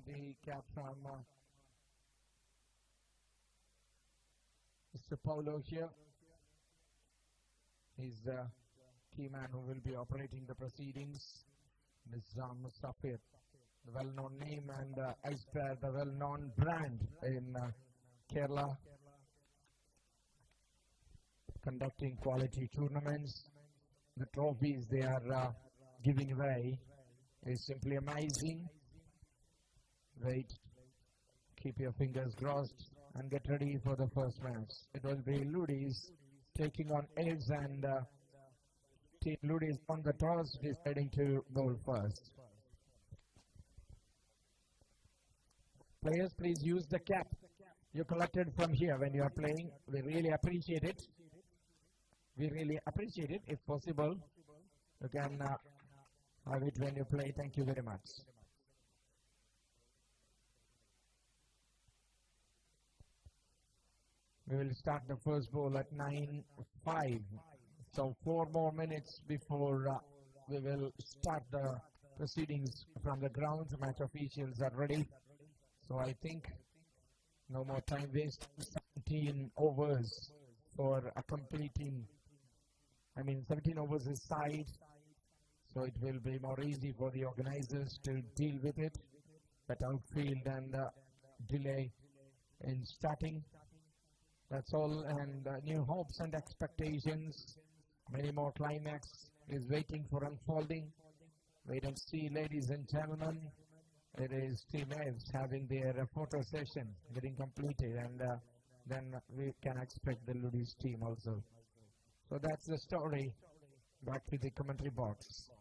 the cap from Mr. Paulo here. He's the key man who will be operating the proceedings. Nizam Mustafir, the well-known name, and iSpare, the well-known brand in Kerala, conducting quality tournaments. The trophies they are giving away is simply amazing. Wait, keep your fingers crossed and get ready for the first match. It will be Ludiz taking on Aves, and Team Ludiz on the toss, deciding to bowl first. Players, please use the cap you collected from here when you are playing. We really appreciate it. We really appreciate it. If possible, you can have it when you play. Thank you very much. We will start the first ball at 9:05. So 4 more minutes before we will start the proceedings from the ground. The match officials are ready. So I think no more time waste. 17 overs for completing. 17 overs is side. So it will be more easy for the organizers to deal with it. But outfield and delay in starting. That's all, and new hopes and expectations. Many more climax is waiting for unfolding. Wait and see, ladies and gentlemen. It is Team Aves having their photo session getting completed, and then we can expect the Ludiz team also. So that's the story. Back to the commentary box.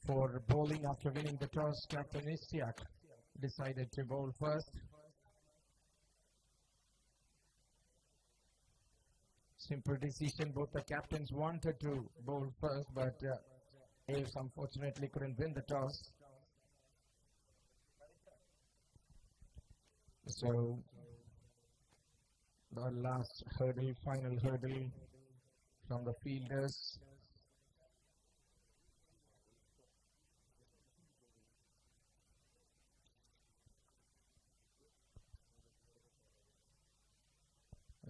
for bowling after winning the toss. Captain Istiak decided to bowl first. Simple decision. Both the captains wanted to bowl first, but Aves unfortunately couldn't win the toss. So the last hurdle, final hurdle from the fielders.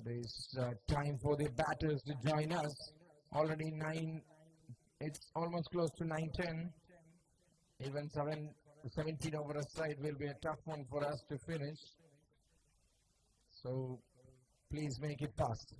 It is time for the batters to join us. Already 9, it's almost close to 9:10. Even 17 over a side will be a tough one for us to finish. So please make it fast.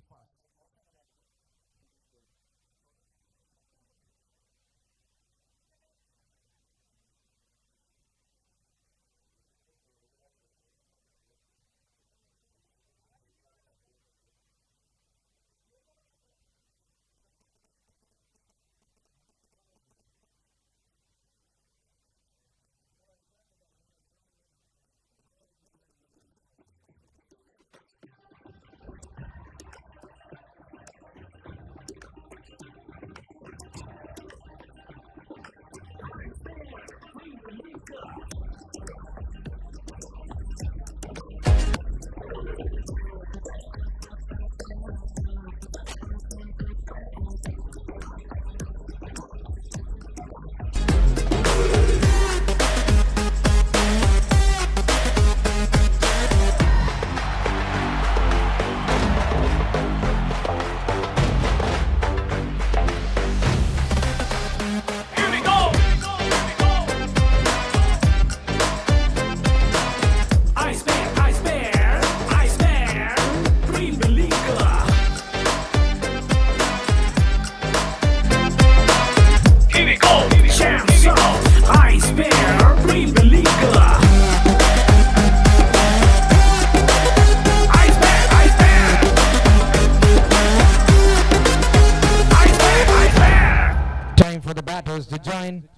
To join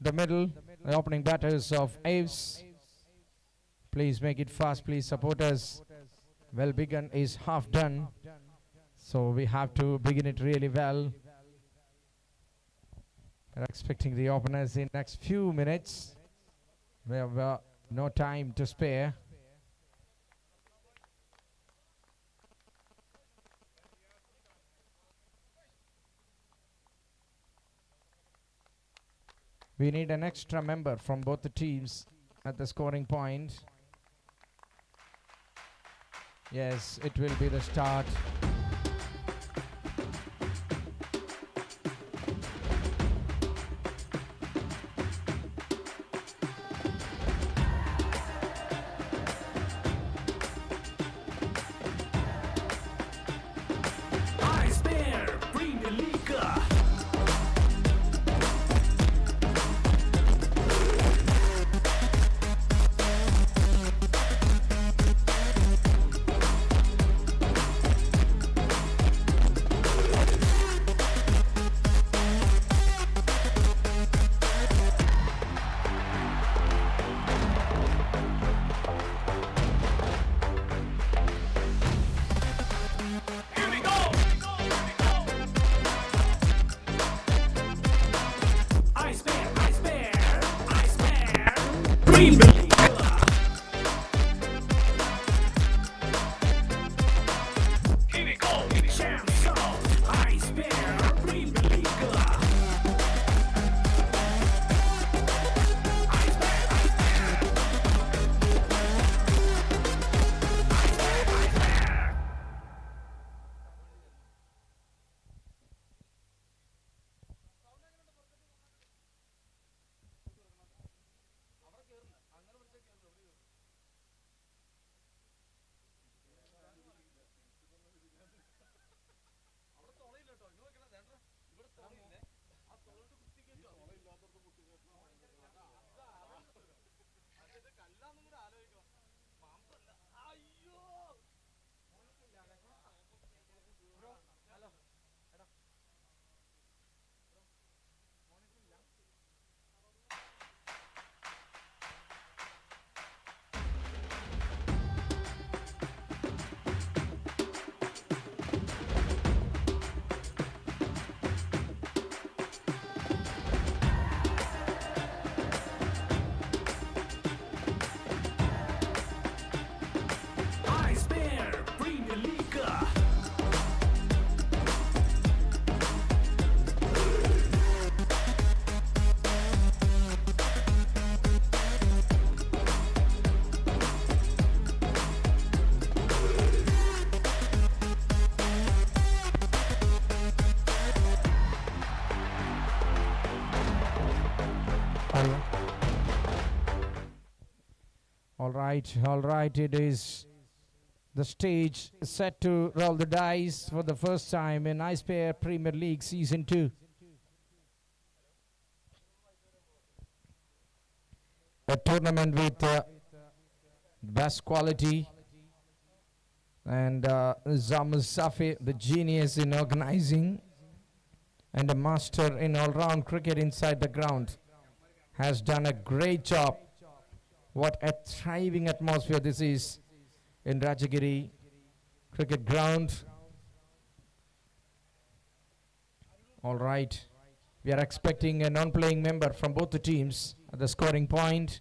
the middle, the opening batters of Aves. Please make it fast, please support us. Well begun is half done, so we have to begin it really well. We're expecting the openers in next few minutes. We have no time to spare. We need an extra member from both the teams at the scoring point. Yes, it will be the start. all right. It is the stage set to roll the dice for the first time in iSpare Premier League Season 2. A tournament with best quality, and Zamus Safi, the genius in organizing and a master in all-round cricket inside the ground, has done a great job. What a thriving atmosphere this is in Rajagiri cricket ground. All right, we are expecting a non-playing member from both the teams at the scoring point.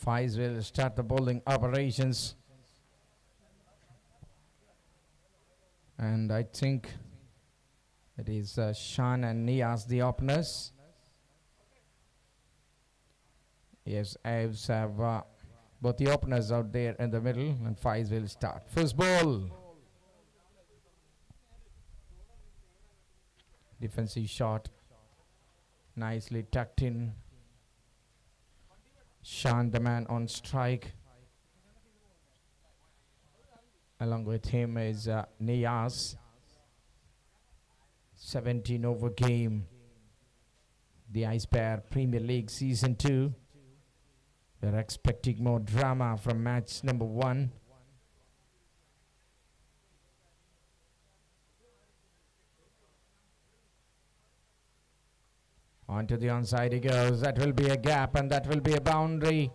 Faiz will start the bowling operations, and I think it is Shan and Niaz the openers. Yes, Aves have both the openers out there in the middle, and Faiz will start. First ball. Defensive shot, nicely tucked in. Shan, the man on strike. Along with him is Niaz. 17 over game. The iSpare Premier League Season 2. We're expecting more drama from match number 1. Onto the onside he goes. That will be a gap, and that will be a boundary.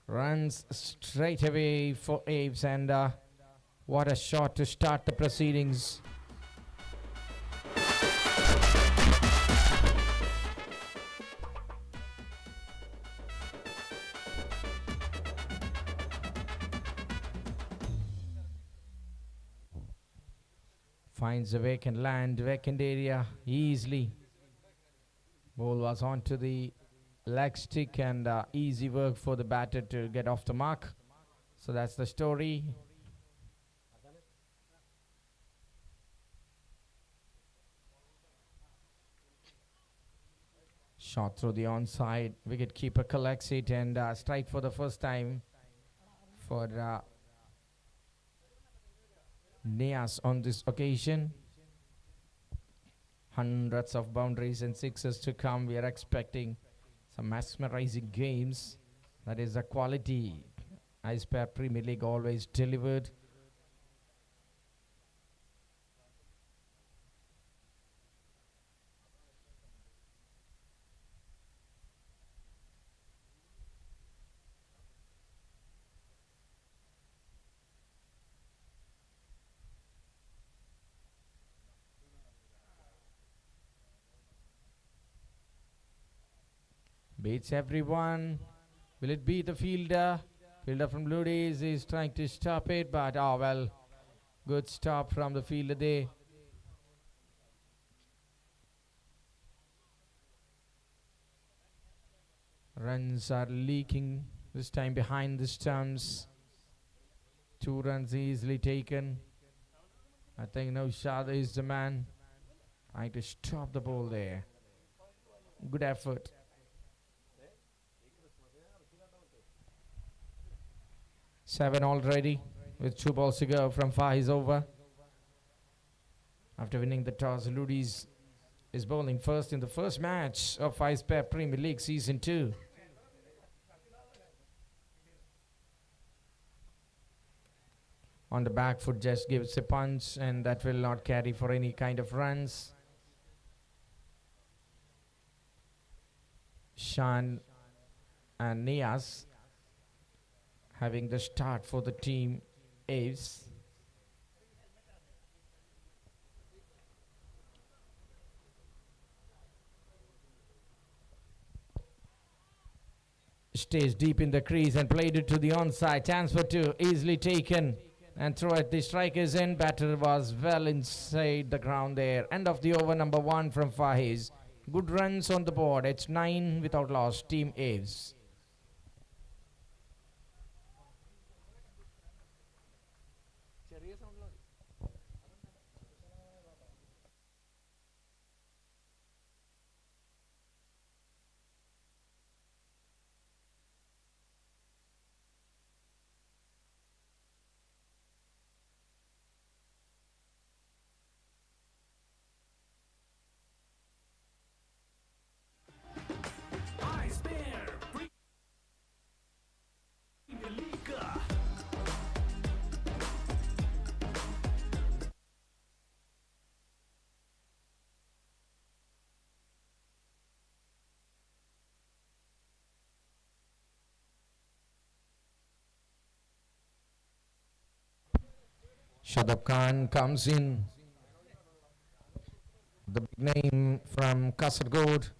Runs straight away for Aves, and what a shot to start the proceedings. Finds a vacant land, vacant area easily. Ball was onto the leg stick, and easy work for the batter to get off the mark. So that's the story. Shot through the onside. Wicketkeeper collects it, and strike for the first time for Niaz on this occasion. Hundreds of boundaries and sixes to come. We are expecting some mesmerizing games. That is the quality iSpare Premier League always delivered. Beats everyone. Will it be the fielder? Fielder from Ludiz is trying to stop it, but oh well. Good stop from the fielder there. Runs are leaking, this time behind the stumps. 2 runs easily taken. I think Naushad is the man trying to stop the ball there. Good effort. Seven already with 2 balls to go from Faiz over. After winning the toss, Ludiz is bowling first in the first match of iSpare Premier League Season 2. on the back foot just gives a punch, and that will not carry for any kind of runs. Shan and Nias having the start for the team Aves. Stays deep in the crease and played it to the onside. Chance for two, easily taken and throw at the striker's end. Batter was well inside the ground there. End of the over, number 1 from Faiz. Good runs on the board. It's 9 without loss. Team Aves. iSpare Premier League. Shadab Khan comes in. The big name from Kasargod.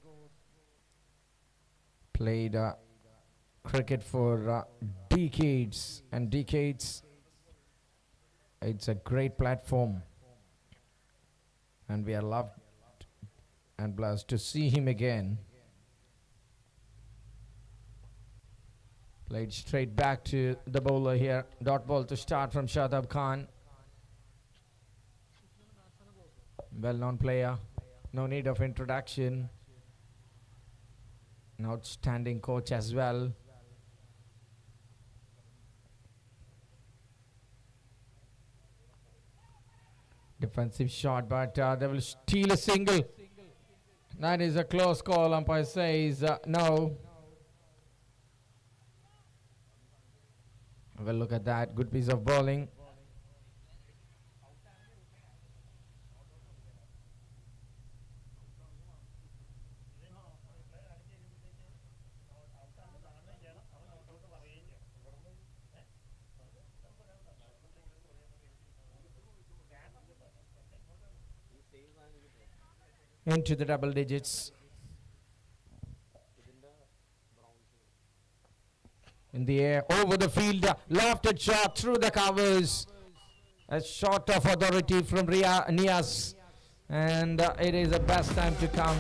Played cricket for decades and decades. It's a great platform, and we are loved and blessed to see him again. Played straight back to the bowler here. Dot ball to start from Shadab Khan. Well-known player. No need of introduction. An outstanding coach as well. Defensive shot, but they will steal a single. That is a close call. Umpire says no. Well, look at that. Good piece of bowling. Into the double digits. In the air, over the field, lofted shot through the covers. A shot of authority from Nias, and it is the best time to come.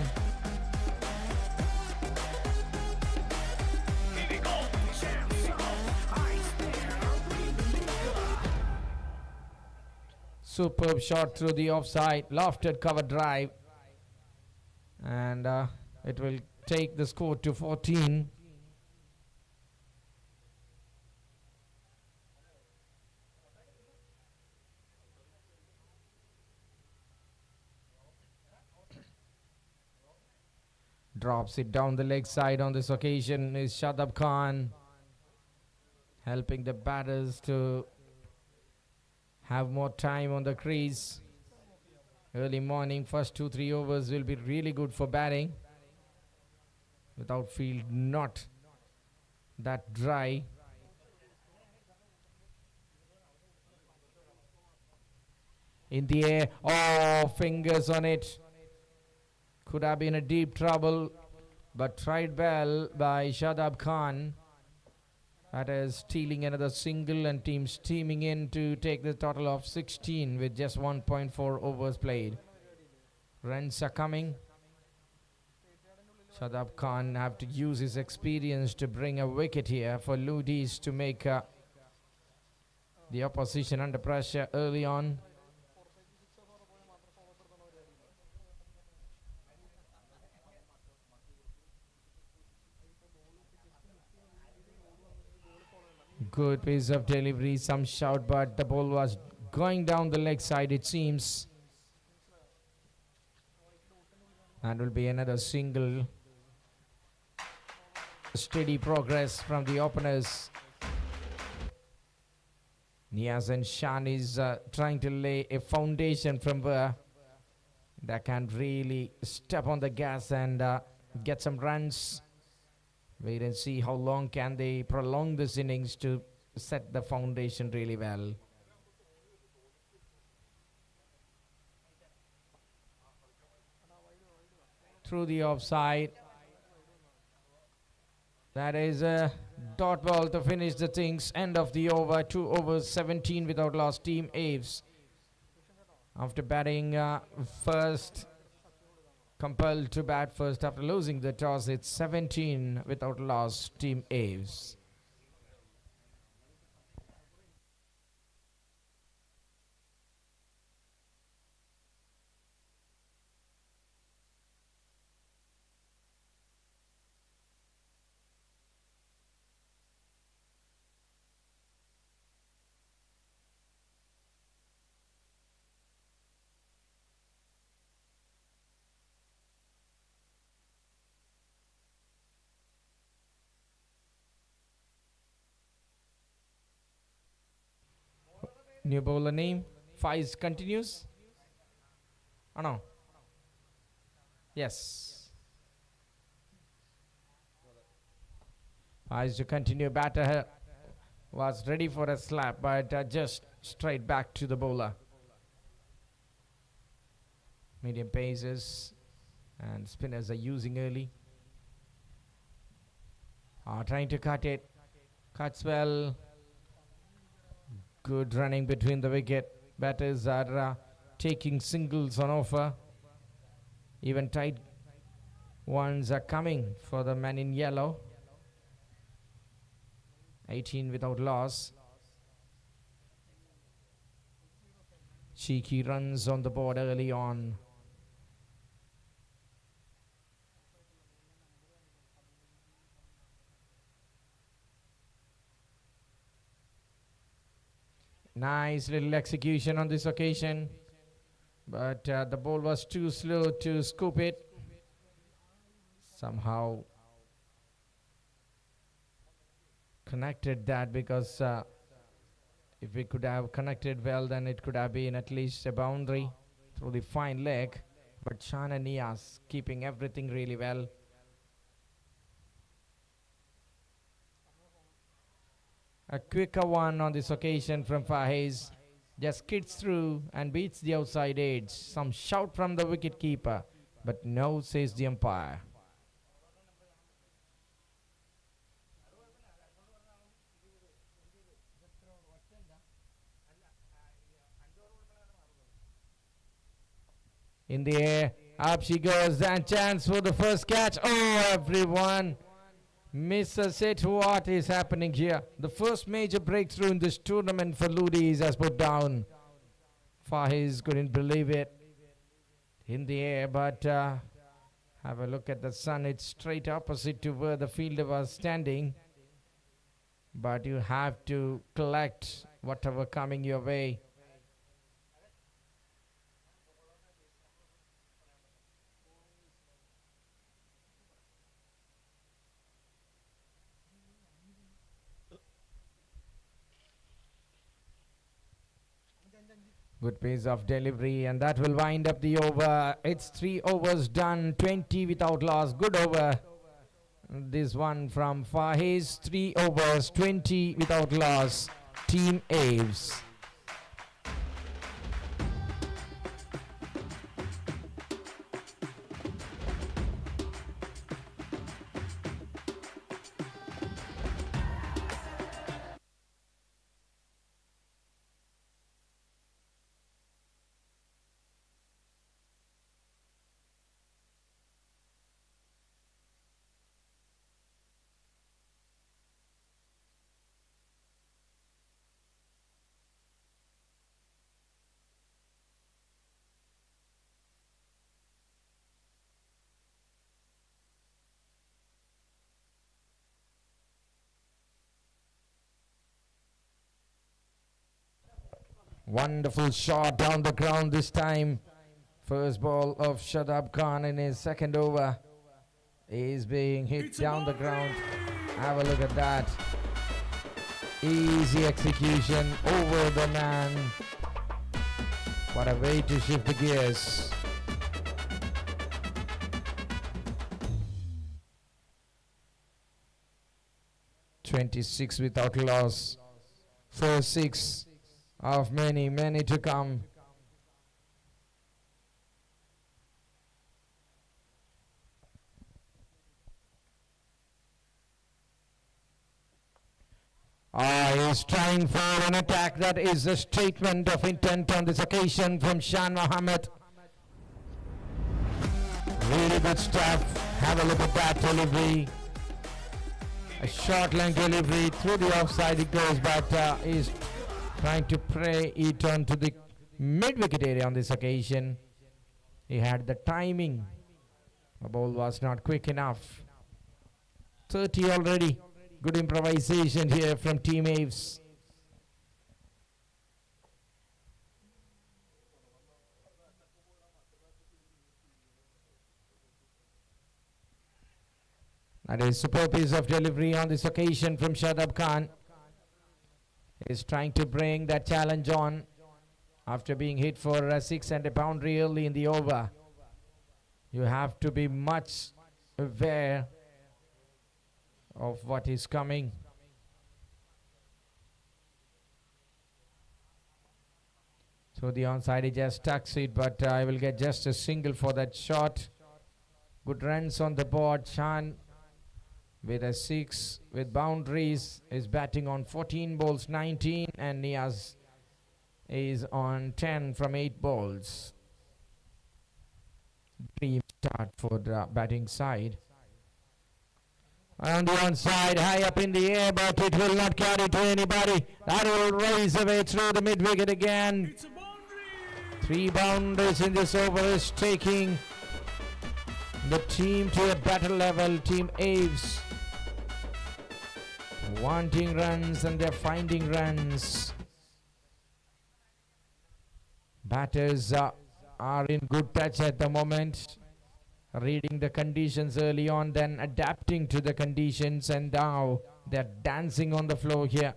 Superb shot through the offside, lofted cover drive, and it will take the score to 14. Drops it down the leg side on this occasion is Shadab Khan, helping the batters to have more time on the crease. Early morning, first 2-3 overs will be really good for batting. Without field not that dry. In the air, oh, fingers on it. Could have been a deep trouble, but tried well by Shadab Khan. That is stealing another single, and team steaming in to take the total of 16 with just 1.4 overs played. Runs are coming. Shadab Khan have to use his experience to bring a wicket here for Ludiz to make the opposition under pressure early on. Good piece of delivery, some shout, but the ball was going down the leg side, it seems. That will be another single. Steady progress from the openers. Niaz and Shan is trying to lay a foundation from where they can really step on the gas and get some runs. Wait and see how long can they prolong this innings to set the foundation really well. Through the offside. That is a dot ball to finish the things. End of the over. 2 overs, 17 without loss. Team Aves. After batting first, compelled to bat first after losing the toss, it's 17 without loss. Team Aves. New bowler name. Faiz continues. Oh no. Yes. Faiz to continue. Batter was ready for a slap, but just straight back to the bowler. Medium paces and spinners are using early. Trying to cut it. Cuts well. Good running between the wicket. Batters are taking singles on offer. Even tight ones are coming for the man in yellow. 18 without loss. Cheeky runs on the board early on. Nice little execution on this occasion, but the ball was too slow to scoop it. Somehow connected that, because if we could have connected well, then it could have been at least a boundary through the fine leg. But Shan and Niaz keeping everything really well. A quicker one on this occasion from Faiz. Just skids through and beats the outside edge. Some shout from the wicket keeper, but no, says the umpire. In the air, up she goes, and chance for the first catch. Oh, everyone! Mr. Seth, what is happening here? The first major breakthrough in this tournament for Ludiz has put down. Faiz couldn't believe it. In the air, but have a look at the sun. It's straight opposite to where the fielder was standing. But you have to collect whatever coming your way. Good pace of delivery, and that will wind up the over. It's 3 overs done, 20 without loss. Good over. This one from Faiz, 3 overs, 20 without loss. Team Aves. Wonderful shot down the ground this time. First ball of Shadab Khan in his second over is being hit down the ground. Have a look at that. Easy execution over the man. What a way to shift the gears. "26 without loss. 4-6 of many, many to come." He's trying for an attack. That is a statement of intent on this occasion from Shan Mohammed. Really good stuff. Have a look at that delivery. A short length delivery through the offside it goes, but he's trying to pray it onto the mid-wicket area on this occasion. He had the timing. The ball was not quick enough. 30 already. Good improvisation here from Team Aves. That is superb piece of delivery on this occasion from Shadab Khan. He's trying to bring that challenge on after being hit for a 6 and a boundary early in the over. You have to be much aware of what is coming. So the onside, he just tucks it, but I will get just a single for that shot. Good runs on the board. Shan with a 6 with boundaries is batting on 14 balls 19, and Niaz is on 10 from 8 balls. Dream start for the batting side. On the onside, high up in the air, but it will not carry to anybody. That will raise away through the mid-wicket again. It's a boundary. 3 boundaries in this over is taking the team to a better level. Team Aves wanting runs, and they're finding runs. Batters are in good touch at the moment, reading the conditions early on, then adapting to the conditions, and now they're dancing on the floor here.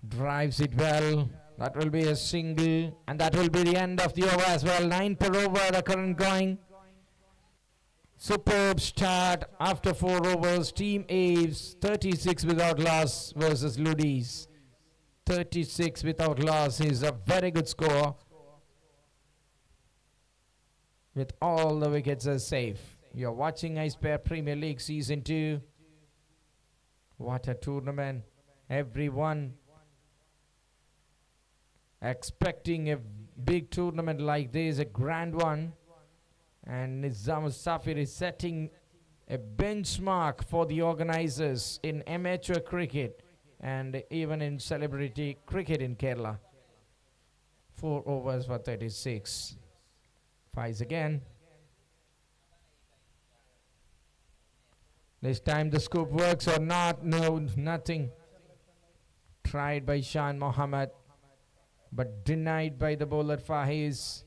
Drives it well. That will be a single, and that will be the end of the over as well. 9 per over, the current going. Superb start after 4 overs. Team Aves 36 without loss versus Ludiz. 36 without loss is a very good score, with all the wickets are safe. You're watching iSpare Premier League Season 2. What a tournament. Everyone expecting a big tournament like this, a grand one. And Nizam Safir is setting a benchmark for the organizers in amateur cricket and even in celebrity cricket in Kerala. 4 overs for 36. Fives again. This time the scoop works or not? No, nothing. Tried by Shan Mohammed, but denied by the bowler Fahiz.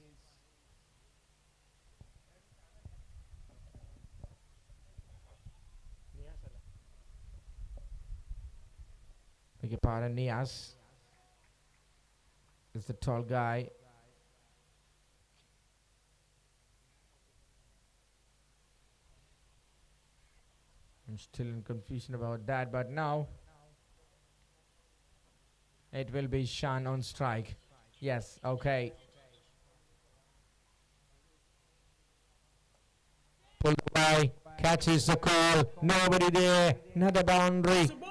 Beg your pardon, Niaz is the tall guy. I'm still in confusion about that, but now it will be Shan on strike. Yes, okay. Pulled away, catches the call, nobody there, another boundary. It's a boundary.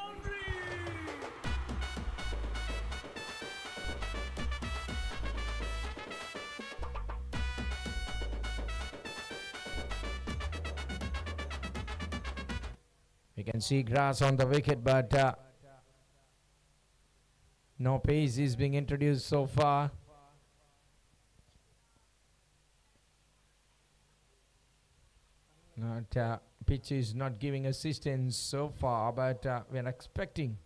We can see grass on the wicket, but no pace is being introduced so far. Pitch is not giving assistance so far, but we're expecting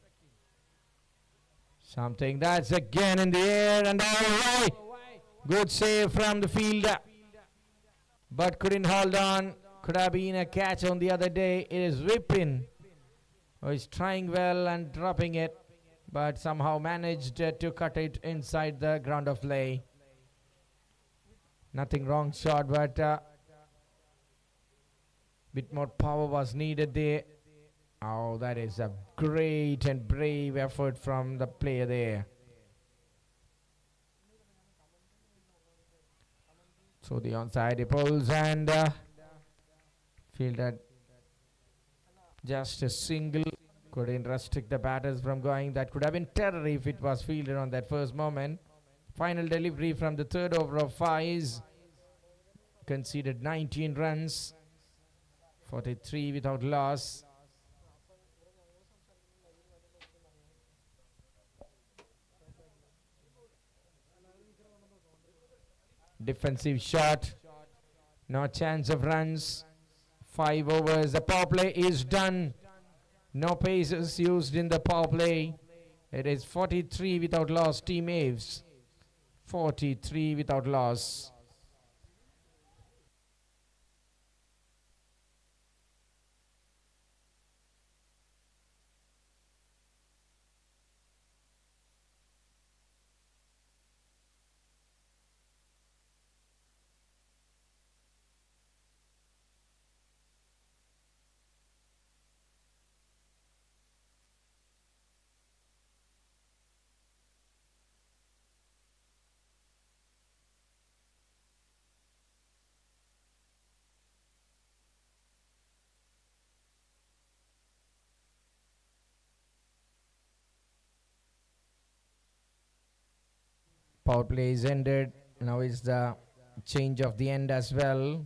something. That's again in the air and all the way. Good save from the fielder, but couldn't hold on. Could have been a catch on the other day. It is whipping. Oh, he's trying well and dropping it, but somehow managed to cut it inside the ground of play. Nothing wrong shot, but bit more power was needed there. Oh, that is a great and brave effort from the player there. So the onside he pulls and fielder just a single. Couldn't restrict the batters from going. That could have been terror if it was fielded on that first moment. Final delivery from the third over of Aves. Conceded 19 runs. 43 without loss. Defensive shot. No chance of runs. 5 overs. The power play is done. No paces used in the power play. It is 43 without loss. Team Aves. 43 without loss. Power play is ended. Now is the change of the end as well.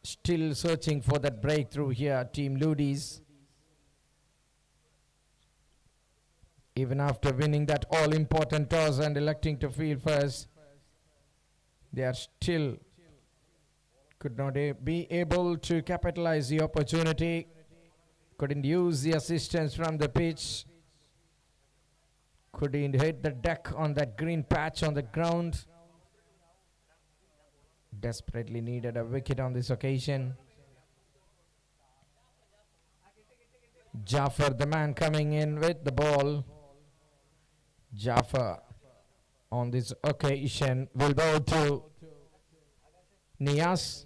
Still searching for that breakthrough here, Team Ludiz. Even after winning that all-important toss and electing to field first, they are still could not be able to capitalize the opportunity. Couldn't use the assistance from the pitch. Couldn't hit the deck on that green patch on the ground. Desperately needed a wicket on this occasion. Jaffer, the man coming in with the ball. Jaffer on this occasion will go to Nias.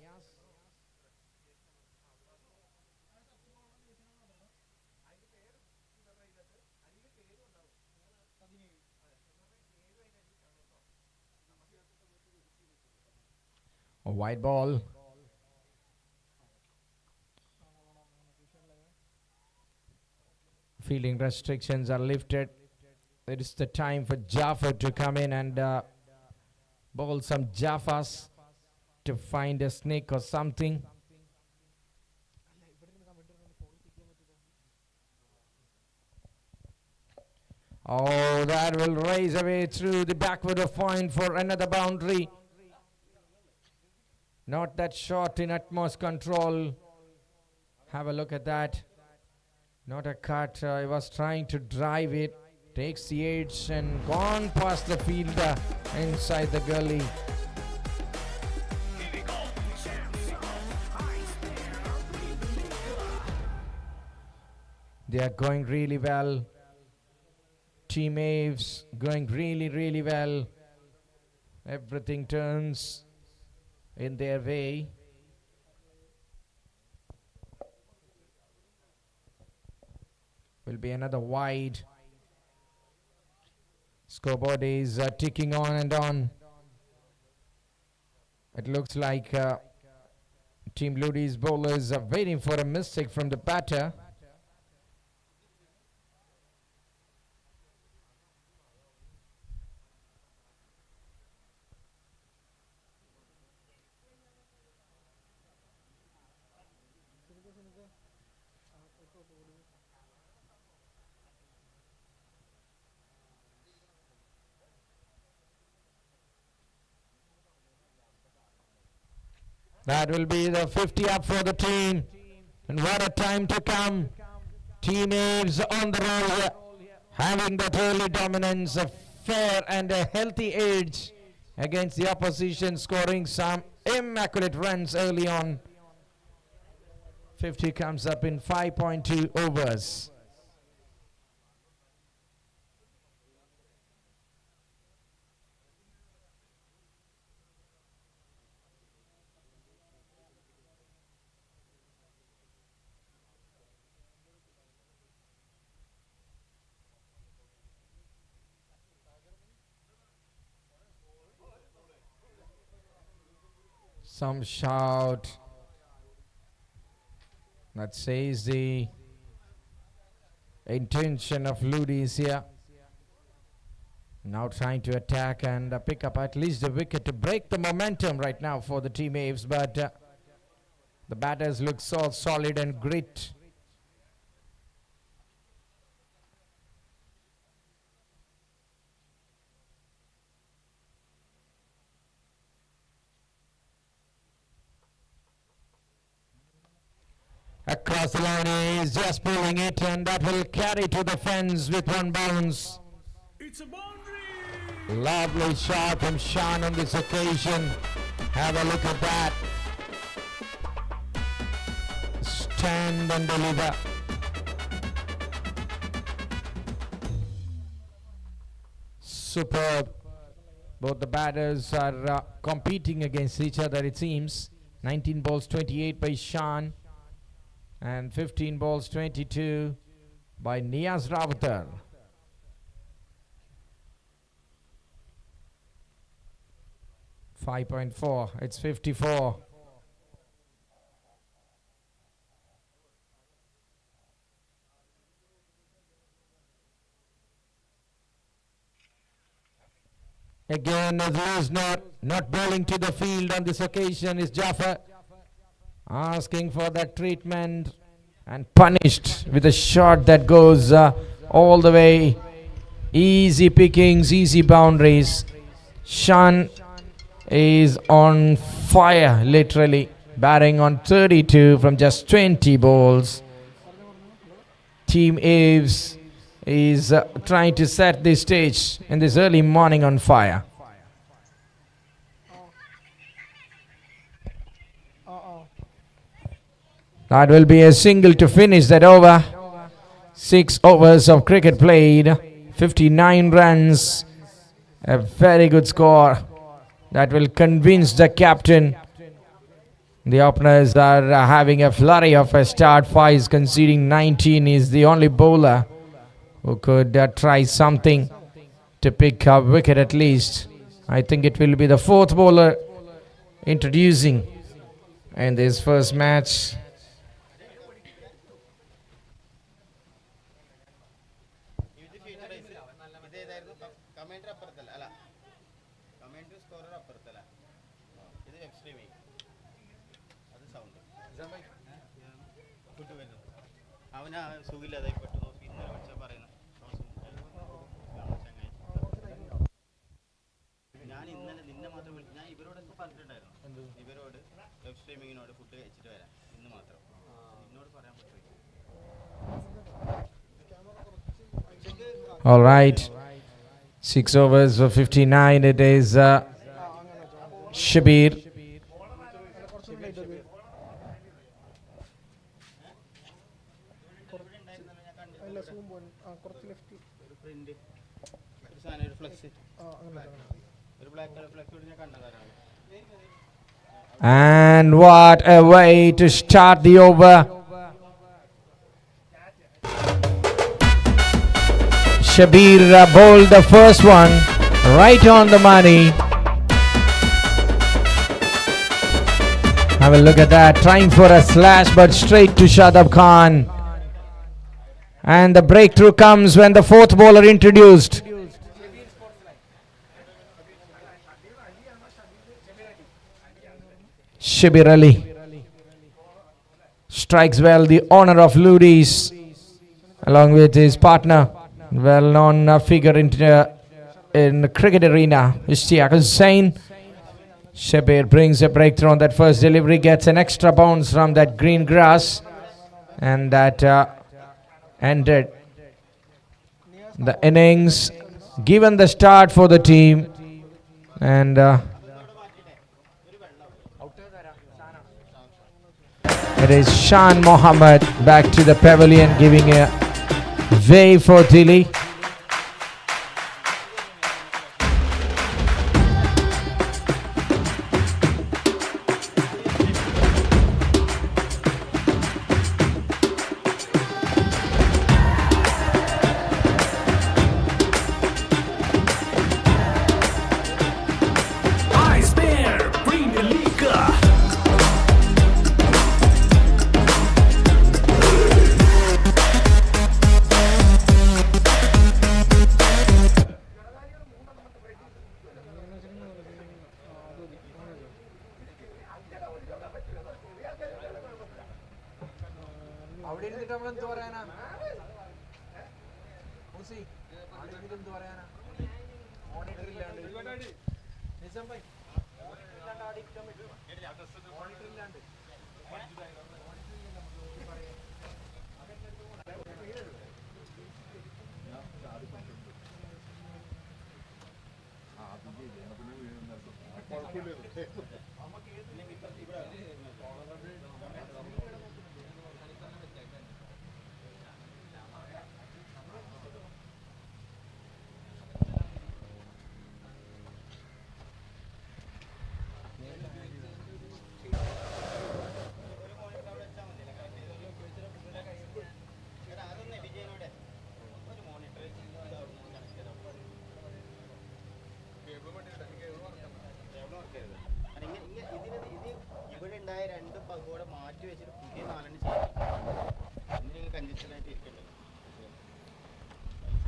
A wide ball. Fielding restrictions are lifted. It is the time for Jaffa to come in and bowl some Jaffas to find a snake or something. Oh, that will raise away through the backward of point for another boundary. Not that shot in utmost control. Have a look at that. Not a cut. He was trying to drive it. Takes the edge and gone past the fielder inside the gully. They are going really well. Team Aves going really, really well. Everything turns in their way. Will be another wide. Scoreboard is ticking on and on. It looks like Team Ludiz bowlers are waiting for a mistake from the batter. That will be the 50 up for the team. And what a time to come. Team Aves on the roll here, having that early dominance, a fair and a healthy edge against the opposition, scoring some immaculate runs early on. 50 comes up in 5.2 overs. Some shout that says the intention of Ludiz here. Now trying to attack and pick up at least a wicket to break the momentum right now for the team Aves, but the batters look so solid and grit. Across the line, he is just pulling it, and that will carry to the fence with one bounce. It's a boundary. Lovely shot from Shan on this occasion. Have a look at that. Stand and deliver. Superb. Both the batters are competing against each other, it seems. 19 balls 28 by Shan and 15 balls 22 by Niaz Ravatar. .4, it's 54. Again, as not bowling to the field on this occasion is Jaffer, asking for that treatment and punished with a shot that goes all the way. Easy pickings, easy boundaries. Shan is on fire, literally batting on 32 from just 20 balls. Team Aves is trying to set the stage in this early morning on fire. That will be a single to finish that over. 6 overs of cricket played, 59 runs, a very good score. That will convince the captain. The openers are having a flurry of a start. Faiz conceding 19 is the only bowler who could try something to pick a wicket at least. I think it will be the 4th bowler introducing in this first match. All right, 6 overs for 59. It is Shabir. And what a way to start the over. Shabir bowled the first one right on the money. Have a look at that, trying for a slash but straight to Shadab Khan. And the breakthrough comes when the 4th bowler introduced. Shabir Ali strikes well, the owner of Ludiz, along with his partner, well-known figure in the cricket arena, Ishtiaq Hussain. Shabir brings a breakthrough on that first delivery, gets an extra bounce from that green grass, and that ended the innings. Given the start for the team, And it is Shan Mohammed back to the pavilion, giving a wave for Dilly. iSpare Premier League.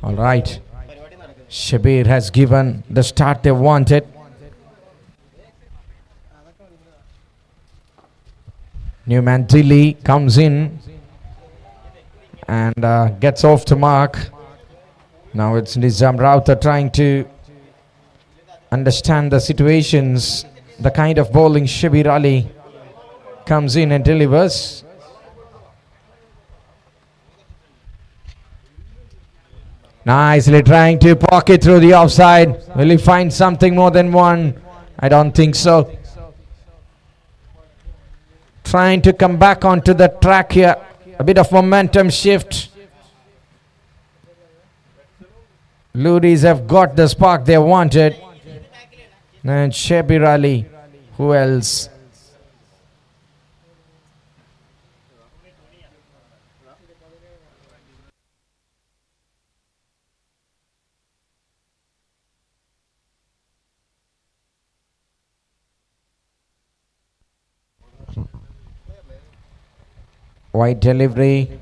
All right. Shabir has given the start they wanted. Newman Dilly comes in and gets off the mark. Now it's Nizam Rauta trying to understand the situations, the kind of bowling Shabir Ali comes in and delivers. Nicely trying to pocket through the offside. Will he find something more than one? I don't think so. Trying to come back onto the track here. A bit of momentum shift. Ludiz have got the spark they wanted. And Shabir Ali. Who else? Wide delivery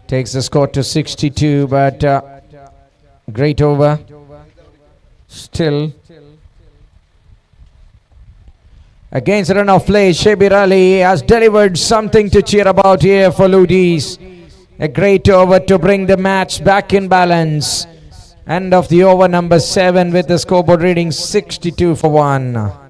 takes the score to 62, but great over. Still against run of play, Shabir Ali has delivered something to cheer about here for Ludiz. A great over to bring the match back in balance. End of the over number 7 with the scoreboard reading 62 for 1.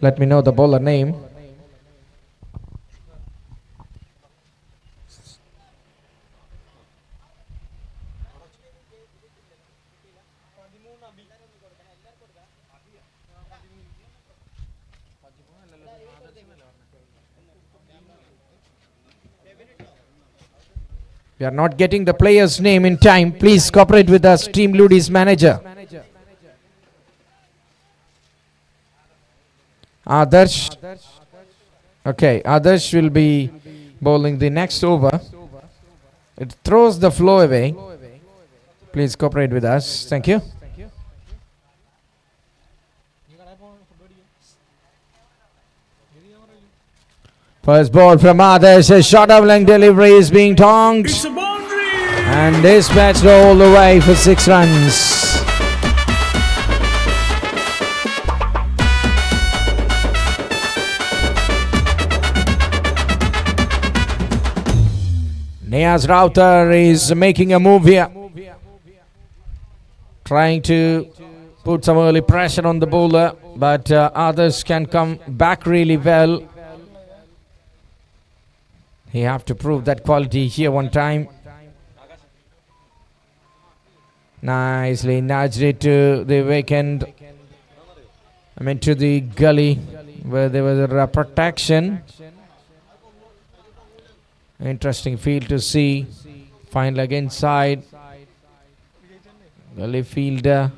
Let me know the bowler name. We are not getting the player's name in time. Please cooperate with us, Team Ludiz manager. Adarsh. Okay, Adarsh will be bowling the next over. It throws the flow away. Please cooperate with us. Thank you. First ball from Aves. A short of length delivery is being tonged. It's a boundary. And dispatched all the way for 6 runs. Niaz Router is making a move here. Trying to put some early pressure on the bowler, but others can come back really well. He have to prove that quality here one time. Nicely nudged it to the vacant, to the gully where there was a protection. Interesting field to see. Fine leg inside. Gully fielder.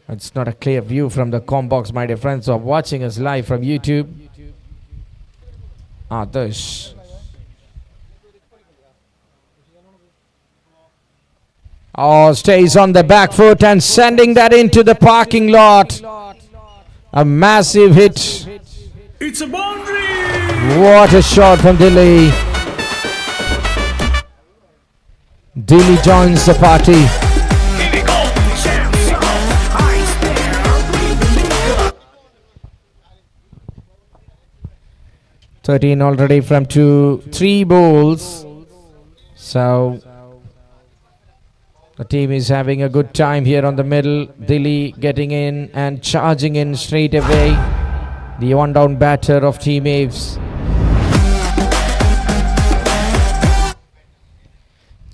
It's not a clear view from the com box, my dear friends who are watching us live from YouTube. Adarsh. Oh, stays on the back foot and sending that into the parking lot. A massive hit. It's a boundary. What a shot from Delhi. Delhi joins the party. Here we go. Chance of iSpare. 13 already from 3 bowls. So the team is having a good time here on the middle. Delhi getting in and charging in straight away. The one down batter of Team Aves.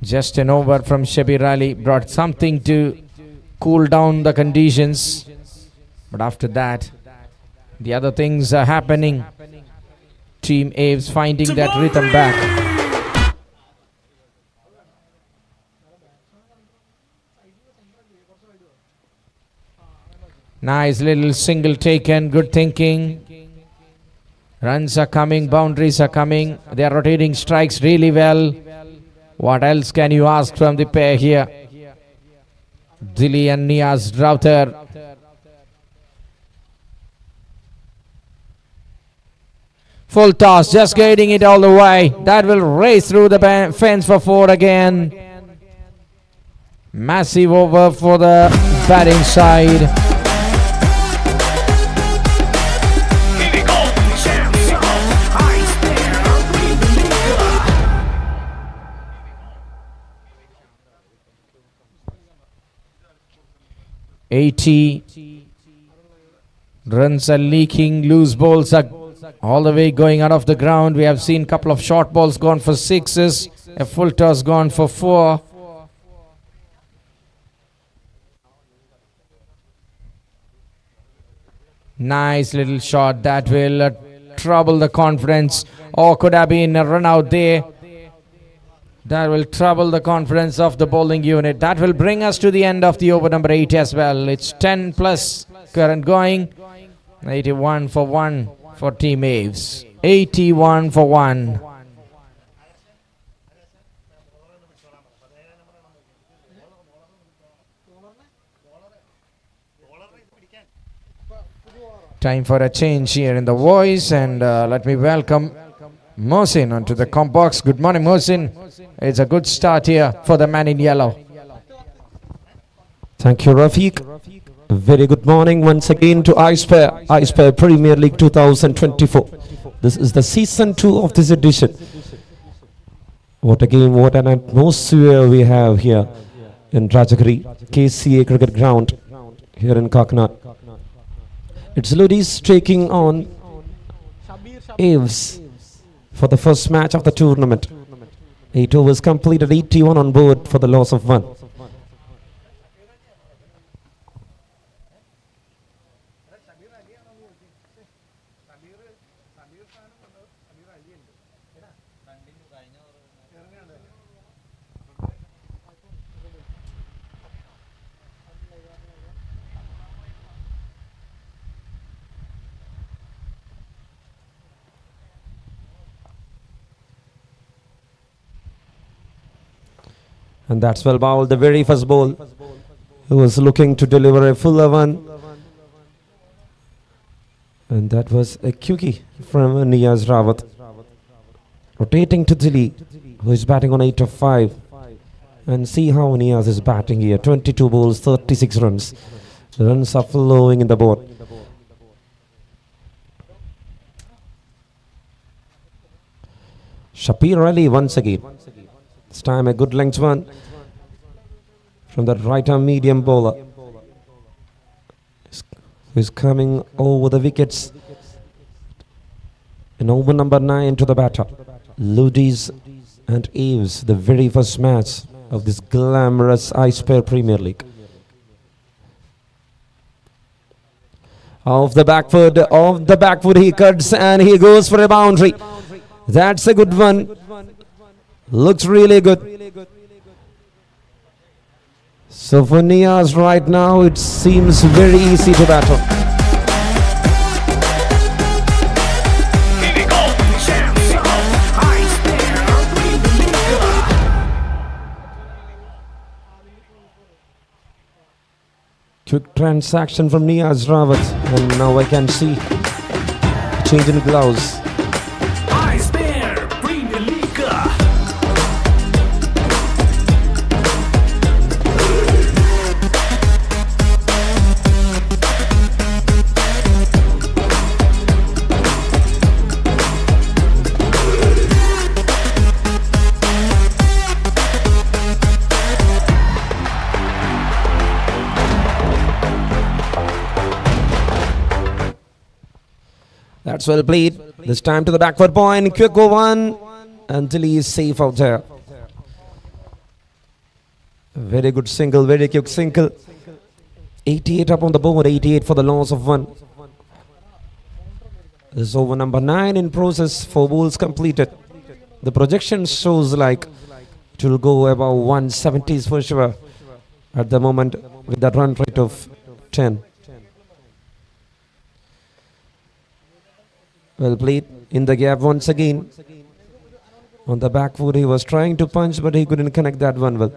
Just an over from Shabir Ali brought something to cool down the conditions. But after that, the other things are happening. Team Aves finding that rhythm back. Nice little single taken, good thinking. Runs are coming, boundaries are coming. They are rotating strikes really well. What else can you ask from the pair here? Delhi and Niaz Router. Full toss, just getting it all the way. That will race through the fence for 4 again. Massive over for the batting side. 80 runs are leaking, loose balls are all the way going out of the ground. We have seen a couple of short balls gone for 6s, a full toss gone for 4. Nice little shot that will trouble the confidence, or could have been a run out there. That will trouble the confidence of the bowling unit. That will bring us to the end of the over number 8 as well. It's 10 plus current going. 81 for 1 for Team Aves. 81 for 1. Time for a change here in the voice, and let me welcome Mohsin onto the comp box. Good morning, Mohsin. It's a good start here for the man in yellow. Thank you, Rafiq. Very good morning once again to iSpare Premier League 2024. This is the season 2 of this edition. What a game, what an atmosphere we have here in Rajagiri KCA Cricket Ground here in Kakinada. It's Ludiz taking on Aves for the first match of the tournament. 8 overs completed, 81 on board for the loss of 1. And that's well bowled, the very first ball. He was looking to deliver a fuller one. And that was a quickie from Niyaz Rawat. Rotating to Delhi, who is batting on 8 of 5. And see how Niyaz is batting here. 22 balls, 36 runs. The runs are flowing in the board. Shapir Ali once again. This time a good length one from the right arm medium bowler. Who is coming over the wickets. And over number 9 to the batter. Ludiz and Aves, the very first match of this glamorous iSpare Premier League. Off the back foot he cuts and he goes for a boundary. That's a good one. Looks really good. So for Niyaz right now, it seems very easy to battle. Here we go, champs of iSpare Premier League. Quick transaction from Niyaz Rawat, and now I can see change in gloves. iSpare Premier League. That's well played. This time to the backward point. Quick go one until he is safe out there. Very good single, very quick single. 88 up on the board, 88 for the loss of 1. This is over number 9 in process, 4 balls completed. The projection shows like it will go about 170s for sure at the moment with that run rate of 10. Well played in the gap once again. On the back foot he was trying to punch but he couldn't connect that one well.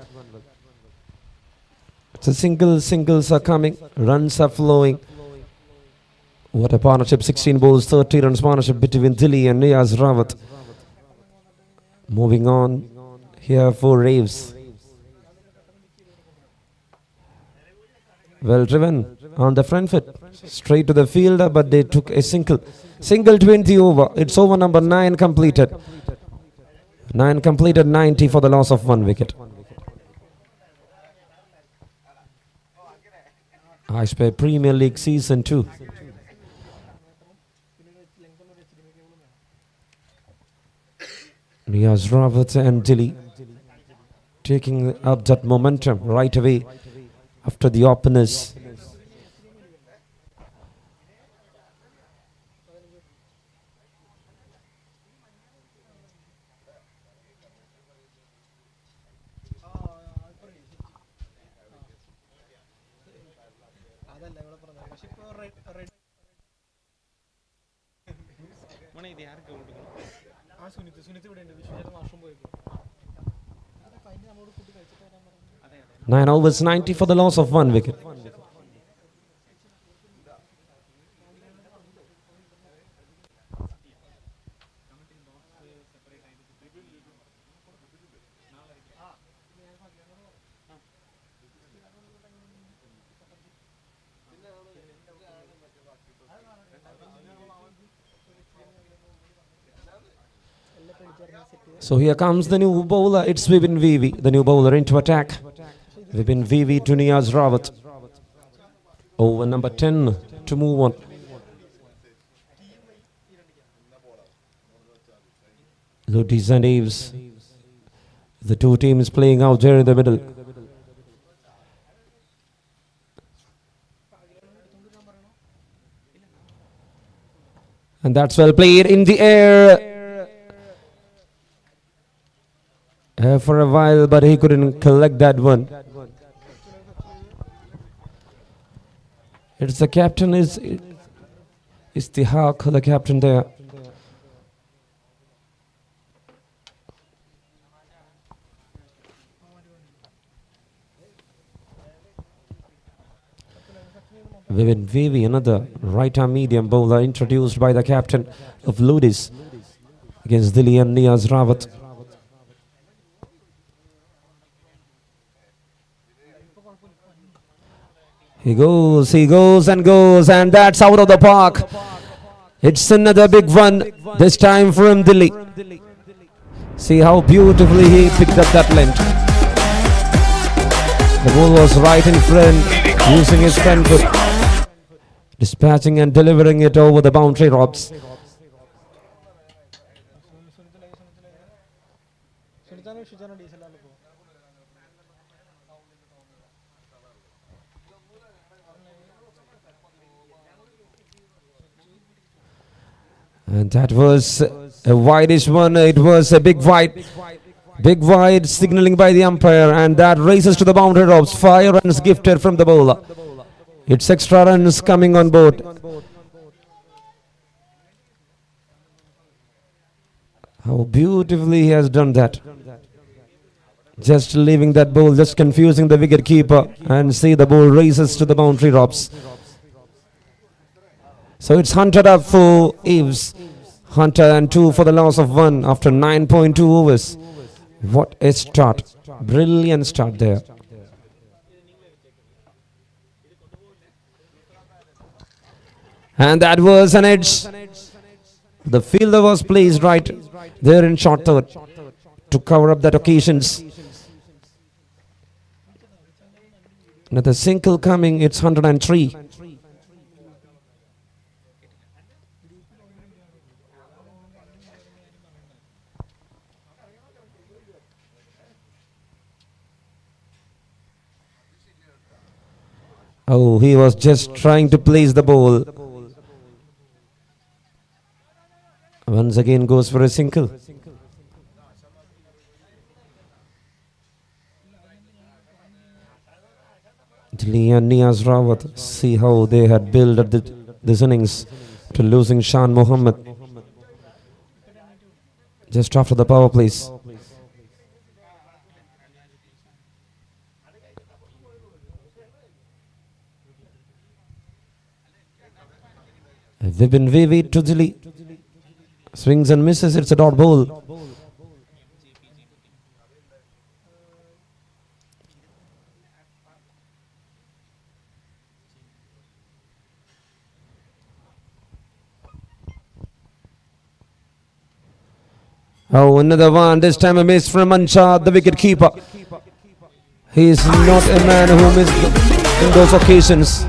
It's a singles are coming, runs are flowing. What a partnership, 16 balls, 30 runs partnership between Delhi and Niyaz Rawat. Moving on here for Aves. Well driven on the front foot, straight to the fielder, but they took a single 20 over. It's over number 9 completed. 9 completed, 90 for the loss of 1 wicket. iSpare Premier League Season 2. Niyaz Rawat and Delhi taking up that momentum right away after the openers. Nine overs, 90 for the loss of 1 wicket. So here comes the new bowler. It's Vipin Vivi, the new bowler into attack. Vipin Vivi to Niyaz Rawat. Over number 10 to move on. Ludiz and Aves. The two teams playing out there in the middle. And that's well played in the air. For a while, but he couldn't collect that one. It's the captain, it's the Hawk, the captain there. Vivian Vivi, another right-arm medium bowler introduced by the captain of Ludiz against Delhi and Niaz Rawat. He goes and goes, and that's out of the park. It's another big one, this time from Delhi. See how beautifully he picked up that length. The ball was right in front, using his front foot, dispatching and delivering it over the boundary ropes. And that was a wideish one. It was a big wide. Big wide signaling by the umpire, and that races to the boundary ropes. 5 runs gifted from the bowler. It's extra runs coming on board. How beautifully he has done that. Just leaving that ball, just confusing the wicket keeper, and see the ball races to the boundary ropes. So it's hunted up for Aves. Hunter and 2 for the loss of 1 after 9.2 overs. What a start. Brilliant start there. And that was an edge. The fielder was placed right there in short third to cover up that occasions. Another single coming. It's 103. Oh, he was just trying to place the ball. Once again goes for a single. Delhi and Niaz Rawat, see how they had built up this innings to losing Shan Mohammed just after the power plays. Vibin Vivi to Delhi. Swings and misses, it's a dot ball. Oh, another one. This time a miss from Anshad, the wicket keeper. He is not a man who missed in those occasions.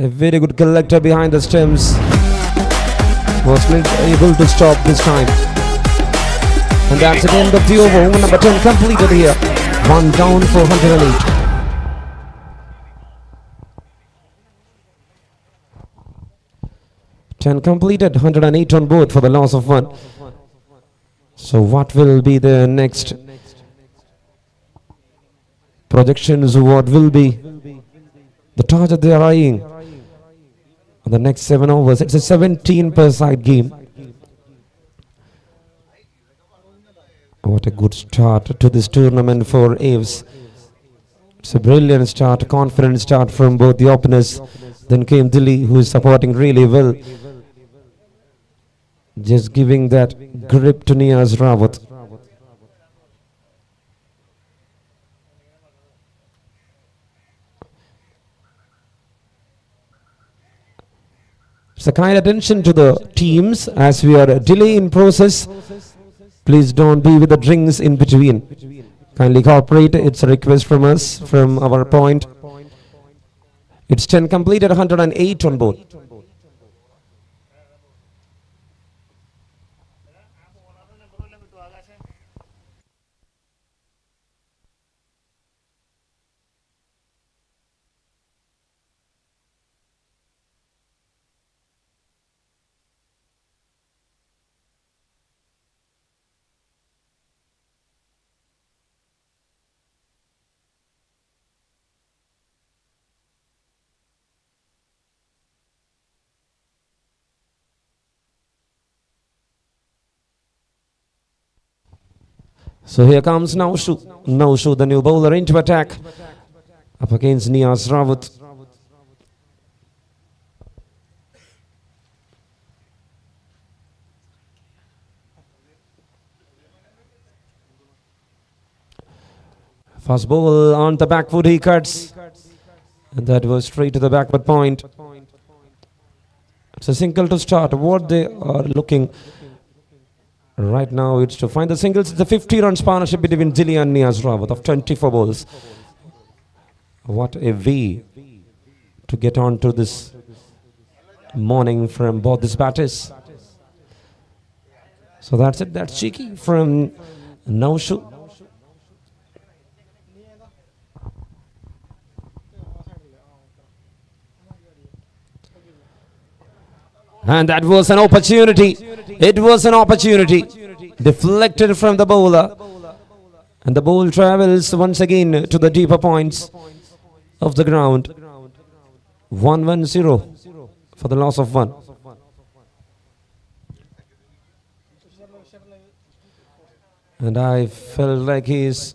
A very good collector behind the stems. Was not able to stop this time. And that's the end of the over. Over number 10 completed here. 1 down for 108. Ten completed, 108 on board for the loss of 1. So what will be the next projections? What will be the target they are eyeing on the next 7 overs? It's a 17 per side game. What a good start to this tournament for Aves. It's a brilliant start, a confident start from both the openers. Then came Delhi, who is supporting really well. Just giving that grip to Niaz Rawat. So kind attention to the teams as we are delay in process. Please don't be with the drinks in between. Kindly cooperate. It's a request from us, from our point. It's 10 completed, 108 on board. So here comes Naushu, the new bowler, into attack up against Niaz Rawat. Fast ball on the back foot he cuts. And that was straight to the backward point. It's a single to start. What they are looking right now is to find the singles. It's a 50 runs partnership between Dilly and Niaz Rawat of 24 balls. What a way to get on to this morning from both these batters. So that's it. That's cheeky from Naushu. And that was an opportunity. It was an opportunity. Deflected from the bowler. And the ball travels once again to the deeper points of the ground. 1-1-0 for the loss of one. And I felt like he's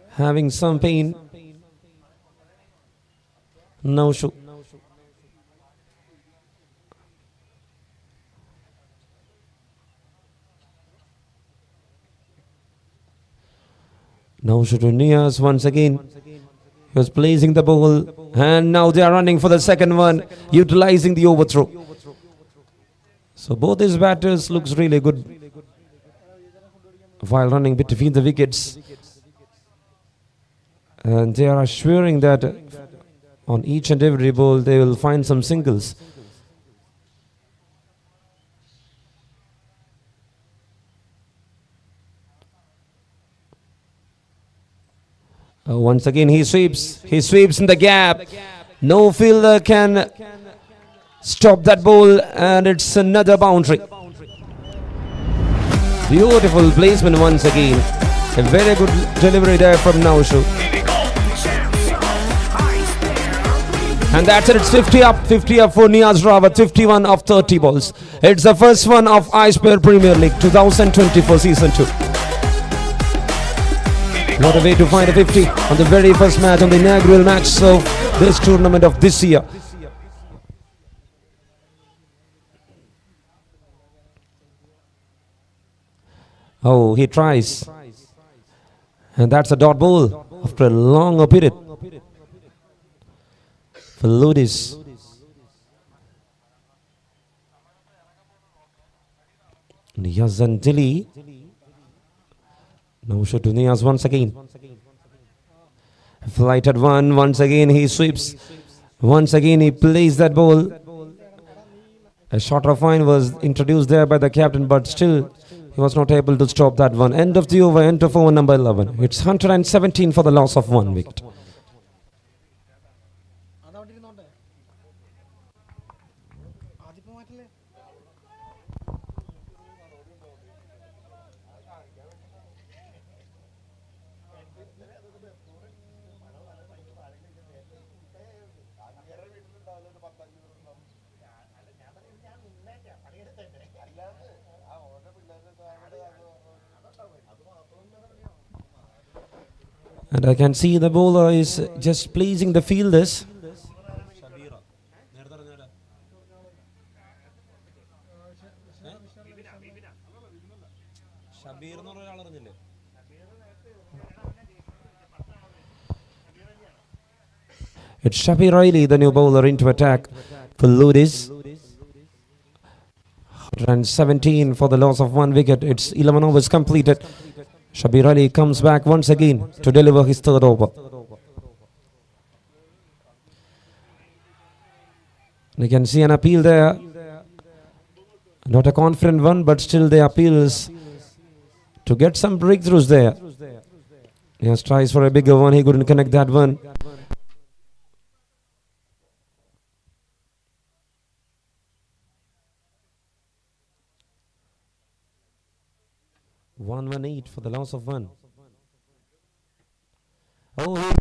having some pain. No shoe. Now Niaz once again. He was placing the ball, and now they are running for the second one, utilizing the overthrow. So both these batters looks really good while running between the wickets. And they are assuring that on each and every ball they will find some singles. Once again he sweeps in the gap. No fielder can stop that ball, and it's another boundary. Beautiful placement once again. A very good delivery there from Naushu. And that's it, it's 50 up for Niaz Rawat, 51 of 30 balls. It's the first one of iSpare Premier League 2024 Season 2. What a way to find a 50 on the very first match, on the inaugural match of this tournament of this year. Oh, he tries. And that's a dot ball after a long period for Ludiz. Niaz and Dilly. Now shoot to Niaz once again. Flighted one, once again he sweeps. Once again he plays that ball. A shorter fine was introduced there by the captain, but still he was not able to stop that one. End of the over, end of over number 11. It's 117 for the loss of 1 wicket. And I can see the bowler is just pleasing the fielders. It's Shabir Riley, the new bowler, into attack for Ludiz. 117 for the loss of 1 wicket. It's 11 overs completed. Shabir Ali comes back once again to deliver his third over. You can see an appeal there. Not a confident one, but still the appeals to get some breakthroughs there. He tries for a bigger one. He couldn't connect that one. One 8 for the loss of 1. Oh,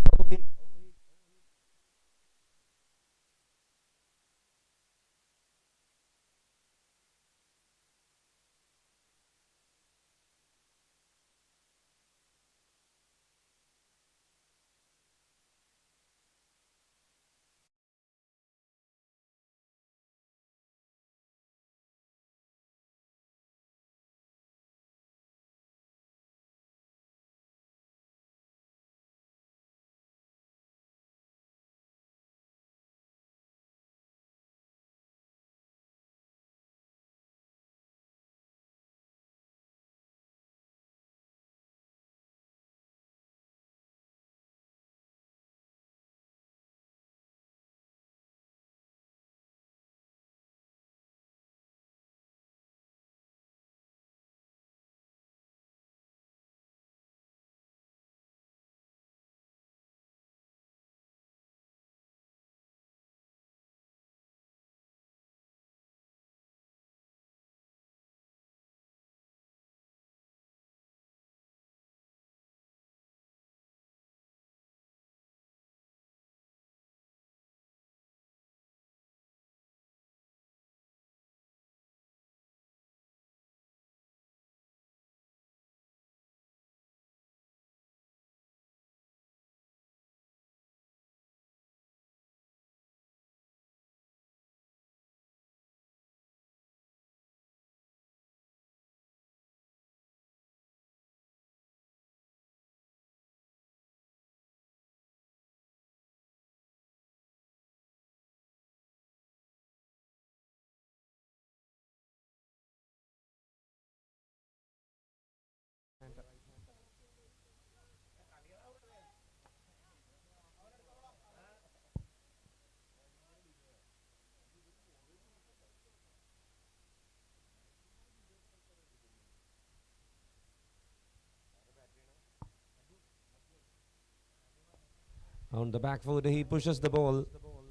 On the back foot, he pushes the ball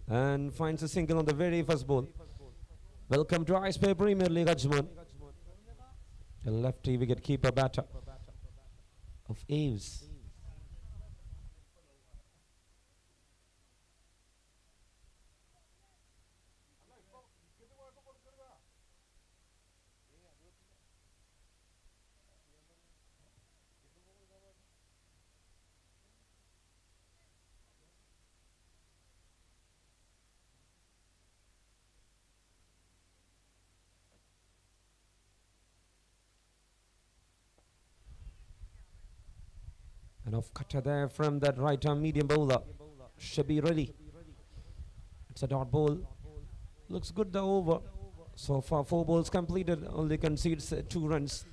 and finds a single on the very first ball. Welcome to iSpare Premier League, Ajman. The lefty wicket keeper batter of Aves. And off cutter there from that right arm medium bowler. Should be ready. It's a dot ball. Looks good the over. So far 4 balls completed. Only concedes 2 runs.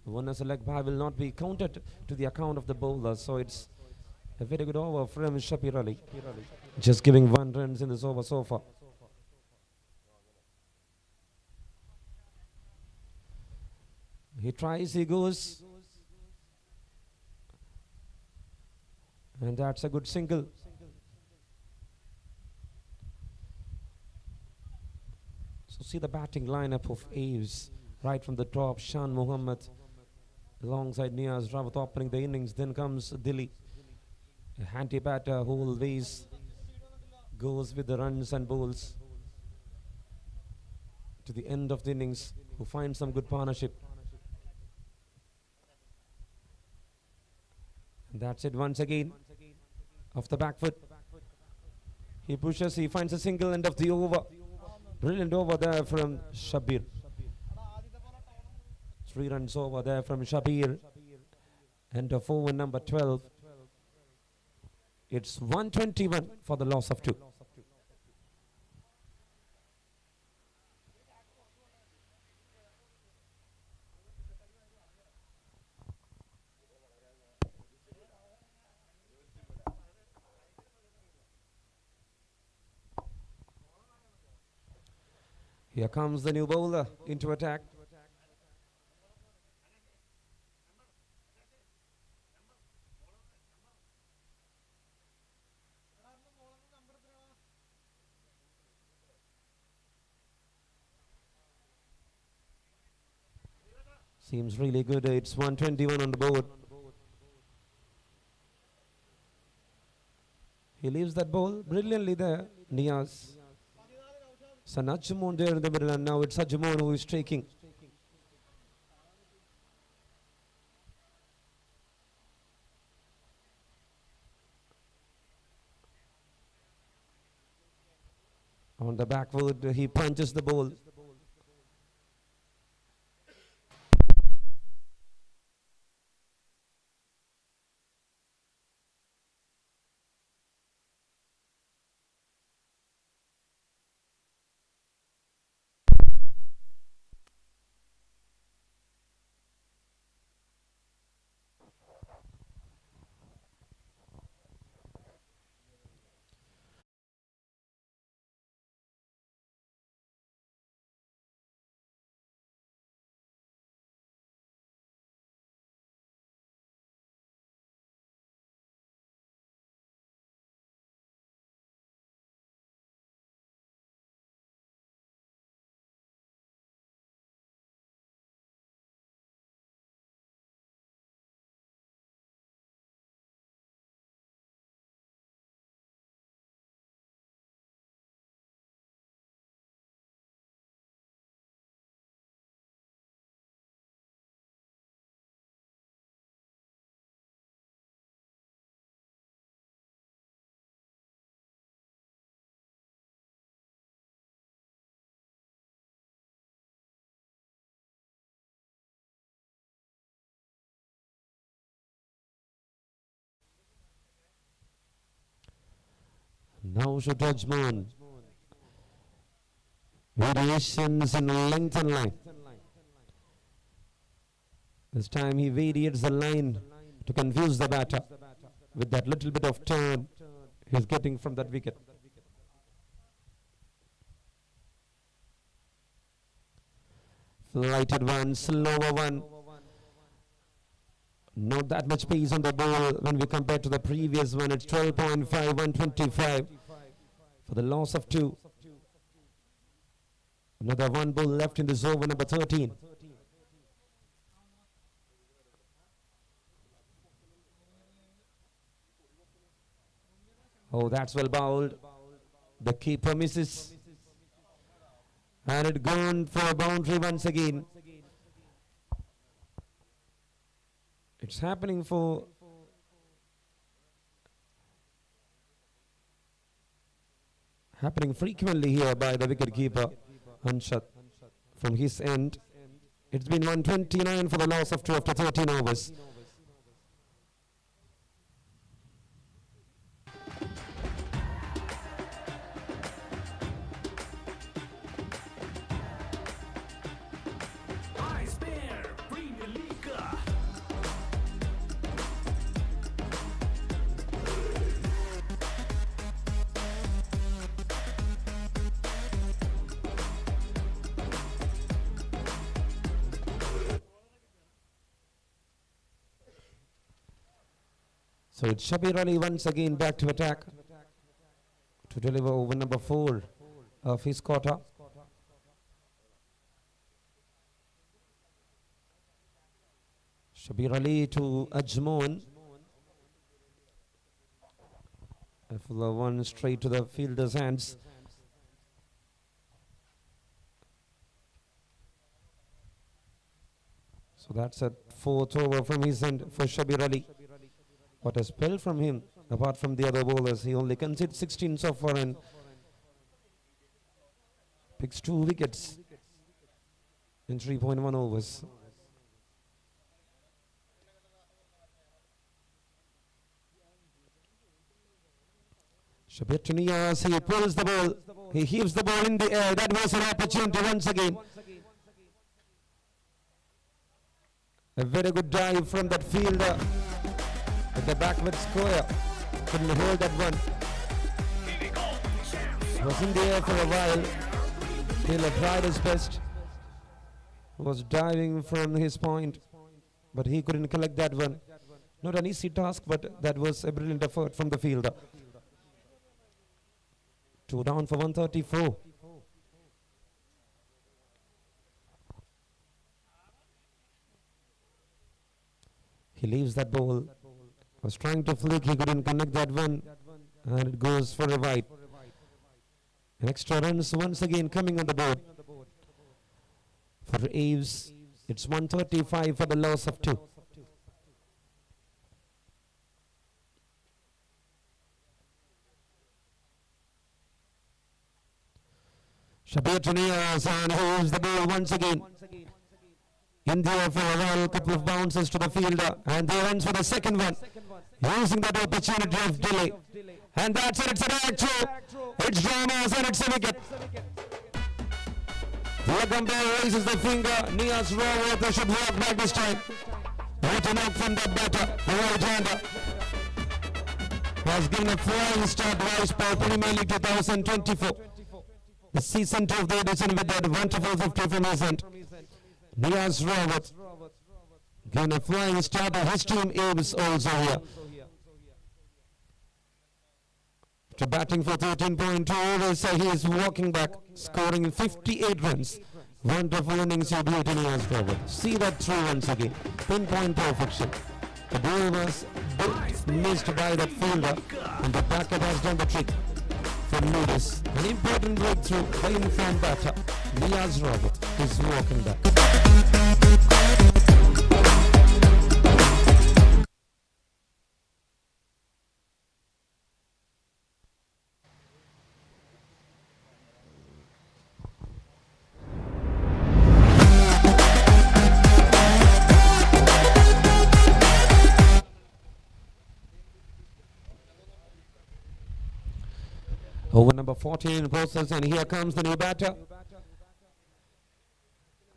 The one as a leg bye will not be counted to the account of the bowler. So it's a very good over from Shabir Ali. Just giving 1 runs in this over so far. He tries, he goes. And that's a good single. So see the batting lineup of Aves. Right from the top, Shan Muhammad alongside Niaz Rawat opening the innings. Then comes Dilly, a handy batter who always goes with the runs and bowls to the end of the innings, who finds some good partnership. And that's it once again. Off the back foot. He pushes, he finds a single, end of the over. Brilliant over there from Shabir. 3 runs over there from Shabir. End of over number 12. It's 121 for the loss of 2. Here comes the new bowler into attack. Seems really good. It's 121 on the board. He leaves that ball brilliantly there, Niaz. So Najmoon there in the middle, and now it's Ajmoon who is taking. On the backwood, he punches the ball. Now should Ajmoon. Variations in length and line. This time he variates the line to confuse the batter with that little bit of turn he's getting from that wicket. Flighted one, slower one. Not that much pace on the ball when we compare to the previous one. It's 12.5, 125 for the loss of 2. Another 1 ball left in this over, number 13. Oh, that's well bowled. The keeper misses. And it gone for a boundary once again. It's happening frequently here by the wicket keeper Anshat from his end. It's been 129 for the loss of 2 after 13 overs. iSpare Premier League. So it's Shabir Ali once again back to attack to deliver over number 4 of his quarter. Shabir Ali to Ajmoon. A fuller one straight to the fielder's hands. So that's a 4th over from his end for Shabir Ali. What a spell from him. Apart from the other bowlers, he only conceded 16 so far and picks 2 wickets in 3.1 overs. Shabir to Niyaz, he pulls the ball, he heaves the ball in the air. That was an opportunity once again. A very good dive from that fielder at the backward square. Couldn't hold that one. Was in the air for a while. Taylor tried his best. Was diving from his point, but he couldn't collect that one. Not an easy task, but that was a brilliant effort from the fielder. 2 down for 134. He leaves that ball. Was trying to flick, he couldn't connect that one, and it goes for a wide. Extra runs once again coming on the board. For Aves, it's 135 for the loss of 2. Shabir to Niyaz, and he moves the ball once again. In the air for a while, couple of bounces to the fielder, and they runs for the second one, using that opportunity of delay. And that's it, it's a drag throw. It's dramas and it's a wicket. The umpire raises the finger. Niyaz Rawat should walk back this time. What a knock from that batter, the right-hander. Has given a flying start to iSpare Premier League 2024. The season 2 of the edition with that wonderful 50 from his end. Niyaz Rawat given a flying start to his team Aves also here. After batting for 13.2 overs, he is walking back, scoring 58 runs. Wonderful innings you beauty Niyaz Rawat. See that through once again. Pinpoint perfection. The ball was missed by that fielder, and the packet has done the trick. For Ludiz, an important breakthrough by informed batter. Niyaz Rawat is walking back. Over number 14 in process, and here comes the new batter.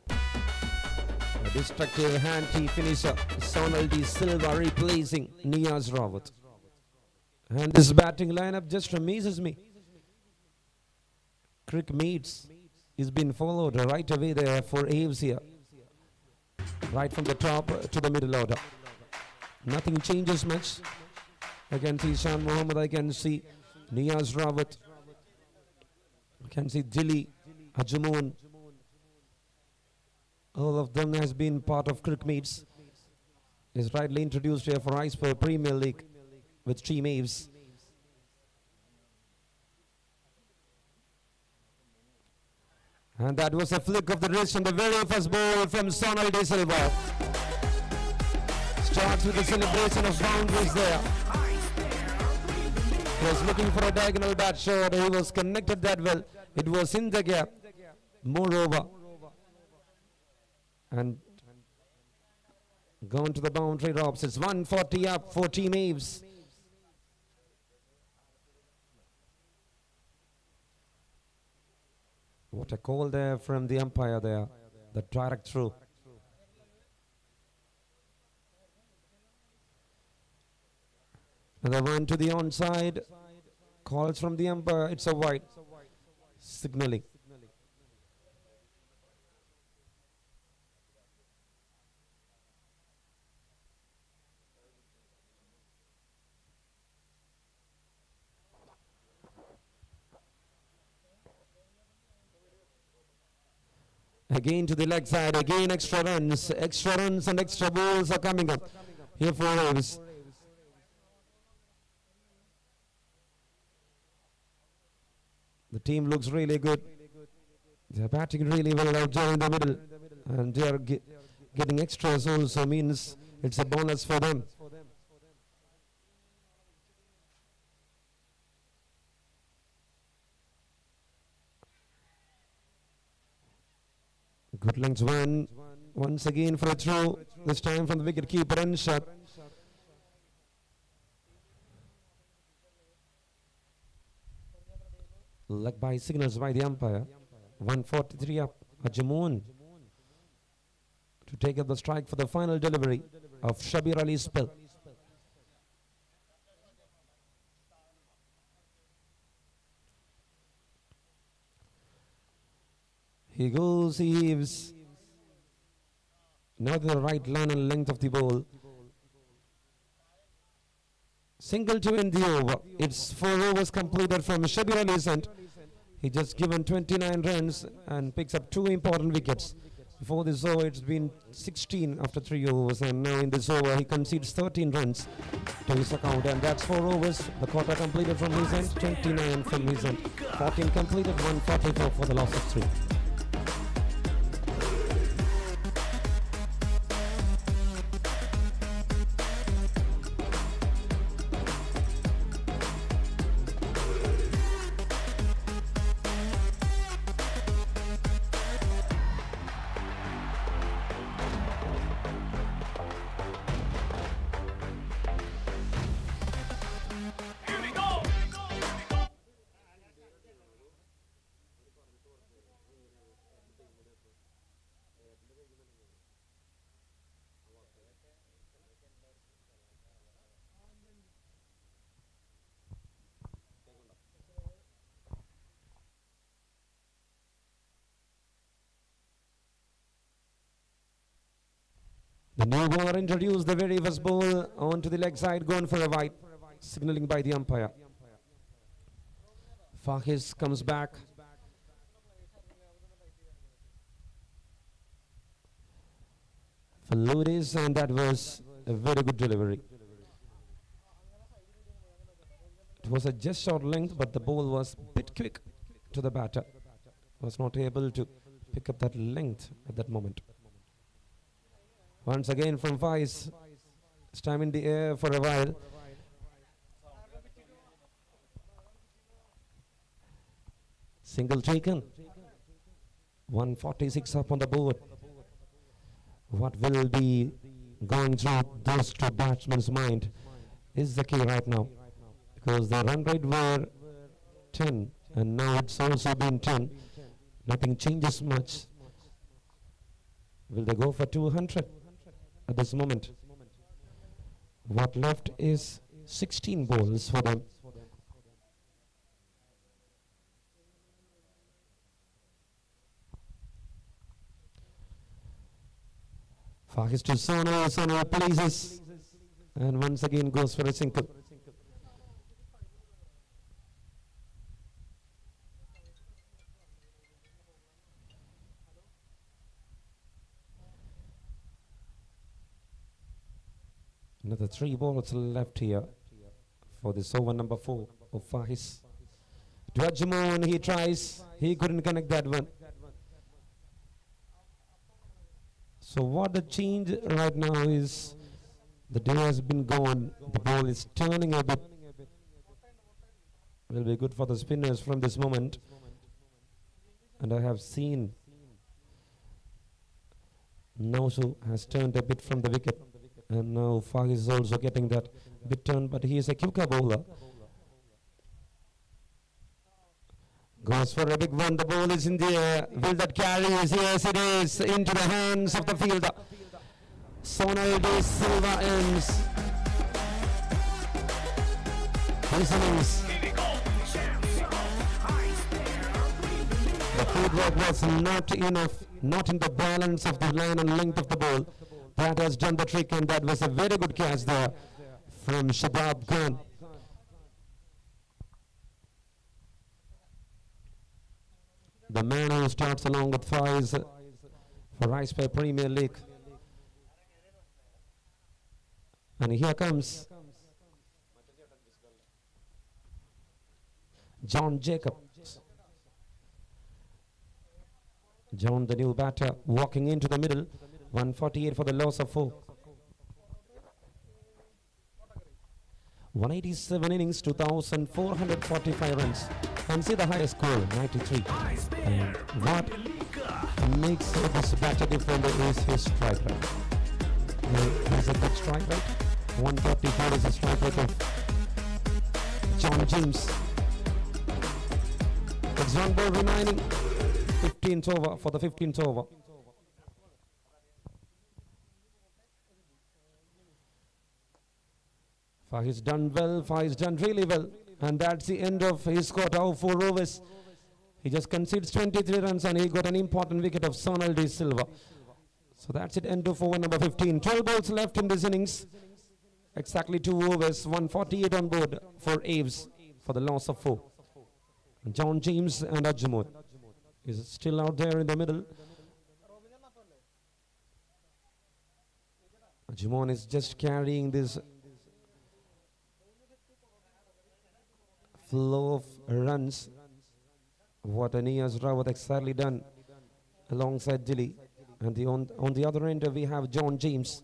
A destructive handy finisher, Sonal D. Silva replacing Niyaz Rawat. And this batting lineup just amazes me. Crick Meads is being followed right away there for Aves here. Right from the top to the middle order. Nothing changes much. I can see Shan Mohammed, I can see Niyaz Rawat, I can see Dilly, Ajumoon. All of them has been part of cricket meets. Is rightly introduced here for iSpare Premier League with Team Aves. And that was a flick of the wrist on the very first ball from Sonal De Silva. Starts with the celebration of boundaries there. He was looking for a diagonal bat shot. He was connected that well. It was in the gap. Moreover. And gone to the boundary ropes. It's 140 up for Team Aves. What a call there from the umpire there. The direct through. Another one to the onside. Calls from the umpire. It's a wide. Signaling. Again to the leg side, again extra runs and extra balls are coming up here for Aves. The team looks really good. They are batting really well out there in the middle, and they are getting extras also, means it's a bonus for them. Good length one. Once again for a throw. This time from the wicket keeper Anshad. Leg by signals by the umpire. 143 up. Ajumoon to take up the strike for the final delivery of Shabir Ali's spell. He goes, Aves. Now the right line and length of the ball. Single to end the over. It's 4 overs completed from Shabir Ali's end. He just given 29 runs and picks up 2 important wickets. Before this over, it's been 16 after 3 overs, and now in this over, he concedes 13 runs to his account, and that's 4 overs. The quarter completed from his end, 29 from his end, 14 completed, 144 for the loss of 3. The new bowler introduced the very first ball onto the leg side, going for a wide, signaling by the umpire. Fahis comes back. For Ludiz, and that was a very good delivery. It was a just short length, but the ball was a bit quick to the batter. Was not able to pick up that length at that moment. Once again from Faiz, this time in the air for a while. Single taken. 146 up on the board. What will be going through those two batsmen's mind is the key right now. Because the run rate were 10 and now it's also been 10. Nothing changes much. Will they go for 200 at this moment? What left is 16 balls for them. Fahis to Sona, Sona places and once again goes for a single. Another 3 balls left here for this over number 4 of Faiz. Dwajamon, he tries, he couldn't connect that one. So what the change right now is, the day has been gone, the ball is turning a bit. Will be good for the spinners from this moment. And I have seen Nausu has turned a bit from the wicket. And now Faiz is also getting that bit turned, but he is a quicker bowler. Goes for a big one, the ball is in the air. Will that carries? Yes, it is. Into the hands of the fielder. Sonal De Silva ends his innings. The footwork was not enough, not in the balance of the line and length of the ball. That has done the trick, and that was a very good catch there from Shabab Khan. The man who starts along with Faiz for iSpare Premier League. And here comes John Jacobs. John, the new batter, walking into the middle. 148 for the loss of 4. 187 innings, 2,445 runs. And see the highest score, 93. And what makes this batter different is his strike rate. He's a good strike rate. 134 is the strike rate of John James. It's one ball remaining. 15th over for the 15th over. Faiz done well, Faiz done really well. And that's the end of his score now, 4 overs. He just concedes 23 runs and he got an important wicket of Sonal De Silva. So that's it, end of over number 15. 12 balls left in this innings. Exactly 2 overs, 148 on board for Aves for the loss of 4. John James and Ajamon is still out there in the middle. Ajamon is just carrying this flow of runs. What Aniyaz Rawat exactly done alongside Dilly. And on the other end we have John James.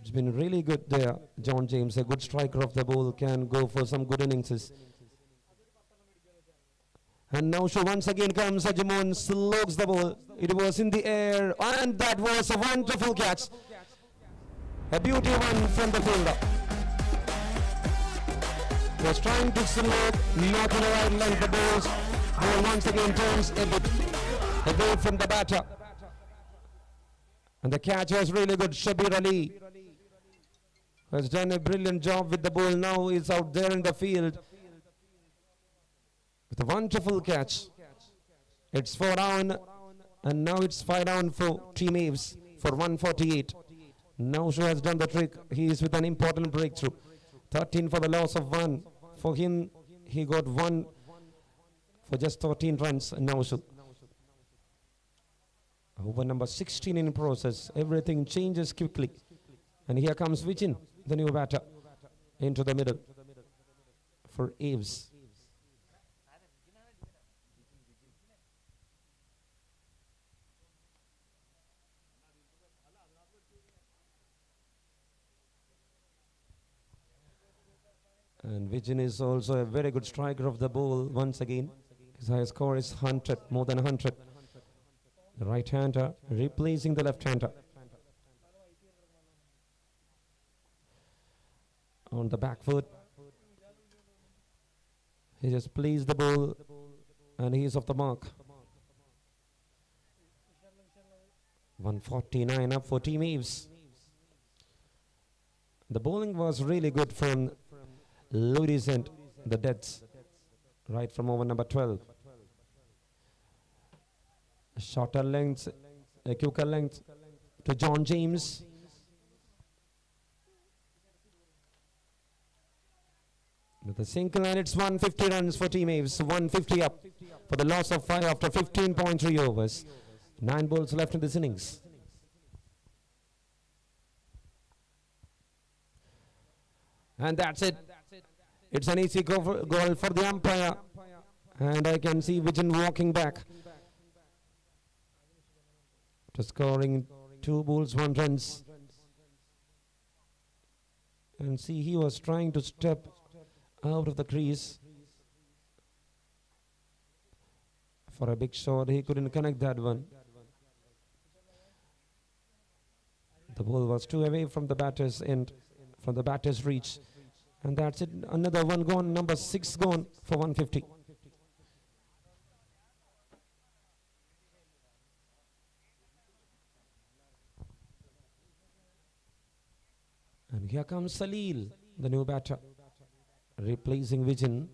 It's been really good there. John James, a good striker of the ball, can go for some good innings. And now once again comes Ajamon, slugs the ball. It was in the air, and that was a wonderful catch. A beauty one from the fielder. Was trying to slug, not in the right line. The ball once again turns a bit away from the batter. And the catch was really good. Shabir Ali has done a brilliant job with the ball. Now he's out there in the field with a wonderful catch. It's 4 down, and now it's 5 down for Team Aves for 148. Now she has done the trick. He is with an important breakthrough. 13 for the loss of 1. For him, he got 1 for just 13 runs. Now over number 16 in process. Everything changes quickly. And here comes Vijin, the new batter, into the middle for Aves. And Vijin is also a very good striker of the ball once again. His highest score is 100, more than 100. The right-hander replacing the left-hander. On the back foot. He just placed the ball and he is off the mark. 149 up for Team Aves. The bowling was really good from Ludiz and the deaths, right from over number 12. Shorter length, a quicker length to John James. With a single, and it's 150 runs for Team Aves. 150 up for the loss of 5 after 15.3 overs. 9 balls left in this innings. And that's it. It's an easy goal for the umpire. And I can see Vijan walking back to scoring 2 balls, 1 runs. And see, he was trying to step out of the crease for a big shot. He couldn't connect that one. The ball was too away from the batter's end, from the batter's reach. And that's it. Another one gone. Number 6 gone for 150. And here comes Salil, the new batter, replacing Vijan.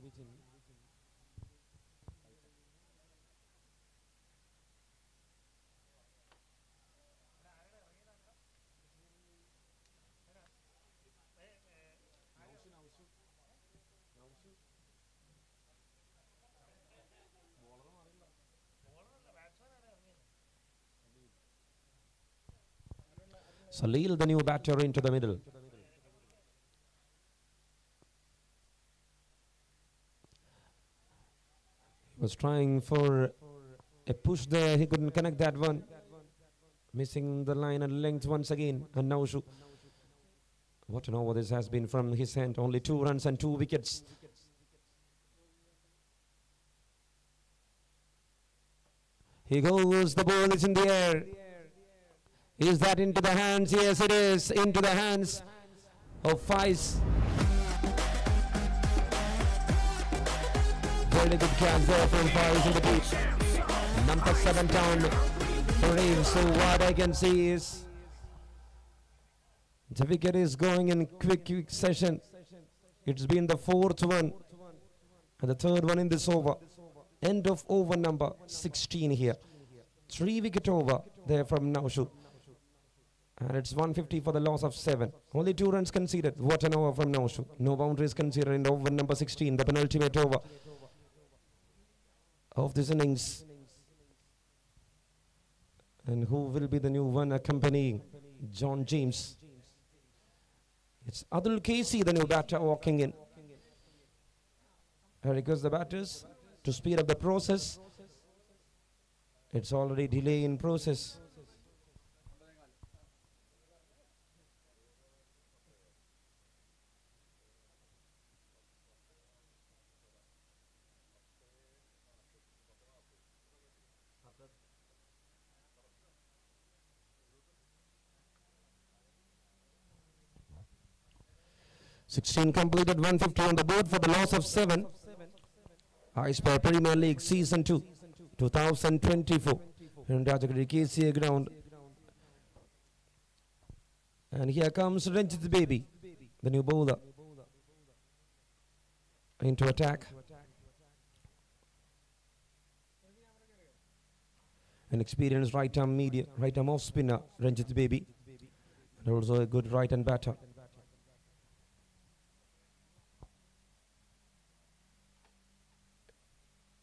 Salil, the new batter, into the middle. He was trying for a push there. He couldn't connect that one. Missing the line and length once again. And now, what an over this has been from his hand. Only 2 runs and 2 wickets. He goes. The ball is in the air. Is that into the hands? Yes, it is. Into the hands of Faiz. Very good catch there from Faiz in the deep. Number 7 down for him. So what I can see is the wicket is going in quick session. It's been the 4th one and the 3rd one in this over. End of over number 16 here. 3 wicket over there from Naushu. And it's 150 for the loss of 7. Only 2 runs conceded. What an over from Naushu. No boundaries considered in over number 16, the penultimate over of this innings. And who will be the new one accompanying John James? It's Adul Casey, the new batter, walking in. And request the batters to speed up the process. It's already delay in process. (16) completed, 150 on the board for the loss of 7. iSpare Premier League Season 2, 2024. In Rajagiri KCA ground. And here comes Ranjit Baby, the new bowler, into attack. An experienced right-arm off spinner, Ranjit Baby, and also a good right-hand batter.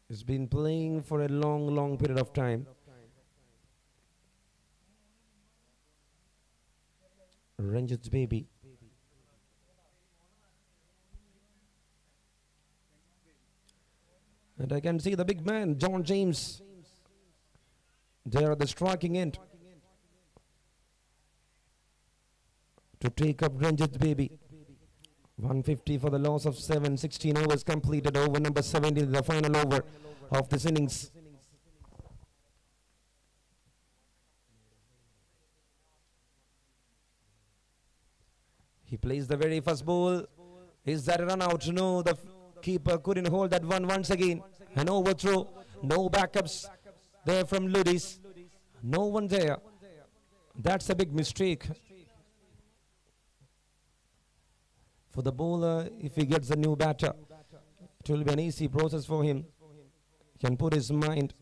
He's been playing for a long period of time. Ranjit's Baby. And I can see the big man, John James, there at the striking end to take up Ranjit's Baby. 150 for the loss of 7. 16 overs completed. Over number 17, the final over of this innings. He plays the very first ball. Is that a run out? No, the keeper couldn't hold that one once again. An overthrow. No backups there from Ludiz. No one there. That's a big mistake for the bowler. If he gets a new batter, it will be an easy process for him. He can put his mind.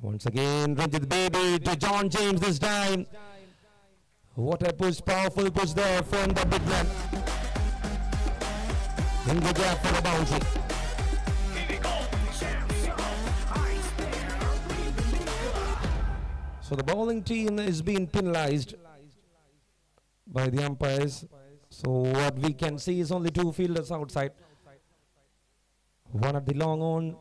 Once again, Ranjit Baby to John James this time. What a push, powerful push there from the big man. In the gap for the boundary. So the bowling team is being penalized by the umpires. So what we can see is only two fielders outside. One at the long on.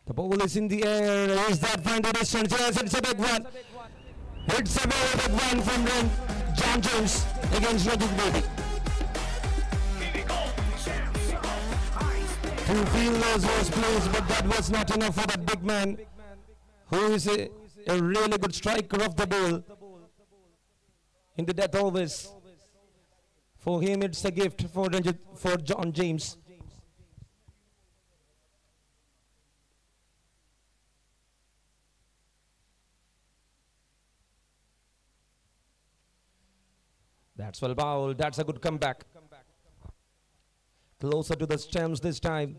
The ball is in the air. Is that from the distance? Yes, it's a big one. It's a very big one from John James against Ludiz Baby. Two fielders was placed, but that was not enough for that big man, who is a really good striker of the ball in the death overs. For him, it's a gift for John James. That's well bowled. That's a good comeback. Closer to the stumps this time.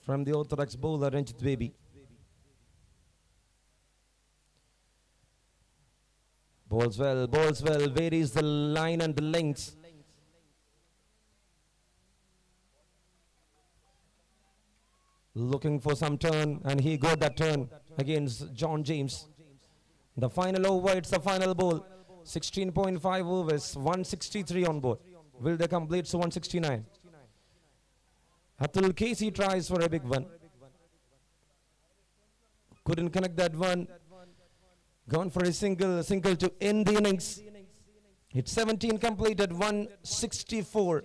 From the orthodox bowler, Ranjit Baby. Bowls well, varies the line and the lengths. Looking for some turn, and he got that turn against John James. The final over, it's the final ball. 16.5 overs, 163 on board. Will they complete to 169? Atul Casey tries for a big one. Couldn't connect that one. Gone for a single to end the innings. It's 17 completed, 164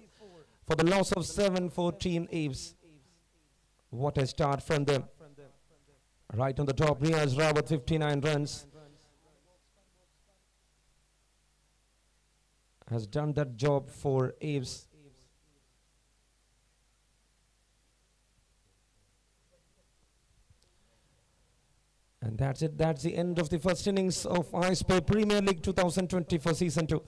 for the loss of 7 for Team Aves. What a start from them. Right on the top, Riaz Rawat, 59 runs. Has done that job for Aves. And that's it. That's the end of the first innings of iSpare Premier League 2024 Season 2.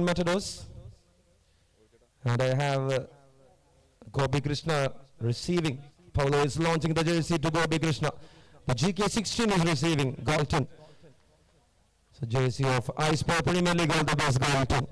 Matadors. And I have Gopi Krishna receiving. Paulo is launching the jersey to Gopi Krishna. The GK16 is receiving Galton. So jersey of iSpare Premier League, all the best Galton.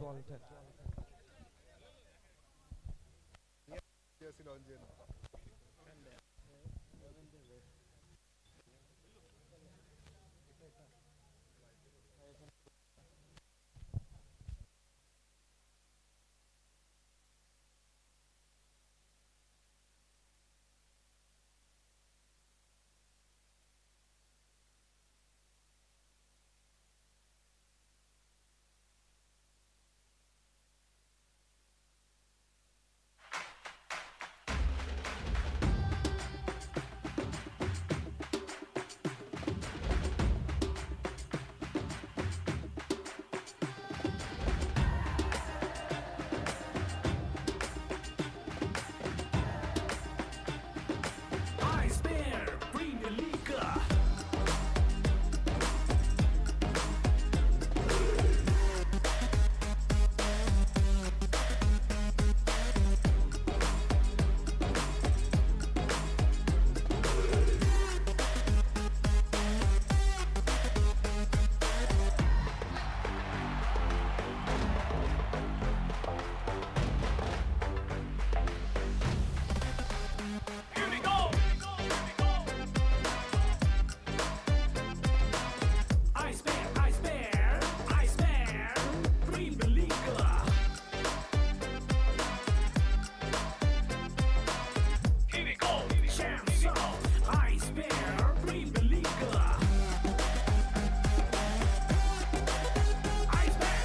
iSpare Premier League. Here we go. iSpare Premier League. Here we go. Champs of iSpare Premier League. iSpare.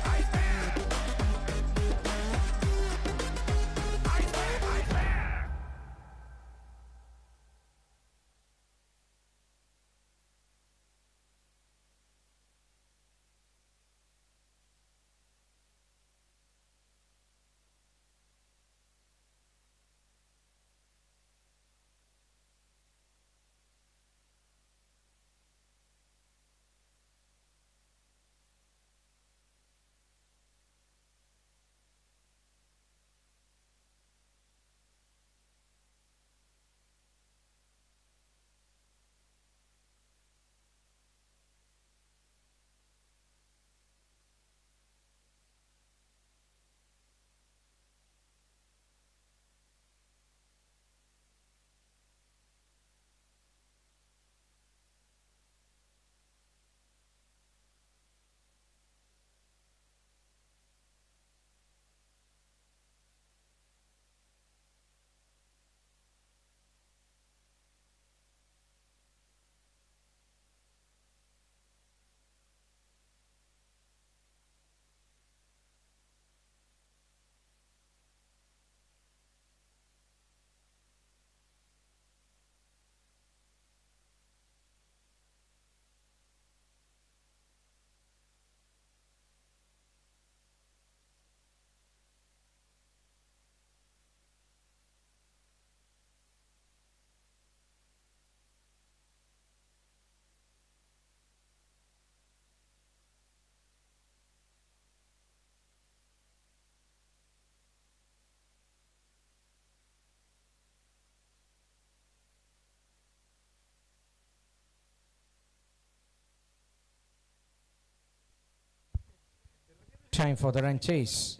Time for the run chase.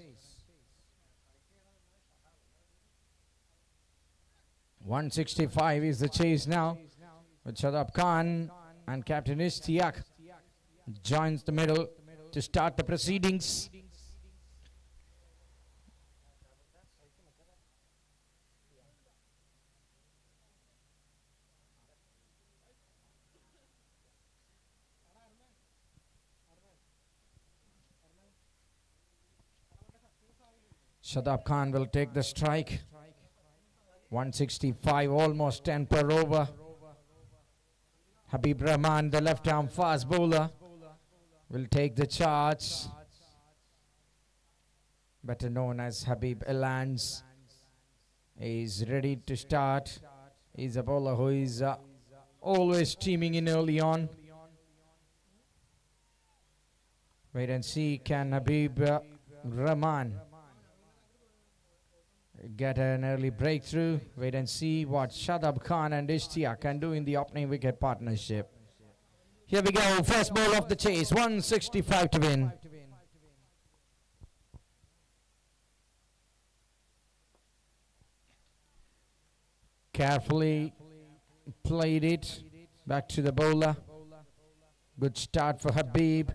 165 is the chase now. With Shadab Khan and Captain Ishtiaq joins the middle to start the proceedings. Shadab Khan will take the strike. 165, almost 10 per over. Habib Rahman, the left arm fast bowler, will take the charge. Better known as Habib Elans. Is ready to start. He's a bowler who is always steaming in early on. Wait and see, can Habib Rahman get an early breakthrough. Wait and see what Shadab Khan and Ishtiaq can do in the opening wicket partnership. Here we go, first ball of the chase, 165 to win. Carefully played it back to the bowler. Good start for Habib.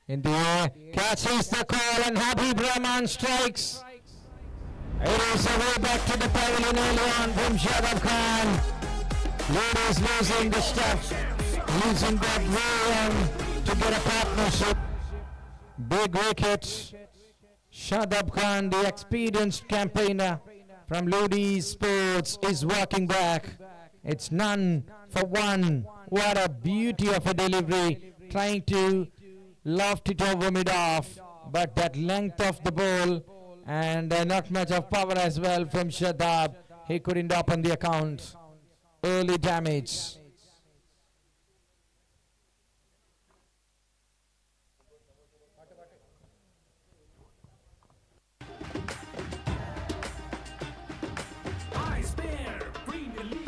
In the air, catches the call and Habib Rahman strikes. It is away back to the pavilion early on from Shadab Khan. Ludiz losing the stuff, losing that way to get a partnership. Big wicket. Shadab Khan, the experienced campaigner from Ludiz Sports, is walking back. It's none for one. What a beauty of a delivery. Trying to loft it over mid-off, but that length of the ball and not much of power as well from Shadab. He couldn't open the account. Early damage. iSpare Premier League.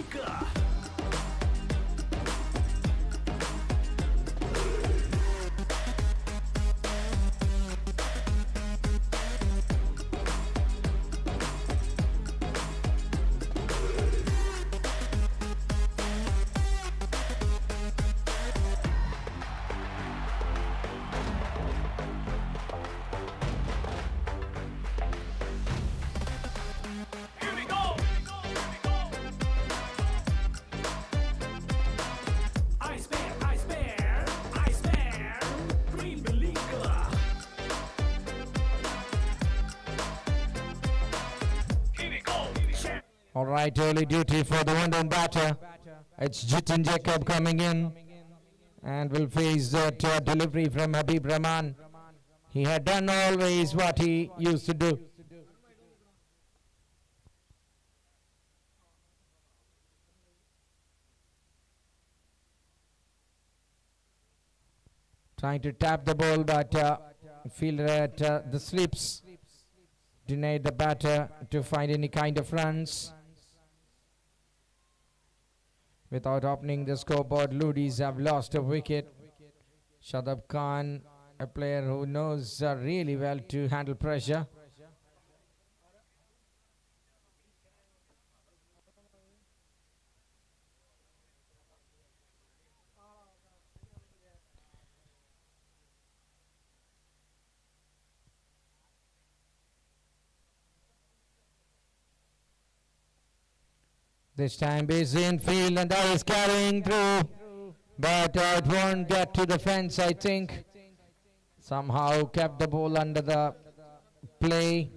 Here we go. iSpare Premier League. Here we go. All right, early duty for the one-down batter. It's Jitin Jacob coming in and will face that delivery from Habib Rahman. He had done always what he used to do. Trying to tap the ball, but fielder at the slips denied the batter to find any kind of runs. Without opening the scoreboard, Ludiz have lost a wicket. Shadab Khan, a player who knows really well to handle pressure. This time base in field and that is carrying through, but it won't get to the fence, I think. Somehow kept the ball under the play.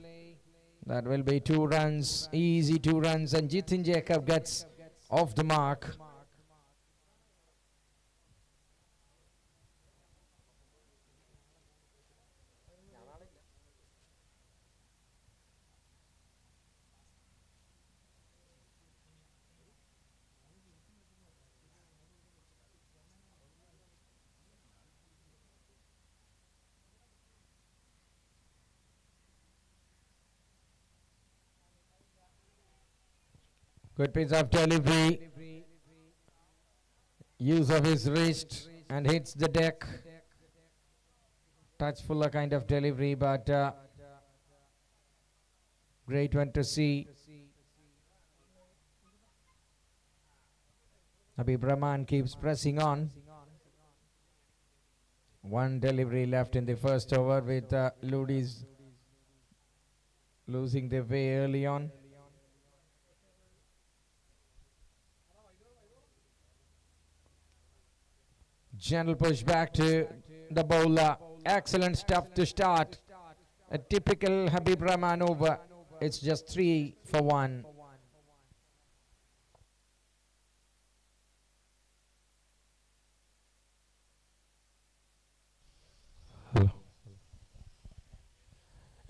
That will be 2 runs, easy 2 runs, and Jitin Jacob gets off the mark. Good piece of delivery. Use of his wrist and hits the deck. Touchful kind of delivery, but great one to see. Habib Rahman keeps pressing on. 1 delivery left in the first over with Ludiz losing their way early on. Gentle push back to the bowler. Excellent stuff to start. A typical Habib Rahman over. It's just 3 for 1.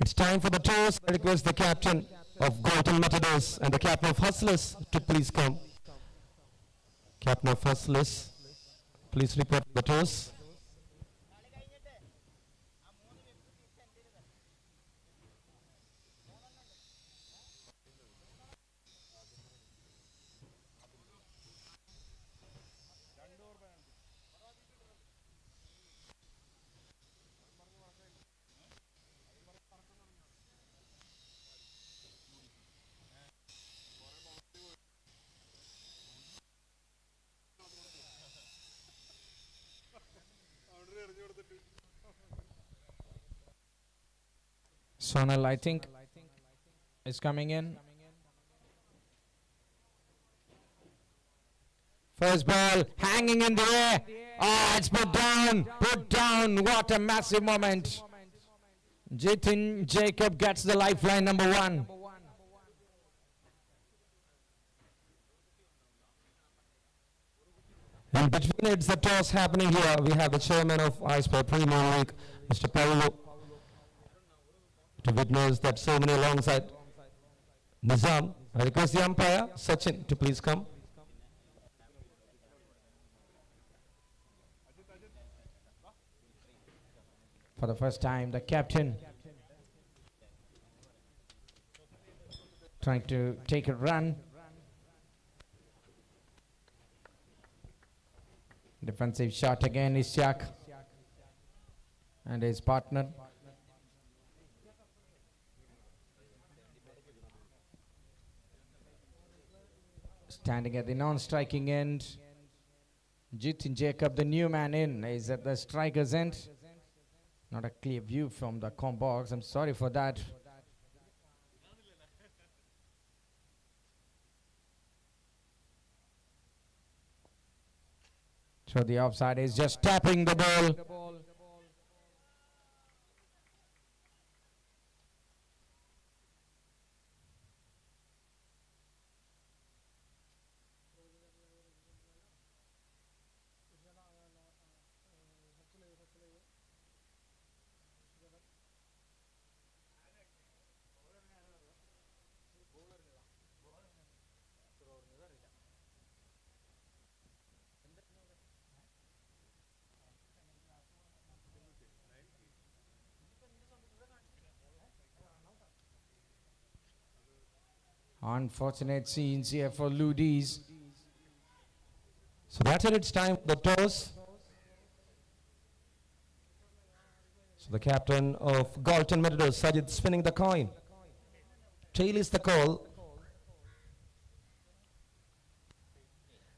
It's time for the toss. I request the captain of Golden Matadors and the captain of Hustlers to please come. Captain of Hustlers, please report the toss. Sonal, I think, is coming in. First ball hanging in the air. Oh, it's put down. Put down. What a massive moment. Jitin Jacob gets the lifeline number 1. In between, it's the toss happening here. We have the chairman of iSpare Premier League, Mr. Paulo, to witness that ceremony alongside Nizam. I request the umpire, Sachin, to please come. For the first time, the captain trying to take a run. Defensive shot again, Ishak and his partner. Standing at the non-striking end, Jitin Jacob, the new man in, is at the striker's end. Not a clear view from the com box. I'm sorry for that. So the offside is just tapping the ball. Unfortunate scenes here for Ludiz. So that's it, it's time for the toss. So the captain of Galton Matadors, Sajid, spinning the coin. Tail is the call.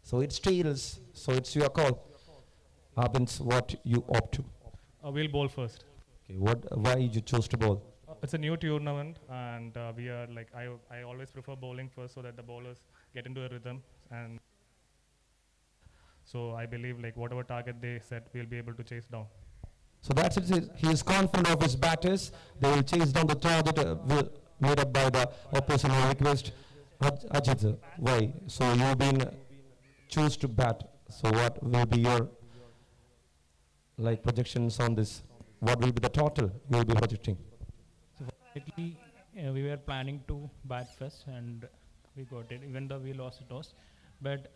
So it's tails, so it's your call. Abins, what you opt to? We'll bowl first. Okay, why you chose to bowl? It's a new tournament, and we are like I always prefer bowling first so that the bowlers get into a rhythm, and so I believe like whatever target they set, we'll be able to chase down. So that's it. He is confident of his batters. They will chase down the target made up by the opposition. I request Ajit, why? So you've been choose to bat. So what will be your projections on this? What will be the total you will be projecting? Basically, we were planning to bat first, and we got it, even though we lost the toss. But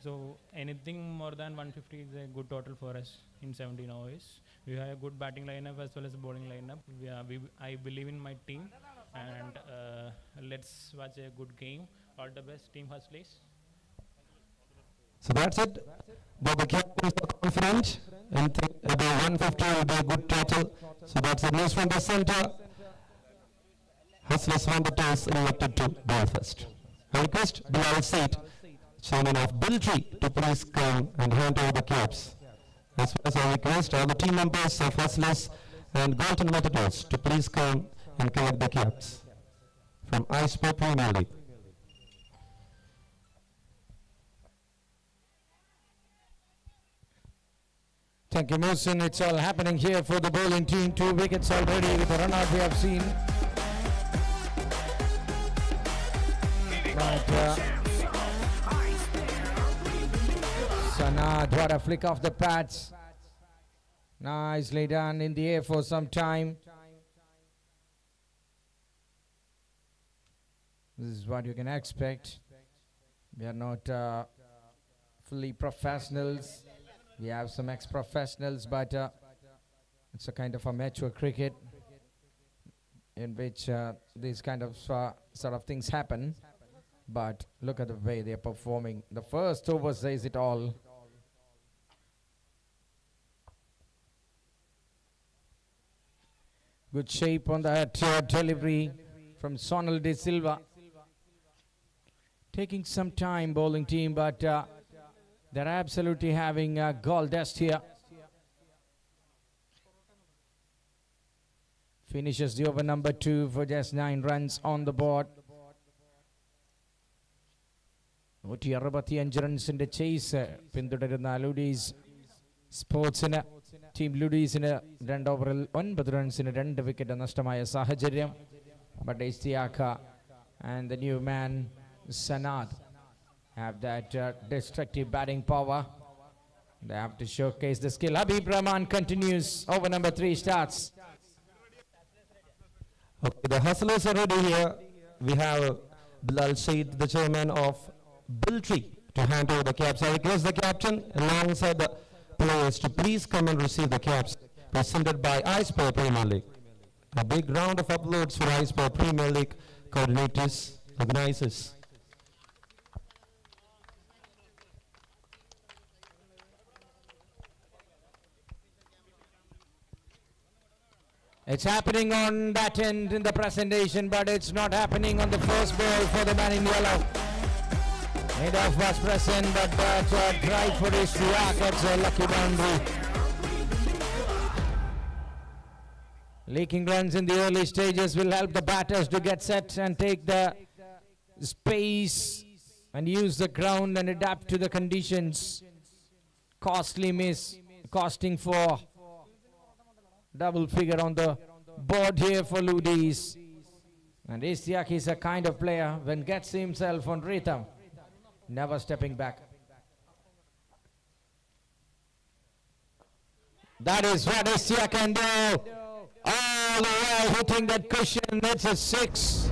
so anything more than 150 is a good total for us in 17 hours. We have a good batting lineup as well as a bowling lineup. I believe in my team, and let's watch a good game. All the best, Team Hustlers. So that's it. The captain is confident and think about 150 will be a good total. So that's the news from the center. Hustlers won the toss and elected to bowl first. I request Bilal Said, chairman of Biltree, to please come and hand over the caps. As well as I request all the team members of Hustlers and Galton Matadors to please come and collect the caps from iSpare Premier League. Thank you, Mohsin. It's all happening here for the bowling team. 2 wickets already with the run-out we have seen. But Sanad, what a flick off the pads. Nicely done in the air for some time. This is what you can expect. We are not fully professionals. We have some ex-professionals, but it's a kind of amateur cricket in which these kind of sort of things happen. But look at the way they are performing. The first over says it all. Good shape on that delivery from Sonal De Silva. Taking some time, bowling team, but they're absolutely having a goal dust here. Finishes the over number 2 for just 9 runs on the board. 165 റൺസിന്റെ chase പിന്തുടരുന്ന ലൂഡീസ് സ്പോർട്സിന് team ലൂഡീസിന് 2 ഓവറിൽ 9 റൺസിന് 2 wicket നഷ്ടമായ സാഹചര്യം. But Istiaka and the new man Sanad have that destructive batting power. They have to showcase the skill. Habib Rahman continues. Over number 3 starts. Okay, the hustlers are ready here. We have Bilal Said, the chairman of Biltree, to hand over the caps. I request the captain alongside the players to please come and receive the caps presented by iSpare Premier League. A big round of applause for iSpare Premier League coordinators, organizers. It's happening on that end in the presentation, but it's not happening on the first ball for the man in yellow. Made-off was present, but that drive for Istiak, it's a lucky boundary. Leaking runs in the early stages will help the batters to get set and take the space and use the ground and adapt to the conditions. Costly miss, costing for double figure on the board here for Ludiz. And Istiak is a kind of player when gets himself on rhythm, never stepping back. That is what Istiak can do. All the way hitting that cushion. It's a 6.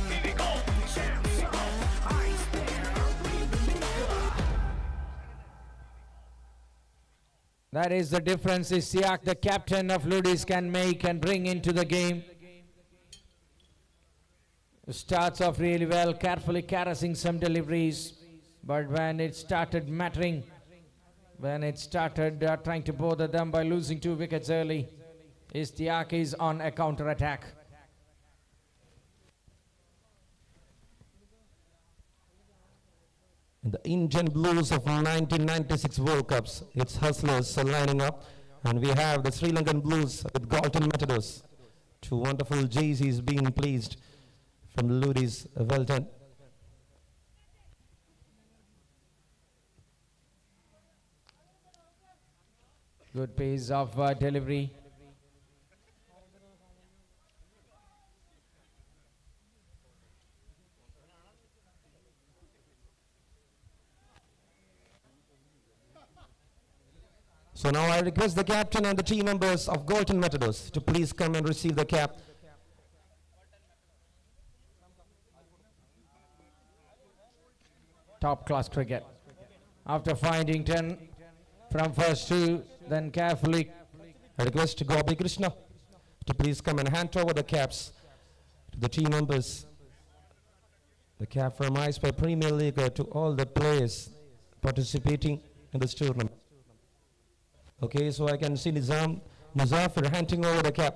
Here we go. Champs of iSpare Premier League. That is the difference Istiak, the captain of Ludiz, can make and bring into the game. Starts off really well, carefully caressing some deliveries. But when it started mattering, when it started trying to bother them by losing 2 wickets early, Istiak is on a counter-attack. In the Indian Blues of 1996 World Cups, its hustlers are lining up, and we have the Sri Lankan Blues with Galton Matadors. 2 wonderful jerseys being placed from Ludiz. Well done. Good pace of delivery. So now I request the captain and the team members of Galton Matadors to please come and receive the cap. Top class cricket. After finding 10 from first 2, then carefully. I request Gopi Krishna to please come and hand over the caps to the team members. The cap from iSpare Premier League to all the players participating in this tournament. Okay, so I can see Muzaffar handing over the cap.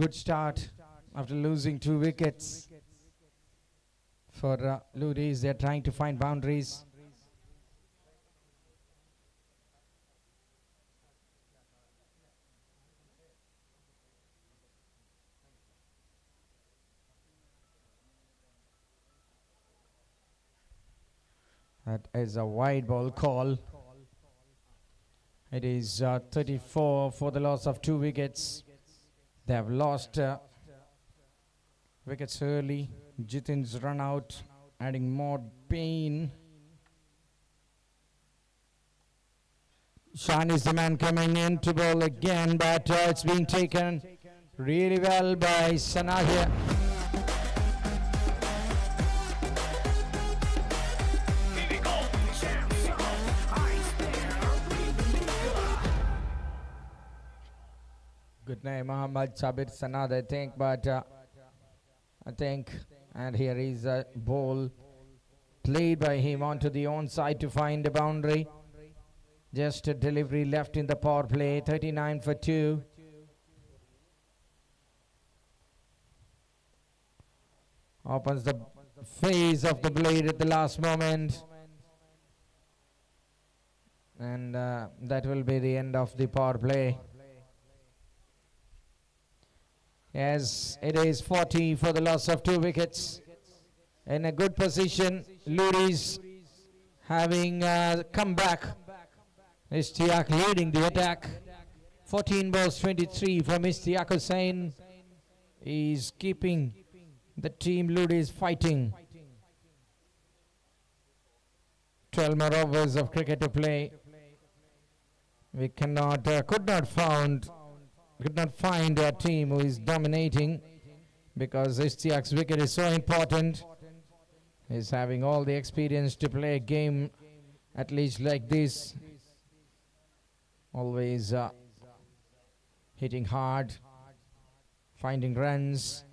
good start after losing 2 wickets. For Ludiz, they're trying to find boundaries. That is a wide ball call. It is 34 for the loss of 2 wickets. They have lost wickets early. Jitin's run out, adding more pain. Shan is the man coming in to bowl again, but it's being taken really well by Sana here. Here we go. Champs of iSpare. Bring the liquor. Good name, Muhammad Sabir Sanad, I think, but and here is a ball played by him onto the onside to find a boundary. Just a delivery left in the power play, 39 for 2. Opens the face of the blade at the last moment. And that will be the end of the power play. Yes, it is 40 for the loss of 2 wickets. In a good position, Ludiz having come back. Ishtiaq leading the attack. 14 balls, 23 from Ishtiaq Hussain. He's keeping the team Ludiz fighting. 12 more overs of cricket to play. We could not find a team who is dominating, because Ishtiaq's wicket is so important. He's having all the experience to play a game at least like this. Always hitting hard, finding runs.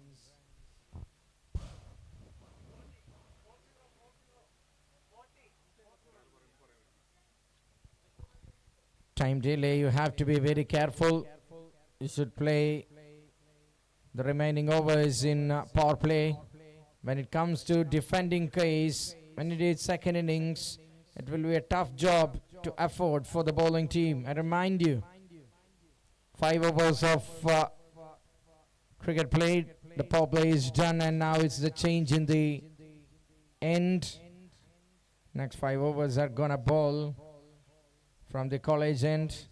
Time delay, you have to be very careful. You should play the remaining overs in power play. When it comes to defending case, when it is second innings, it will be a tough job to afford for the bowling team. I remind you, 5 overs of cricket played, the power play is done, and now it's the change in the end. Next 5 overs are gonna bowl from the college end.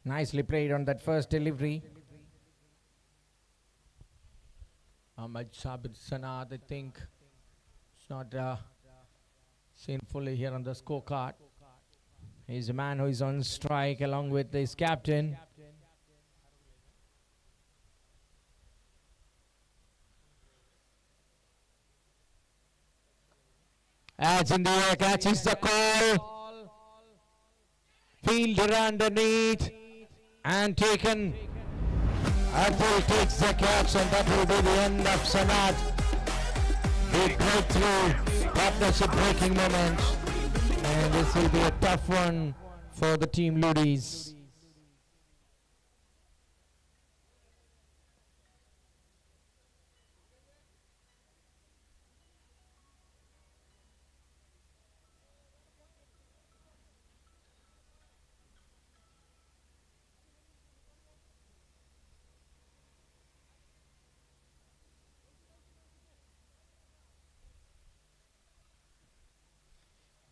Nicely played on that first delivery. Ahmad Sabir Sanad, I think it's not seen fully here on the scorecard. He's a man who is on strike along with his captain. Adds in the air, catches the call. Fielder underneath. And taken. Abdul takes the catch, and that will be the end of Sanad. The breakthrough, partnership breaking moment. And this will be a tough one for the team Ludiz.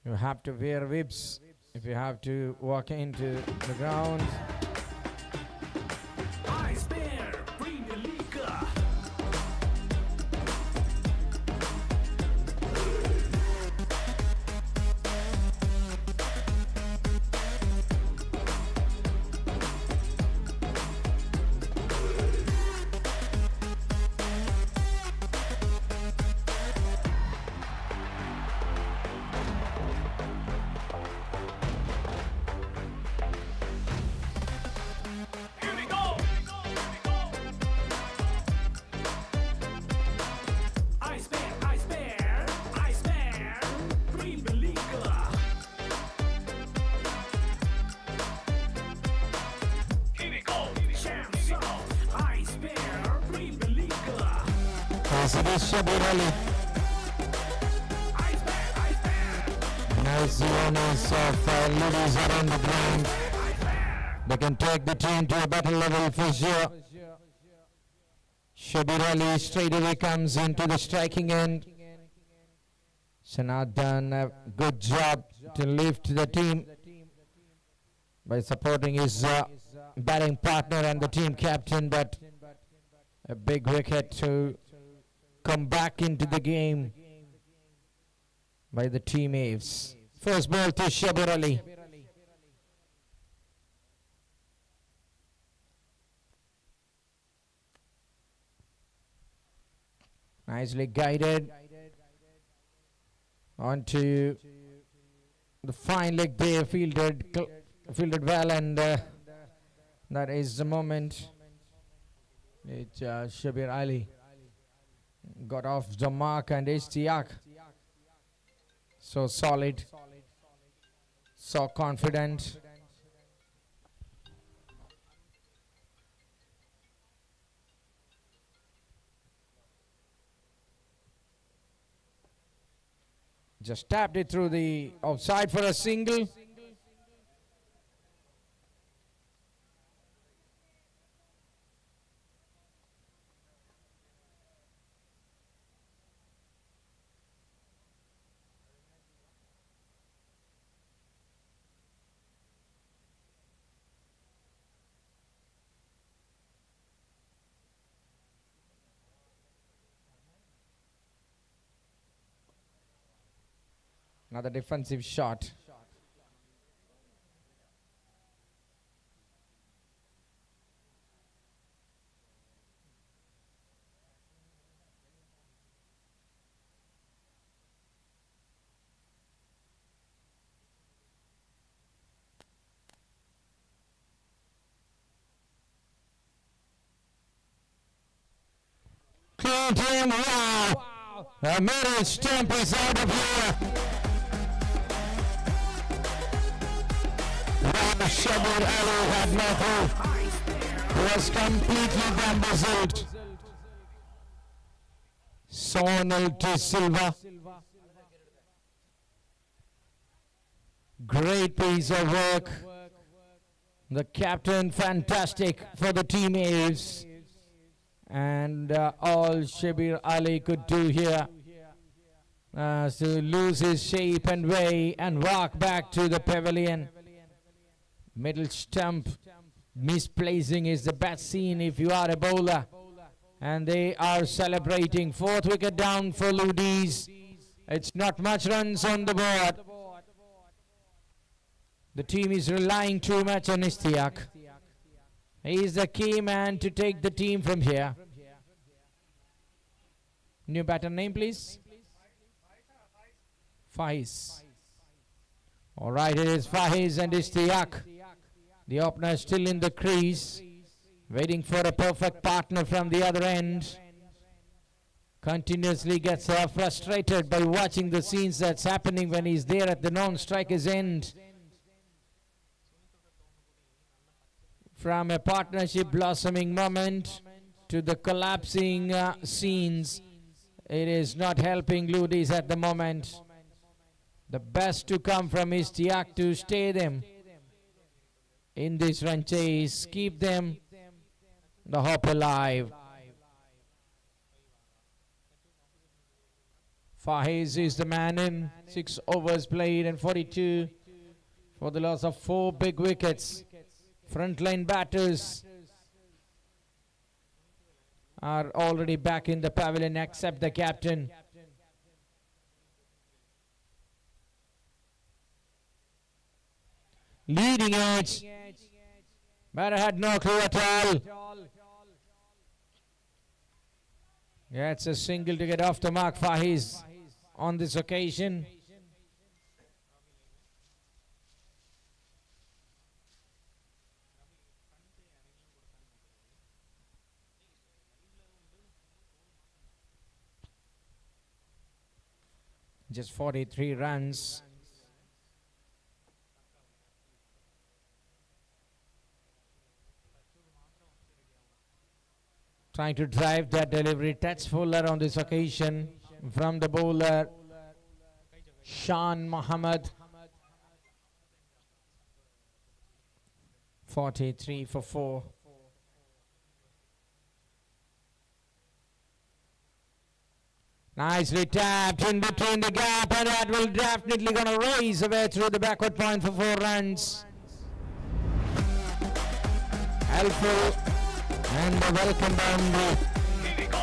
You have to wear whips if you have to walk into the ground. iSpare. Bring the liquor. Yes, it is Shabir Ali. Nice the owners of Ludiz are on the ground. They can take the team to a better level for sure. Shabir Ali straight away comes into the striking end. Sanad done a good job to lift the team by supporting his batting partner and the team captain, but a big wicket to come back into the game by the team Aves. First ball to Shabir Ali. Nicely guided onto the fine leg there, fielded well, and that is the moment. It's Shabir Ali got off the mark, and Ishtiaq so solid, so confident. Just tapped it through the outside for a single. Another defensive shot. Cleaned him, wow! A middle stump is out of here. Shabir Ali had no hope. He was completely bamboozled. Sonal to Silva. Great piece of work. The captain, fantastic for the team Aves. And all Shabir Ali could do here to lose his shape and way and walk back to the pavilion. Middle stump misplacing is the best scene if you are a bowler. And they are celebrating. Fourth wicket down for Ludiz. It's not much runs on the board. The team is relying too much on Ishtiaq. He is the key man to take the team from here. New batter name, please. Faiz. All right, it is Faiz and Ishtiaq. The opener still in the crease, waiting for a perfect partner from the other end. Continuously gets frustrated by watching the scenes that's happening when he's there at the non-striker's end. From a partnership blossoming moment to the collapsing scenes, it is not helping Ludiz at the moment. The best to come from Ishtiaq to stay them in this run chase, keep them the hope alive. Faiz is the man in. 6 overs played and 42 for the loss of 4 big wickets. Frontline batters are already back in the pavilion except the captain. Leading edge. Batter had no clue at all. Yeah, it's a single to get off the mark for Faiz on this occasion. Just 43 runs. Trying to drive that delivery. Touch fuller on this occasion from the bowler Shan Muhammad. 43 for 4. Nicely tapped in between the gap, and that will definitely gonna raise away through the backward point for 4 runs. Helpful and a welcome boundary. Here we go.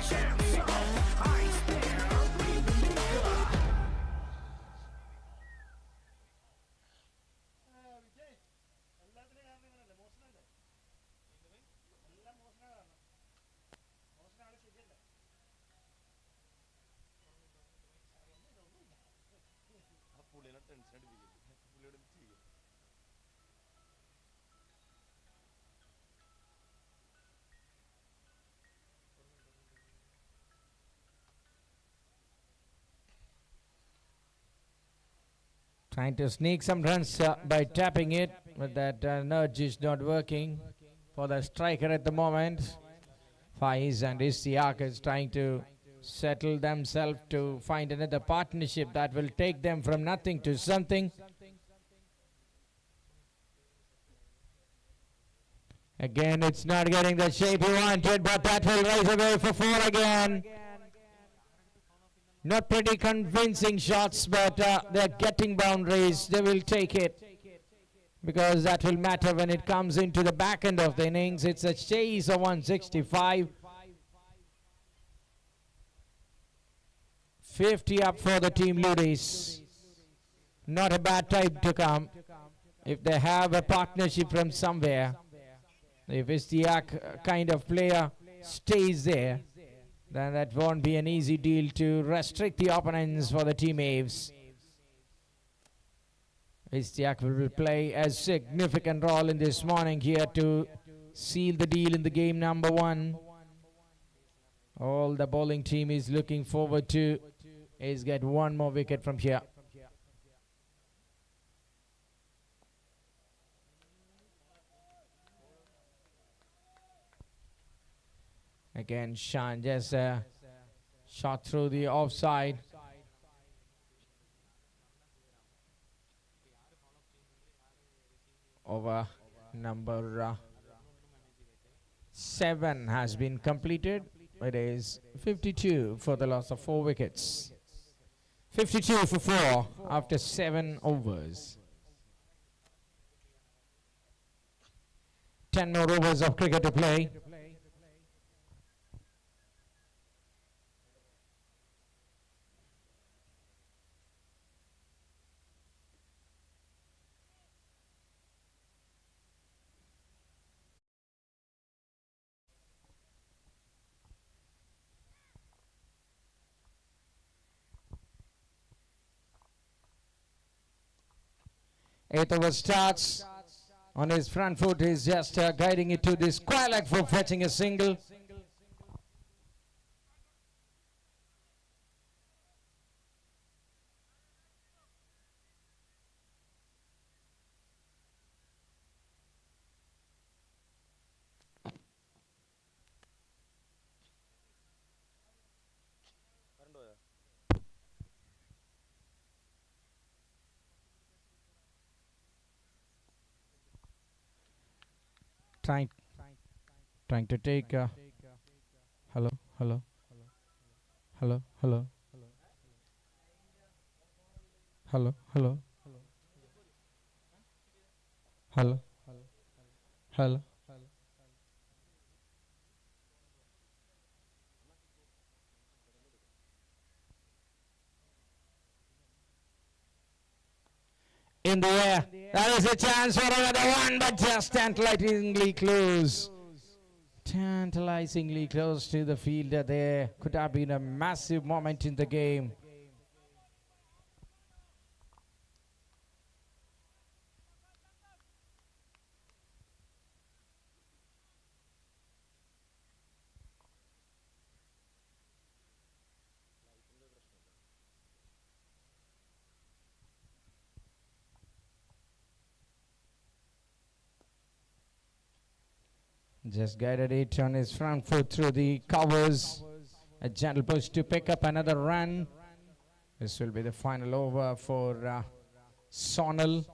Champs of iSpare. Pre-believe. Trying to sneak some runs by tapping it, but that nudge is not working for the striker at the moment. Faiz and Istiak is trying to settle themselves to find another partnership that will take them from nothing to something. Again, it's not getting the shape he wanted, but that will raise away for 4 again. Not pretty convincing shots, but they're getting boundaries. They will take it because that will matter when it comes into the back end of the innings. It's a chase of 165. 50 up for the team Ludiz. Not a bad time to come if they have a partnership from somewhere. If Istiak kind of player stays there, then that won't be an easy deal to restrict the opponents for the team Aves. Istiak will play a significant role in this morning here to seal the deal in the game number 1. All the bowling team is looking forward to is get 1 more wicket from here. Again, Shan just shot through the offside. Over number 7 has been completed. It is 52 for the loss of 4 wickets. 52 for 4 after 7 overs. 10 more overs of cricket to play. Eighth over starts. On his front foot, he's just guiding it to the square leg for fetching a single. Trying to take hello hello hello hello hello hello hello hello. In the air, there is a chance for another one, but just tantalizingly close. Tantalizingly close to the fielder there. Could have been a massive moment in the game. Just guided it on his front foot through the covers. A gentle push to pick up another run. This will be the final over for Sonal.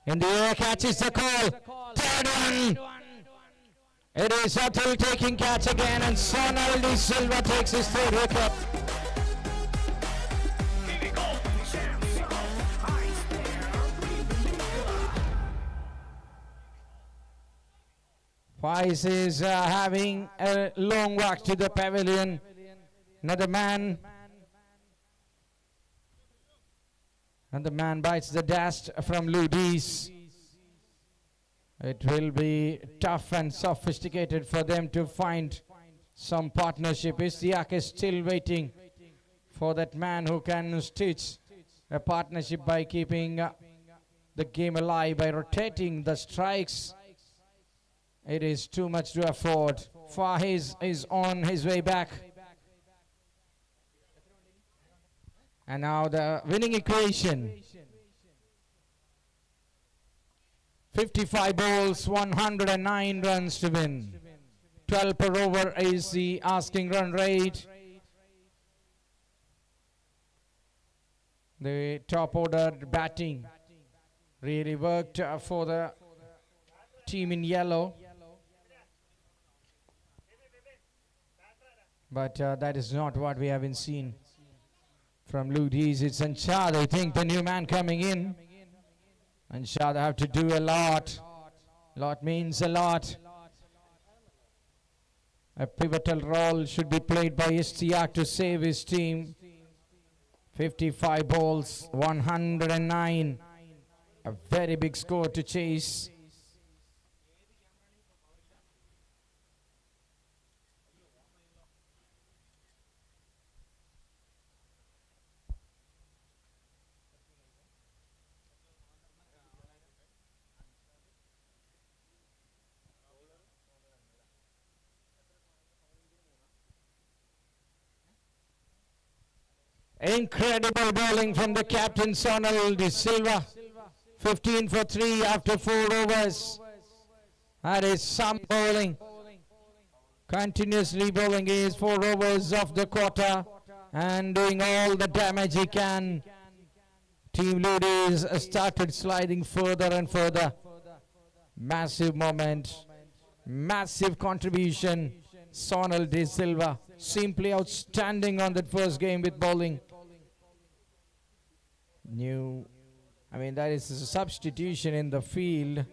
In the air, catches the call. Third one. It is Atul taking catch again, and Sonal De Silva takes his third wicket. Here we go. Champs of iSpare. Pre-believe. Faiz is having a long walk to the pavilion. Another man. And the man bites the dust from Ludiz. It will be tough and sophisticated for them to find some partnership. Istiak is still waiting for that man who can stitch a partnership by keeping the game alive, by rotating the strikes. It is too much to afford. Faiz is on his way back. And now the winning equation. 55 balls, 109 runs to win. 12 per over is the asking run rate. The top order batting really worked for the team in yellow. But that is not what we haven't seen from Ludiz. It's Anshad, I think, the new man coming in. Anshad have to do a lot. Lot means a lot. A pivotal role should be played by Istiak to save his team. 55 balls, 109. A very big score to chase. Incredible bowling from the captain Sonal De Silva. 15 for 3 after 4 overs. That is some bowling. Continuously bowling his 4 overs of the quarter and doing all the damage he can. Team Ludiz started sliding further and further. Massive moment. Massive contribution. Sonal De Silva simply outstanding on that first game with bowling. That is a substitution in the field.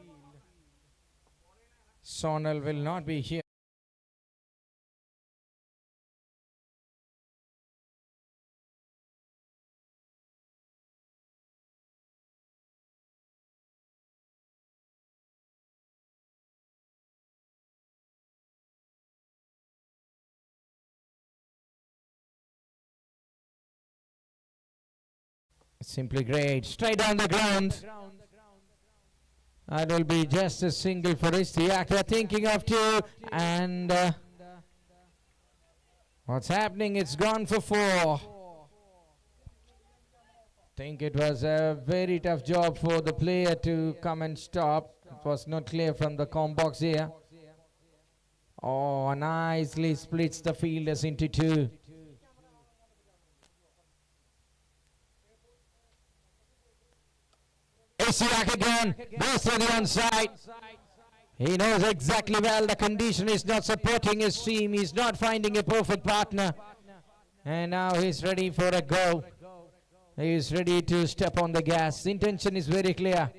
Sonal will not be here. Simply great. Straight down the ground. That will be just a single for Istiak. They're thinking of 2. And what's happening? It's gone for 4. Think it was a very tough job for the player to come and stop. It was not clear from the com box here. Oh, nicely splits the fielders into 2. Istiak again, goes to the onside. He knows exactly well the condition is not supporting his team. He's not finding a perfect partner. And now he's ready for a go. He's ready to step on the gas. The intention is very clear.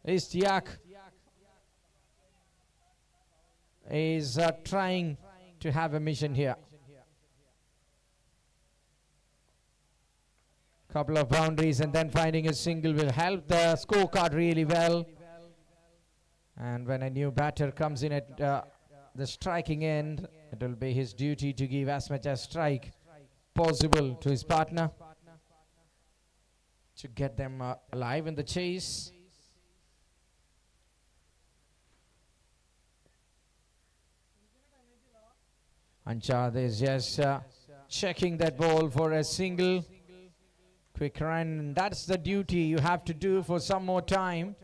Istiak is trying to have a mission here. Couple of boundaries and then finding a single will help the scorecard really well. And when a new batter comes in at the striking end, it will be his duty to give as much as strike possible to his partner. to get them alive in the chase. Anshad is just checking that ball for a single. Quick run. That's the duty you have to do for some more time.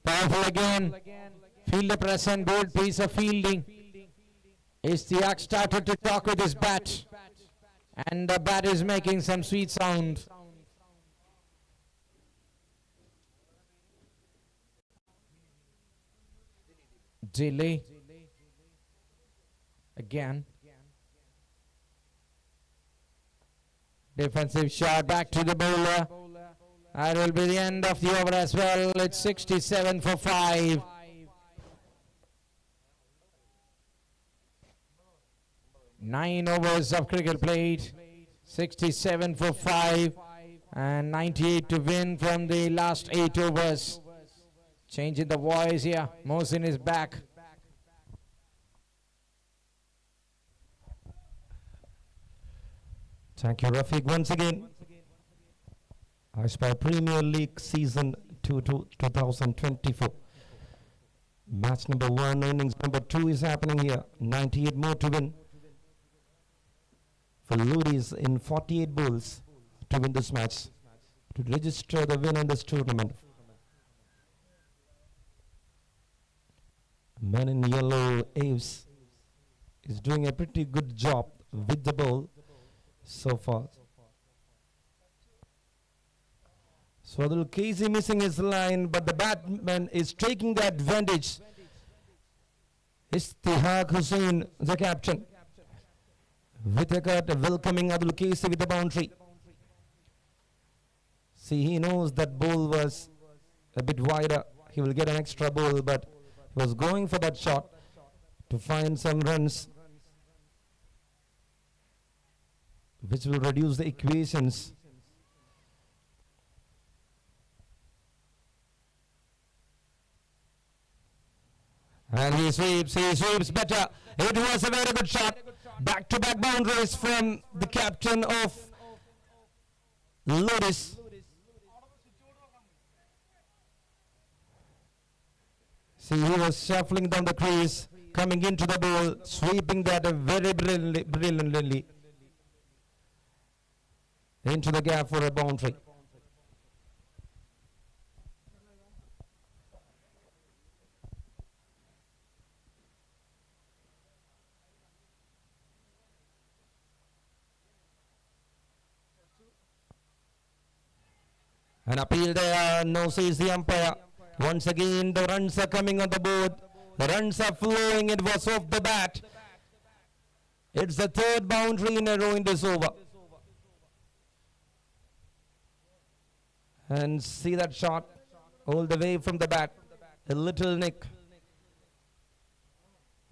Powerful again. Fielder present, bold piece of fielding. Istiak started to talk with his bat. And the bat is making some sweet sound. Delay. Again. Defensive shot back to the bowler. That will be the end of the over as well. It's 67 for 5. Nine overs of cricket played. 67 for 5. And 98 to win from the last 8 overs. Changing the voice here. Mohsin is back. Thank you, Rafiq. Once again, iSpare Premier League Season 2 to 2024. Match number 1, innings number 2 is happening here. 98 more to win for Ludiz in 48 balls to win this match, to register the win in this tournament. Man in yellow, Aves, is doing a pretty good job with the ball so far. Swadul Casey missing his line, but the batsman is taking the advantage. Istihaq Hussain, the captain, with a cut, welcoming Abdul Casey with the boundary. See, he knows that ball was a bit wider. He will get an extra ball, but he was going for that shot to find some runs, which will reduce the equations. And he sweeps better. It was a very good shot. Back-to-back boundaries from the captain of Ludiz. See, he was shuffling down the crease, coming into the ball, sweeping that very brilliantly into the gap for a boundary. An appeal there, no says the umpire. Once again, the runs are coming on the board. The runs are flowing. It was off the bat. It's the third boundary in a row in this over. And see that shot all the way from the bat. A little nick.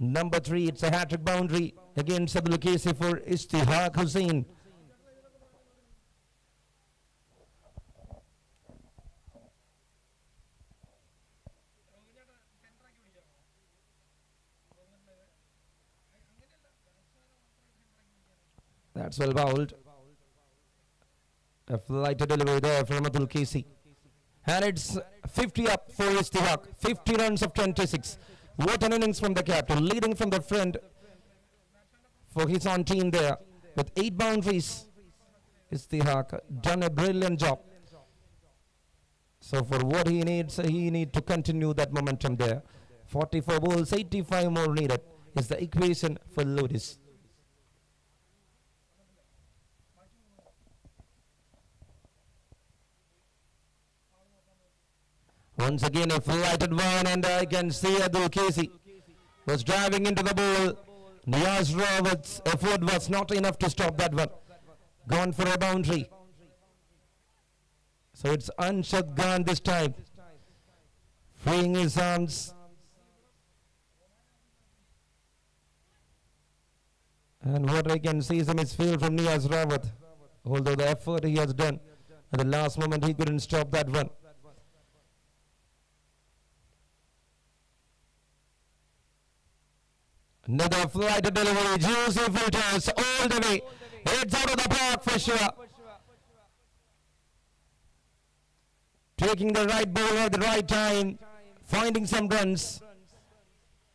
Number 3, it's a hat-trick boundary against Abdul Casey for Istihaq Hussain. That's well bowled. A flight delivery there from Abdul Casey. And it's 50 up for Istihaq. 50 runs of 26. What an innings from the captain. Leading from the front for his own team there. With 8 boundaries. Istihaq done a brilliant job. So for what he needs to continue that momentum there. 44 balls, 85 more needed is the equation for Ludiz. Once again a flighted one, and I can see Abdul Casey was driving into the ball. Niaz Roberts' effort was not enough to stop that one. Gone for a boundary. So it's Anshad gone this time. Freeing his arms. And what I can see is a misfield from Niaz Rawat. Although the effort he has done, at the last moment he couldn't stop that one. Another flight of delivery, juicy filters all the way. It's out of the park for sure. Taking the right ball at the right time, finding some runs.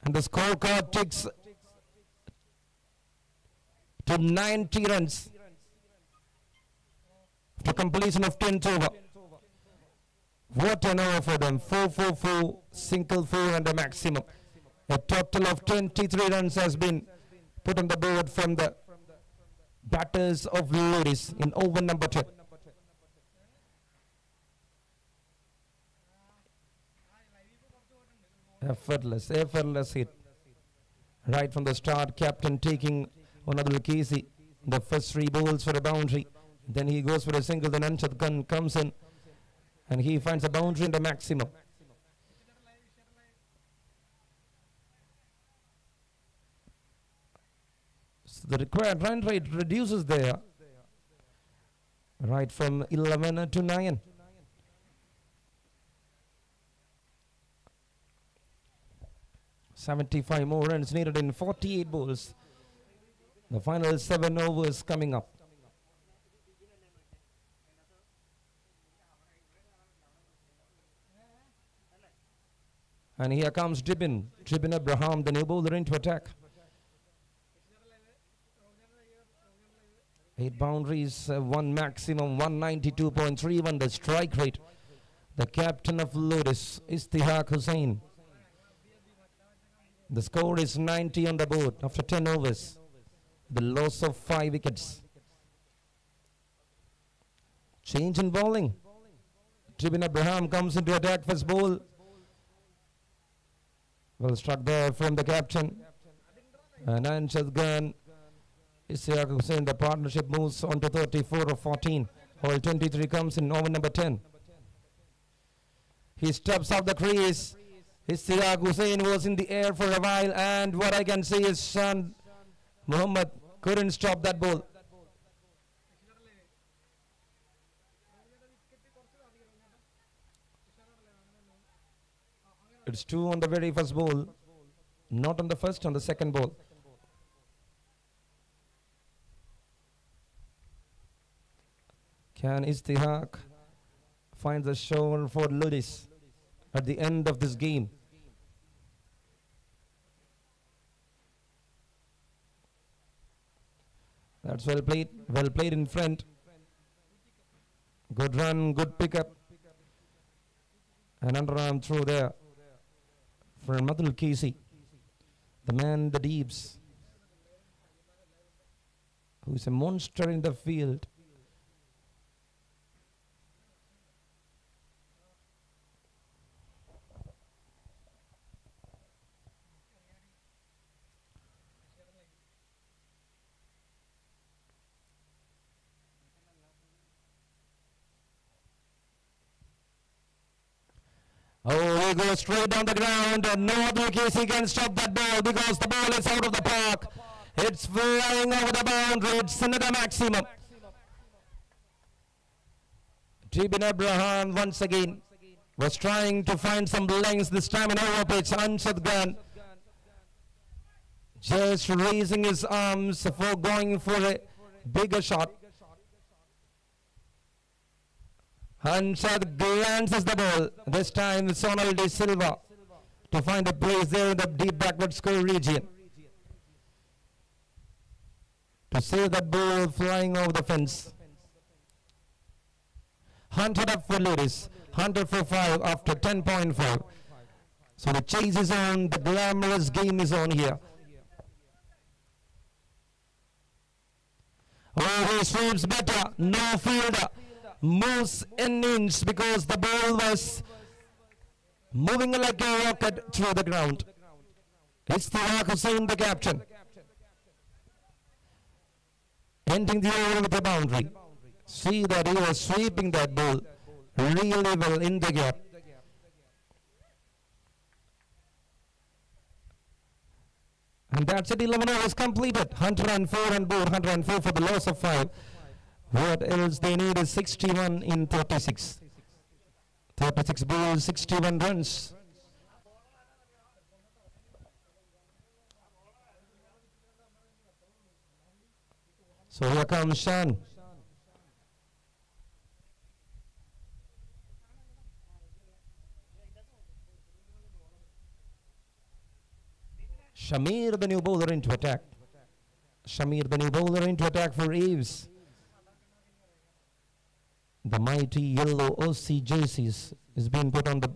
And the scorecard ticks to 90 runs after completion of 10th over. What an over for them. 4-4-4, single 4 and a maximum. A total of 23 runs has been put on the board from the batters of Ludiz in over number 10. Effortless hit. Right from the start, captain taking Onadul Casey. The first 3 balls for a boundary. Then he goes for a single, then Anshad Khan comes in and he finds a boundary in the maximum. So the required run rate reduces there. Right from 11 to 9. $75 more runs needed in 48 balls. The final 7 overs coming up. And here comes Dribin Abraham, the new bowler, into attack. 8 boundaries, 1 maximum, 192.31 the strike rate. The captain of Ludiz, Istihaq Hussain. The score is 90 on the board after 10 overs. The loss of 5 wickets. Change in bowling. Dribin Abraham comes into attack, first ball. Well struck there from the captain. And Anshad Khan. Ishaq Hussain, the partnership moves on to 34 of 14. All 23 comes in over number 10. He steps out the crease. Ishaq Hussain was in the air for a while, and what I can see is Shan Muhammad couldn't stop that ball. It's 2 on the very first ball, not on the first, on the second ball. Can Istihaq find the shore for Ludiz at the end of this game? That's well played in front. Good run, good pickup. An underarm throw there for Madhul Casey, the man, the Deeps, who is a monster in the field. Oh, he goes straight down the ground, and no other Casey can stop that ball because the ball is out of the park. It's flying over the boundary. It's another maximum. Dribin Abraham once again was trying to find some length, this time an over pitch. Anshad Khan just raising his arms for going for a bigger shot. Anshad glances the ball. This time Sonal De Silva to find a place there in the deep backward score region. To save that ball flying over the fence. 100 up for Ludiz. 100 for 5 after 10.4. So the chase is on. The glamorous game is on here. Oh, he sweeps better. No fielder. Moves innings because the ball was moving like a rocket through the ground. Ishaq Hussain, the captain, ending the over with a boundary. See that he was sweeping that ball really well in the gap. And that's it, 11 overs completed. 104 on board, 104 for the loss of 5. What else they need is 61 in 36. 36 balls, 61 runs. So here comes Shan. Shamir, the new bowler, into attack. Shamir, the new bowler, into attack for Aves. The mighty yellow OC jerseys is being put on the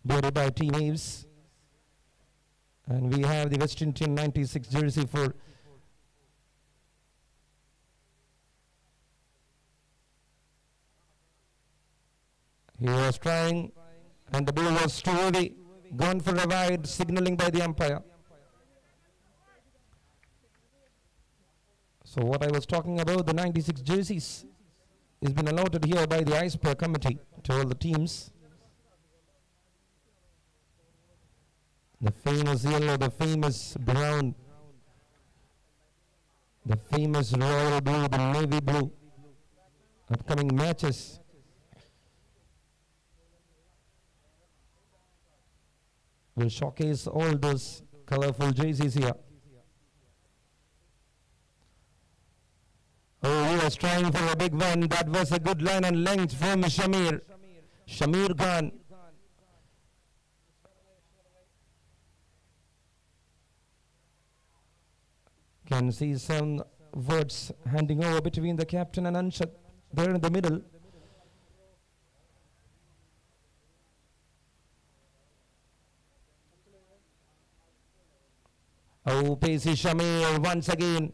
board by Team Aves. And we have the West Indian 96 jersey for he was trying and the ball was too heavy. Gone for a wide, signaling by the umpire. So what I was talking about, the 96 jerseys has been allotted here by the iSpare committee to all the teams. The famous yellow, the famous brown, the famous royal blue, the navy blue. Upcoming matches. Will showcase all those colorful jerseys here. Oh, he was trying for a big one. That was a good line and length from Shamir. Shamir gone. Can see some words handing over between the captain and Anshat there in the middle. Oh, pacey Shamir once again.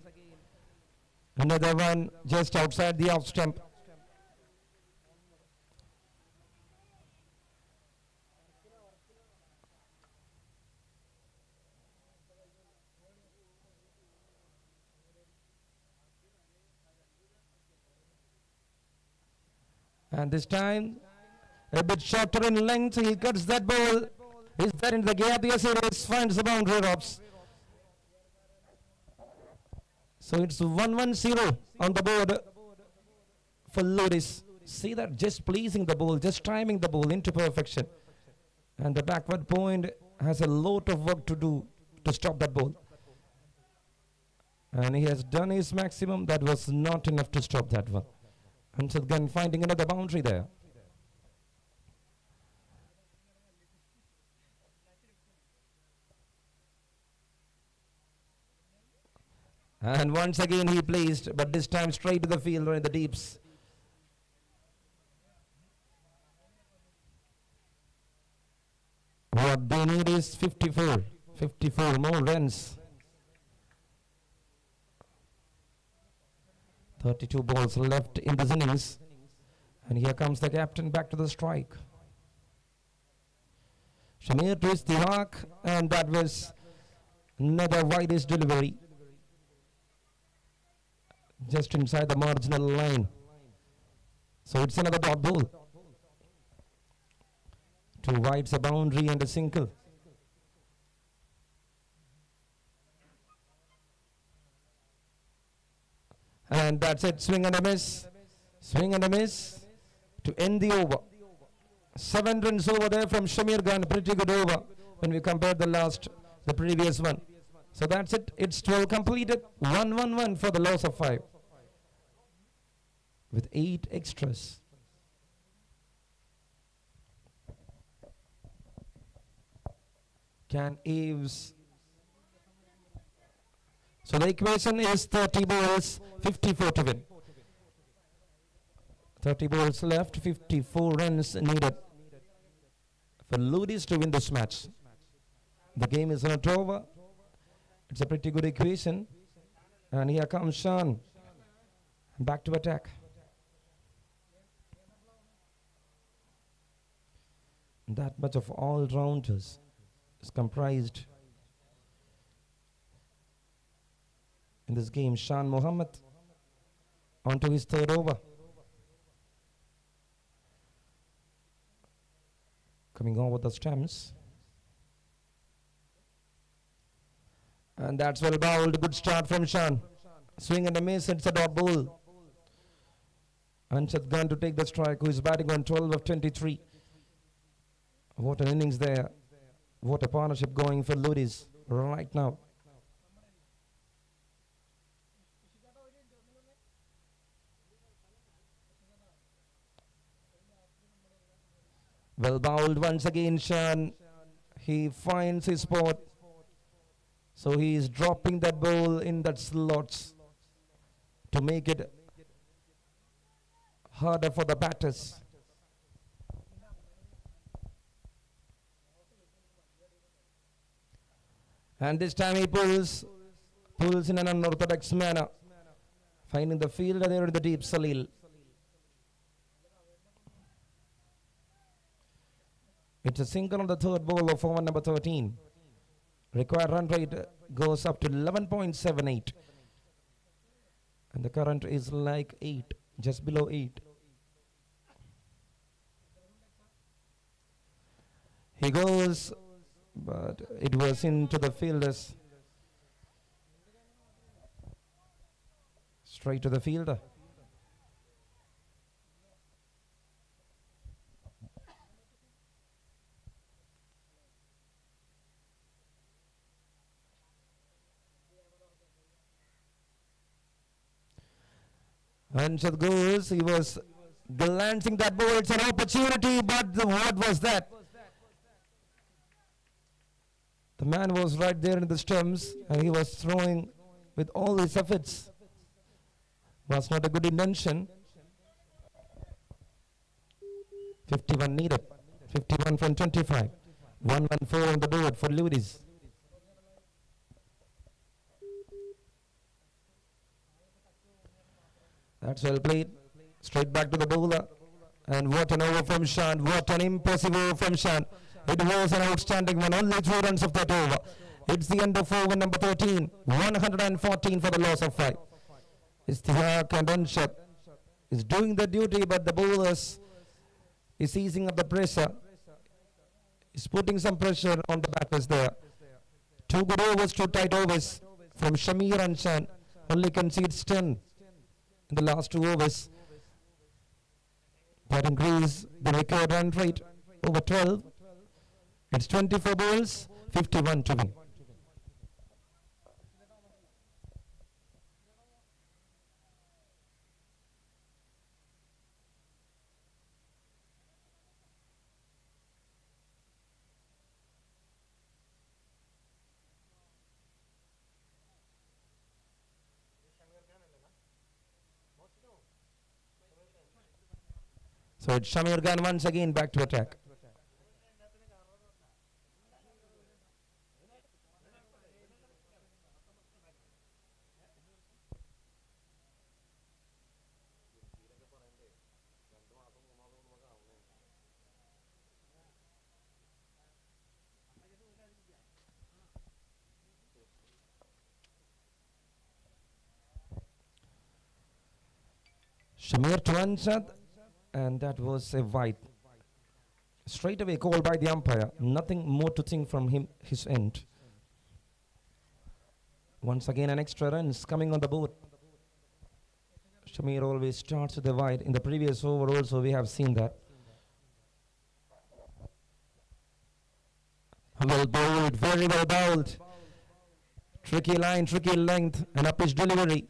Another one just outside the off stump. And this time, a bit shorter in length, he cuts that ball. Is that in the gap? Yes, it is. Finds the boundary ropes. So it's 1-1-0 on the board for Ludiz. See that, just pleasing the ball, just timing the ball into perfection. And the backward point has a lot of work to do to stop that ball. And he has done his maximum. That was not enough to stop that one. Until then, finding another boundary there. And once again he placed, but this time straight to the fielder in the deeps. What they need is 54 more runs. 32 balls left in this innings. And here comes the captain back to the strike. Shamir twists the mark, and that was another widest delivery. Just inside the marginal line. So it's another dot ball. 2 wides, a boundary and a single. And that's it, swing and a miss. Swing and a miss to end the over. 7 runs over there from Shamir Khan, pretty good over when we compare the previous one. So that's it, it's 12 completed, 1-1-1 for the loss of 5. With 8 extras. Can Aves... So the equation is 30 balls, 54 to win. 30 balls left, 54 runs needed for Ludiz to win this match. The game is not over. It's a pretty good equation. And here comes Shan. Back to attack. That much of all-rounders is comprised in this game. Shan Mohammed onto his 3rd over. Coming over the stumps. And that's well bowled. Good start from Shan. Swing and a miss. It's a dot ball. Anshad Khan to take the strike, who is batting on 12 of 23. What an innings there. What a partnership going for Ludiz right now. Well bowled once again, Shan. He finds his spot. So he is dropping that ball in that slots to make it harder for the batters. And this time he pulls in an unorthodox manner, finding the fielder there in the deep Salil. It's a single on the third ball of over number 13. Required run rate goes up to 11.78. And the current is like 8, just below 8. He goes, but it was into the fielders. Straight to the fielder. Anshad goes, he was glancing that ball, it's an opportunity, but what was that? The man was right there in the stumps and he was throwing with all his efforts. Was not a good intention. 51 needed, 51 from 25. 114 on the board for Ludiz. That's well played. Straight back to the bowler. And what an over from Shan. What an impressive over from Shan. It was an outstanding one. Only 3 runs of that over. It's the end of over number 13. 114 for the loss of 5. Istihaq and Anshad is doing the duty, but the bowlers is easing up the pressure. Is putting some pressure on the batters there. 2 good overs, 2 tight overs from Shamir and Shan. Only concedes 10 in the last 2 overs. That increase the record run rate over 12. It's 24 balls, 51 to win. So it's Shamir Khan once again back to attack. Shamir to Anshad, and that was a wide. Straight away called by the umpire. Nothing more to think from his end. Once again an extra runs coming on the board. Shamir always starts with the wide. In the previous over also we have seen that. Well bowled, very well bowled. Tricky line, tricky length, and a pitch delivery.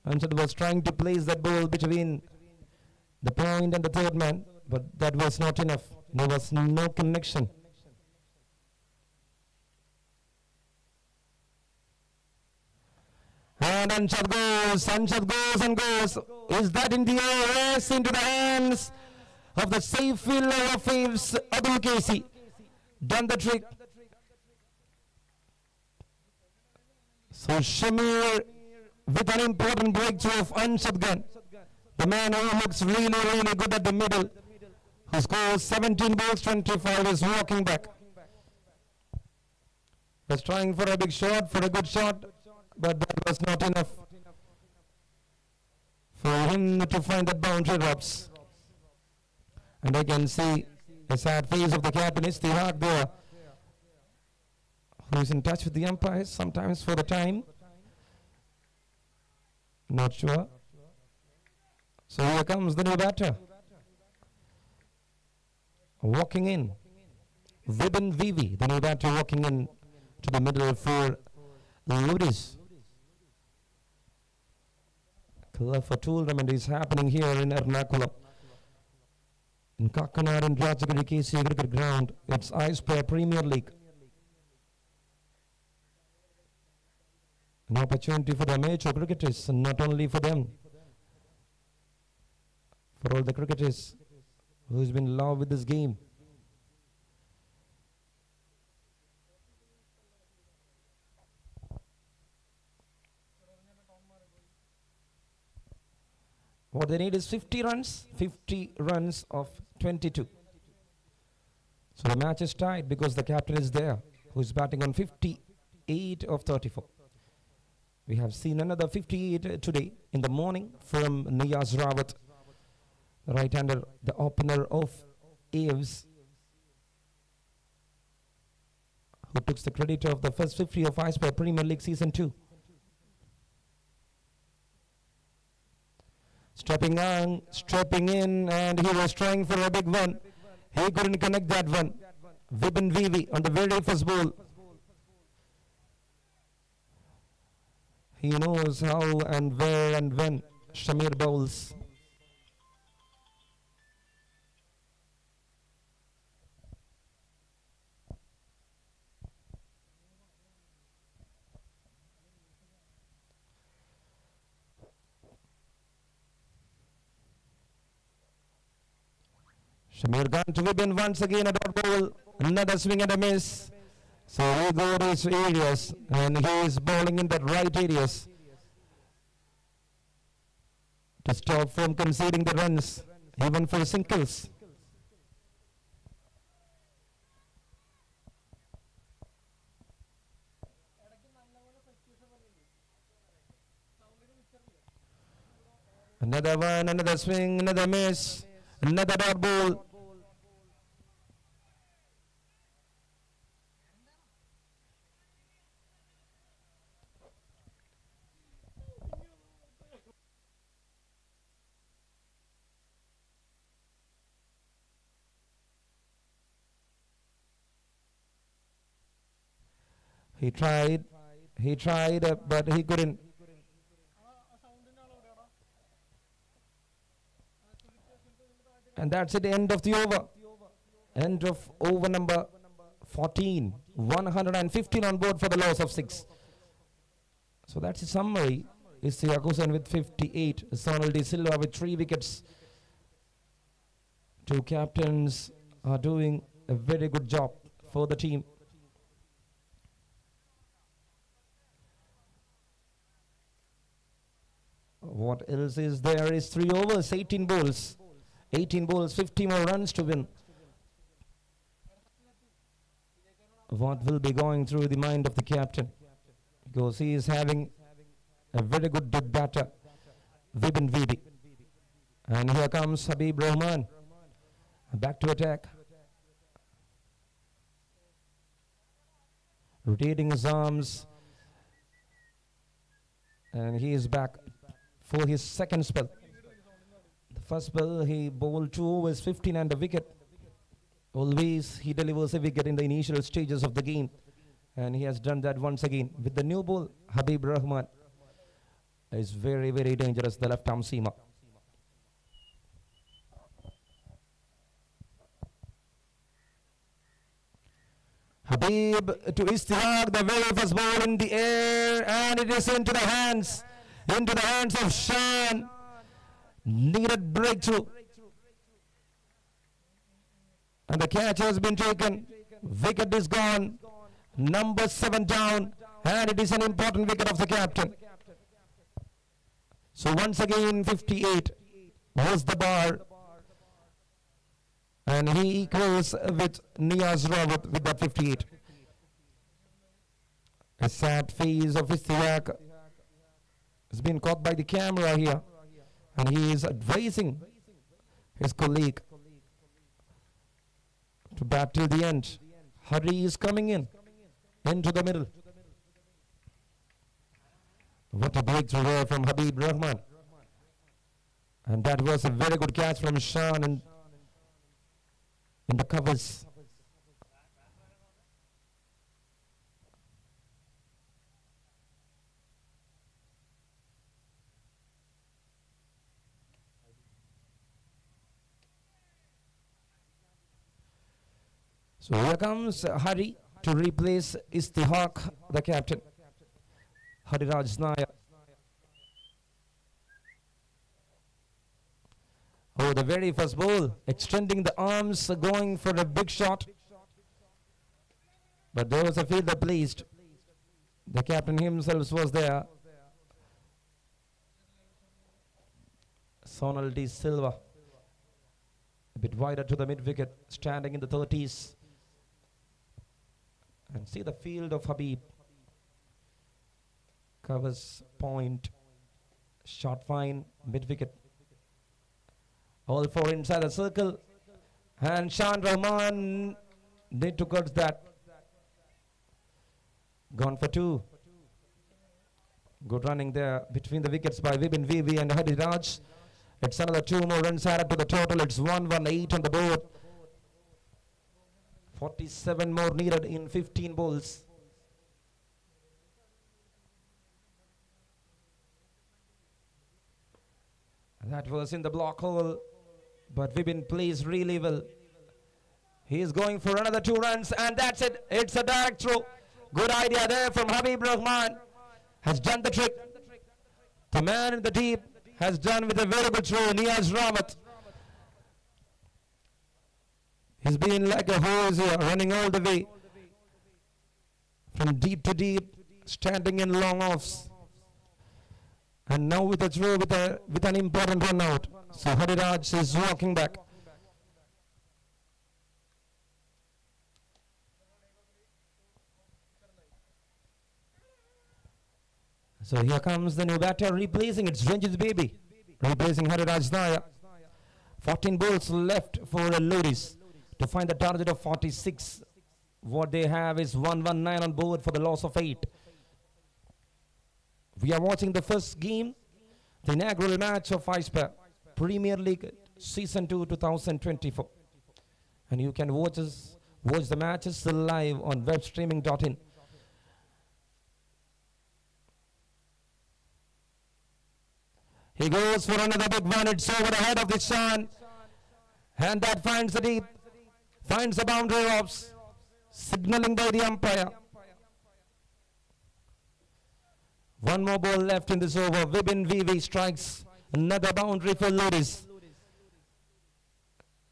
Anshad was trying to place that ball between the point and the third man, but that was not enough. There was no connection. And Anshad goes and goes. Is that in the air? Yes, into the hands of the safe fielder of Aves, Abdul Casey. Done the trick. So Shamir with an important breakthrough of Anshad Khan. The man who looks really, really good at the middle, who scores 17 balls, 25, is walking back. Was trying for a big shot, for a good shot, but that was not enough for him to find the boundary drops. And I can see the sad face of the captain, Istihaq there, who is in touch with the umpires sometimes for the time. Not sure. So here comes the new batter. Walking in. Vibin Vivi, the new batter, walking in to the middle for Ludiz. Clever tournament is happening here in Ernakulam. In Kakkanad and Rajagiri KC Cricket Ground. It's iSpare Premier League. An opportunity for the amateur cricketers, and not only for them, for all the cricketers who's been in love with this game. What they need is 50 runs, 50 runs of 22. So the match is tied because the captain is there, who is batting on 58 of 34. We have seen another 58 today in the morning from Niyaz Rawat, the right-hander, the opener of Aves, who took the credit of the first 50 of iSpare Premier League Season 2. Stepping in, and he was trying for a big one. He couldn't connect that one. Vibin Vivi on the very first ball. He knows how and where and when Shamir bowls. Shamir gone to Vibin once again, a dot ball, another swing and a miss. So he got his areas, and he is bowling in the right areas to stop from conceding the runs, even for singles. Another one, another swing, another miss, another dot ball. He tried, but he couldn't. And that's it, end of the over. End of over number 14. 115 on board for the loss of 6. So that's a summary. Istiak Hussain with 58. Sonal De Silva with 3 wickets. 2 captains are doing a very good job for the team. What else is there is 3 overs, 18 balls. 18 balls, 50 more runs to win. What will be going through the mind of the captain? Because he is having a very good dead batter, Vibin Vivi. And here comes Habib Rahman. Back to attack. Rotating his arms. And he is back for his second spell. The first spell he bowled 2 overs, 15 and a wicket. Always he delivers a wicket in the initial stages of the game. And he has done that once again. With the new ball, Habib Rahman is very, very dangerous, the left arm seamer. Habib to Istiak, the very first ball in the air, and it is into the hands of Shan. Needed breakthrough. And the catch has been taken. Wicket is gone. Number 7 down. And it is an important wicket of the captain. So once again 58 was the bar. And he equals with Niyaz Rawat with that 58. A sad phase of Istiak has been caught by the camera here. And he is advising his colleague to bat till the end. Hurry is coming in. into the middle. What a breakthrough there from Habib Rahman. And that was a very good catch from Shan and in the covers. So here comes Hari to replace Istihaq, the captain. Hariraj Nayak. Oh, the very first ball, extending the arms, going for a big shot. But there was a fielder pleased. The captain himself was there. Sonal D. Silva. A bit wider to the mid-wicket, standing in the 30s. And see the field of Habib. Covers, point, shot fine, mid-wicket. All four inside the circle. And Shan Rahman need to cut that. Gone for two. Good running there between the wickets by Vibin Vivi and Hariraj. It's another two more runs added to the total. It's 118 on the board. 47 more needed in 15 balls. That was in the block hole, but Vibin plays really well. He is going for another 2 runs, and that's it. It's a direct throw. Good idea there from Habib Rahman. Has done the trick. The man in the deep has done with a very good throw. Niyaz Ramat. He's been like a horse here, running all the way from deep to deep, standing in long offs. And now with a throw with an important run out. So Hariraj is walking back. So here comes the new batter replacing, it's Ranjit Baby, replacing Hariraj Naya. 14 balls left for Ludiz to find the target of 46. What they have is 119 on board for the loss of 8. We are watching the first game, the inaugural match of iSpare Premier League Season 2 2024. And you can watch the matches live on webstreaming.in. He goes for another big one. It's over the head of the Shan. And that finds the deep. Finds the boundary ropes. Signaling by the umpire. One more ball left in this over. Vibin Vivi strikes another boundary for Ludiz.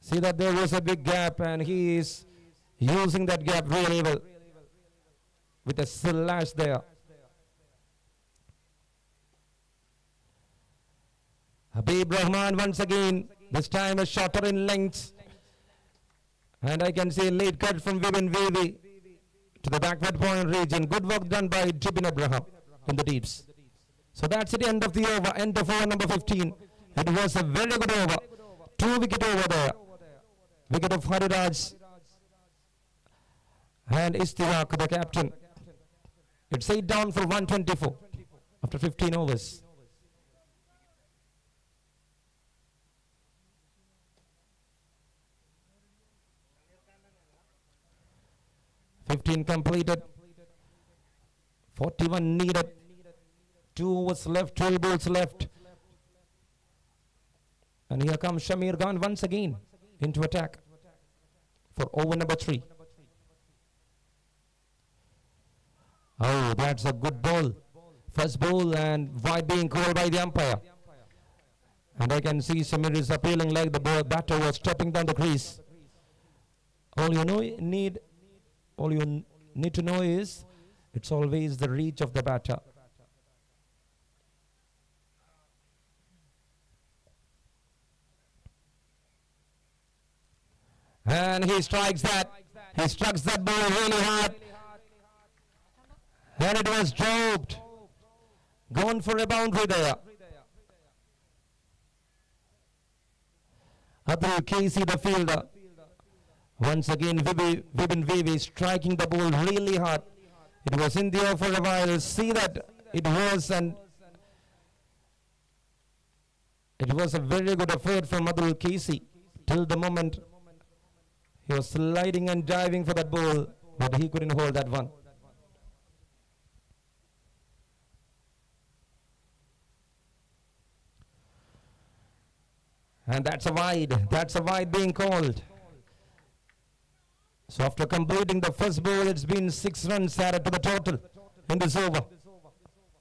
See that there was a big gap and he is using that gap really well. With a slash there. Habib Rahman once again, this time a shorter in length. And I can see a late cut from Vibin Vivi to the backward point region. Good work done by Jibin Abraham in the deeps. So that's the end of the over, end of over number 15. It was a very good over. 2 wicket over there. Wicket of Hariraj and Istihaq, the captain. It's 8 down for 124 after 15 overs. 15 completed, 41 needed, 2 overs left, 12 balls left. And here comes Shamir Khan once again into attack for over number 3. Oh, that's a good ball. First ball and wide being called by the umpire. And I can see Shamir is appealing like the batter was stepping down the crease. All you need to know is it's always the reach of the batter. And he strikes that. He strikes that ball really hard. And it was dropped. Gone for a boundary there. Abdul Casey, the fielder. Once again, Vibin Vivi striking the ball really hard. It was in the air for a while. See that it was, and it was a very good effort from Adul Casey till the moment he was sliding and diving for that ball, but he couldn't hold that one. And that's a wide being called. So after completing the first ball, it's been 6 runs added to the total in this over.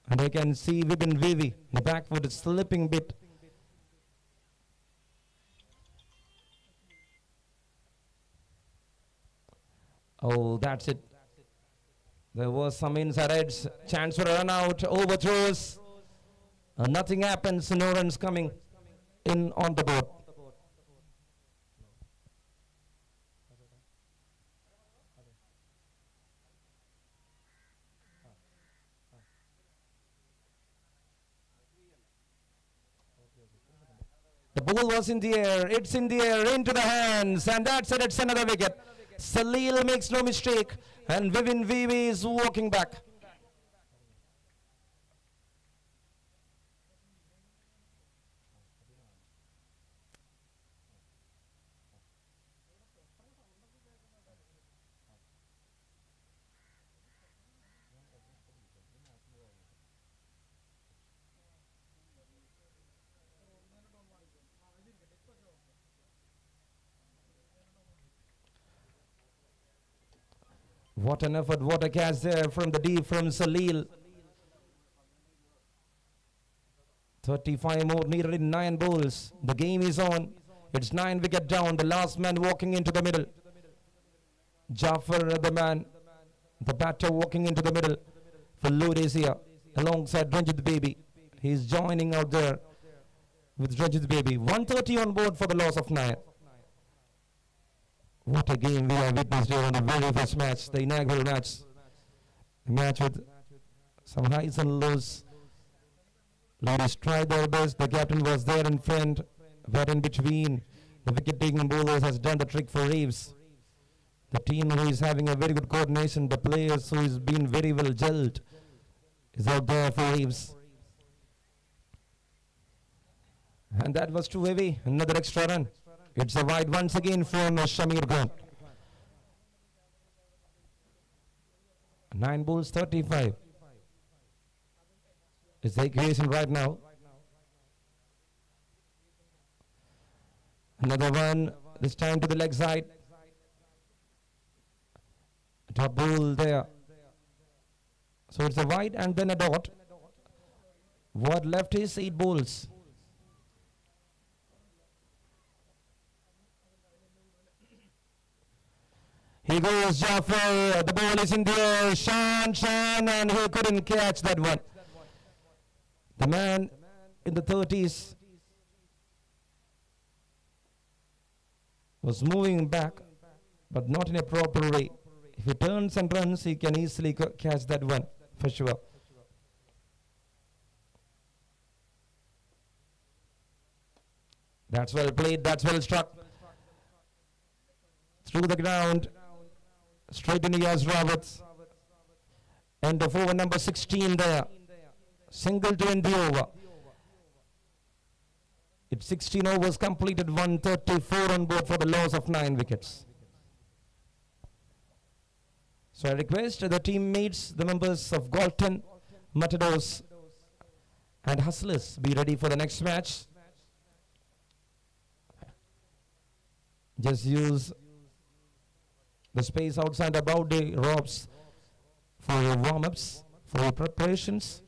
And I can see Vibin Vivi, the back foot is slipping bit. Oh, that's it. There was some inside edge, chance for a run out, overthrows. Nothing happens, no runs coming in on the board. The ball was in the air, it's in the air, into the hands, and that's it, it's another wicket. Salil makes no mistake, and Vivin Vivi is walking back. What an effort, what a catch there from the deep from Salil. 35 more needed in 9 balls. The game is on. It's 9 wicket down. The last man walking into the middle. Jafar, the man, the batter walking into the middle for Ludiz here alongside Ranjit Baby. He's joining out there with Ranjit Baby. 130 on board for the loss of 9. What a game we have witnessed here on the very first match, the inaugural match. A match with some highs and lows. Ladies tried their best. The captain was there in front, but in between, the wicket-taking bowlers has done the trick for Aves. The team who is having a very good coordination, the players who is been very well gelled, is out there for Aves. And that was too heavy. Another extra run. It's a wide once again from Shamir Khan. 9 balls, 35. It's the equation right now. Another one, this time to the leg side. Top ball there. So it's a wide and then a dot. What left is 8 balls. He goes Jafar, the ball is in the air, Shan, and he couldn't catch that one. The man in the 30s was moving back, but not in a proper way. If he turns and runs, he can easily catch that one, for sure. That's well played, that's well struck. Through the ground. Straight into Yas Roberts. End of over number 16 there. Single to end the over. It's 16 overs completed, 134 on board for the loss of 9 wickets. So I request the teammates, the members of Galton, Matadors and Hustlers be ready for the next match. Just use the space outside about the ropes for your warm-ups, for your preparations,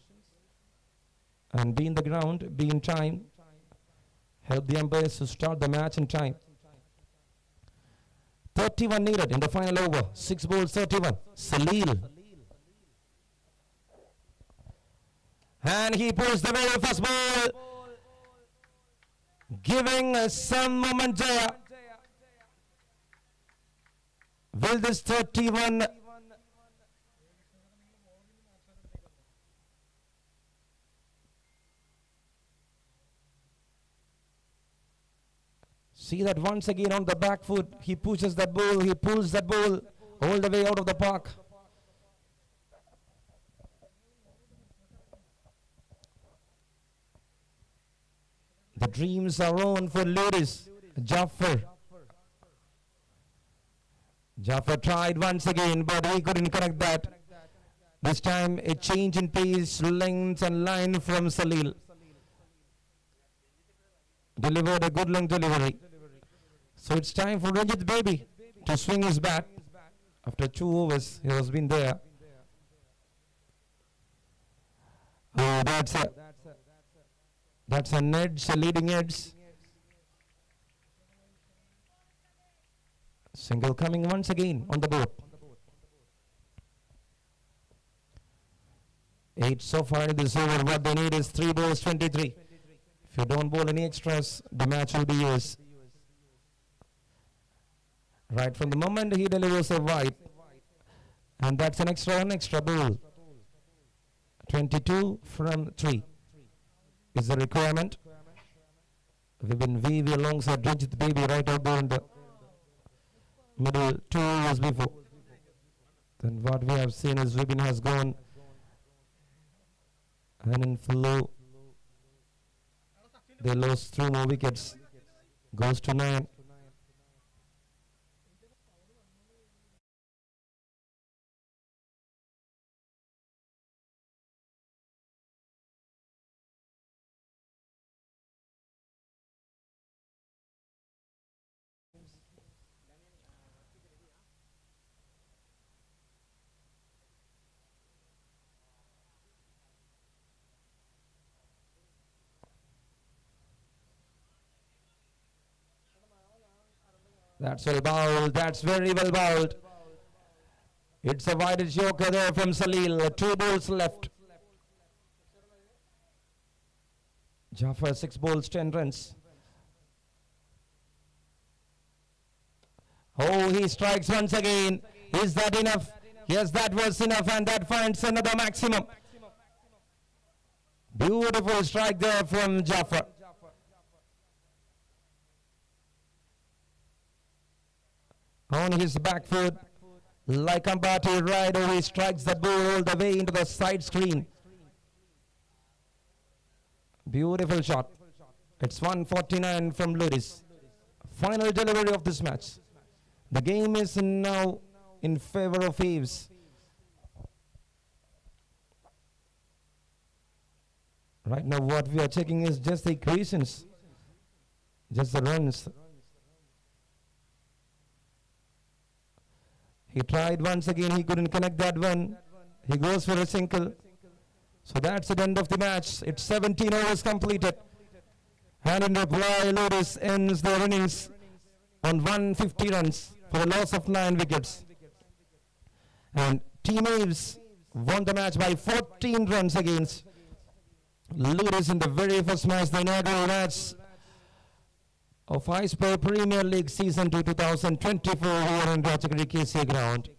and be in the ground, be in time. Help the umpires to start the match in time. 31 needed in the final over. 6 balls, 31. Salil. And he pulls the very first ball, giving some moment there. Will this 31 see that once again on the back foot, he pushes that ball, he pulls that ball all the way out of the park. The dreams are on for Ludiz. Jaffer. Jaffer tried once again, but he couldn't connect that. This time a change in pace, length and line from Salil. Delivered a good long delivery. So it's time for Ranjit Baby to swing his bat. After 2 overs, he has been there. Oh, that's an edge, a leading edge. Single coming once again on the board. 8 so far in this over. What they need is 3 balls, 23. If you don't bowl any extras, the match will be yours. Right from the moment he delivers a wide, and that's an extra ball. 22 from 3 is the requirement. We've been VV alongside Ranjit Baby right out there in the middle 2 overs before. Then what we have seen is Vibin has gone and in flow. They lost 3 more wickets. Goes to 9. That's well bowled. That's very well bowled. It's a wide joker there from Salil. 2 balls left. Jaffer 6 balls, 10 runs. Oh, he strikes once again. Is that enough? Yes, that was enough, and that finds another maximum. Beautiful strike there from Jaffer. On his back foot, like Ambati rider, he strikes the ball all the way into the side screen. Beautiful shot. It's 149 from Ludiz. Final delivery of this match. The game is now in favor of Aves. Right now what we are checking is just the equations, just the runs. He tried once again, he couldn't connect that one. He goes for a single. So that's the end of the match. It's 17 overs completed. And in reply, Ludiz ends their innings on 150 runs for a loss of 9 wickets. And Team Aves won the match by 14 runs against Ludiz in the very first match, the inaugural match of iSpare Premier League Season 2 2024 here in Rajagiri KC ground.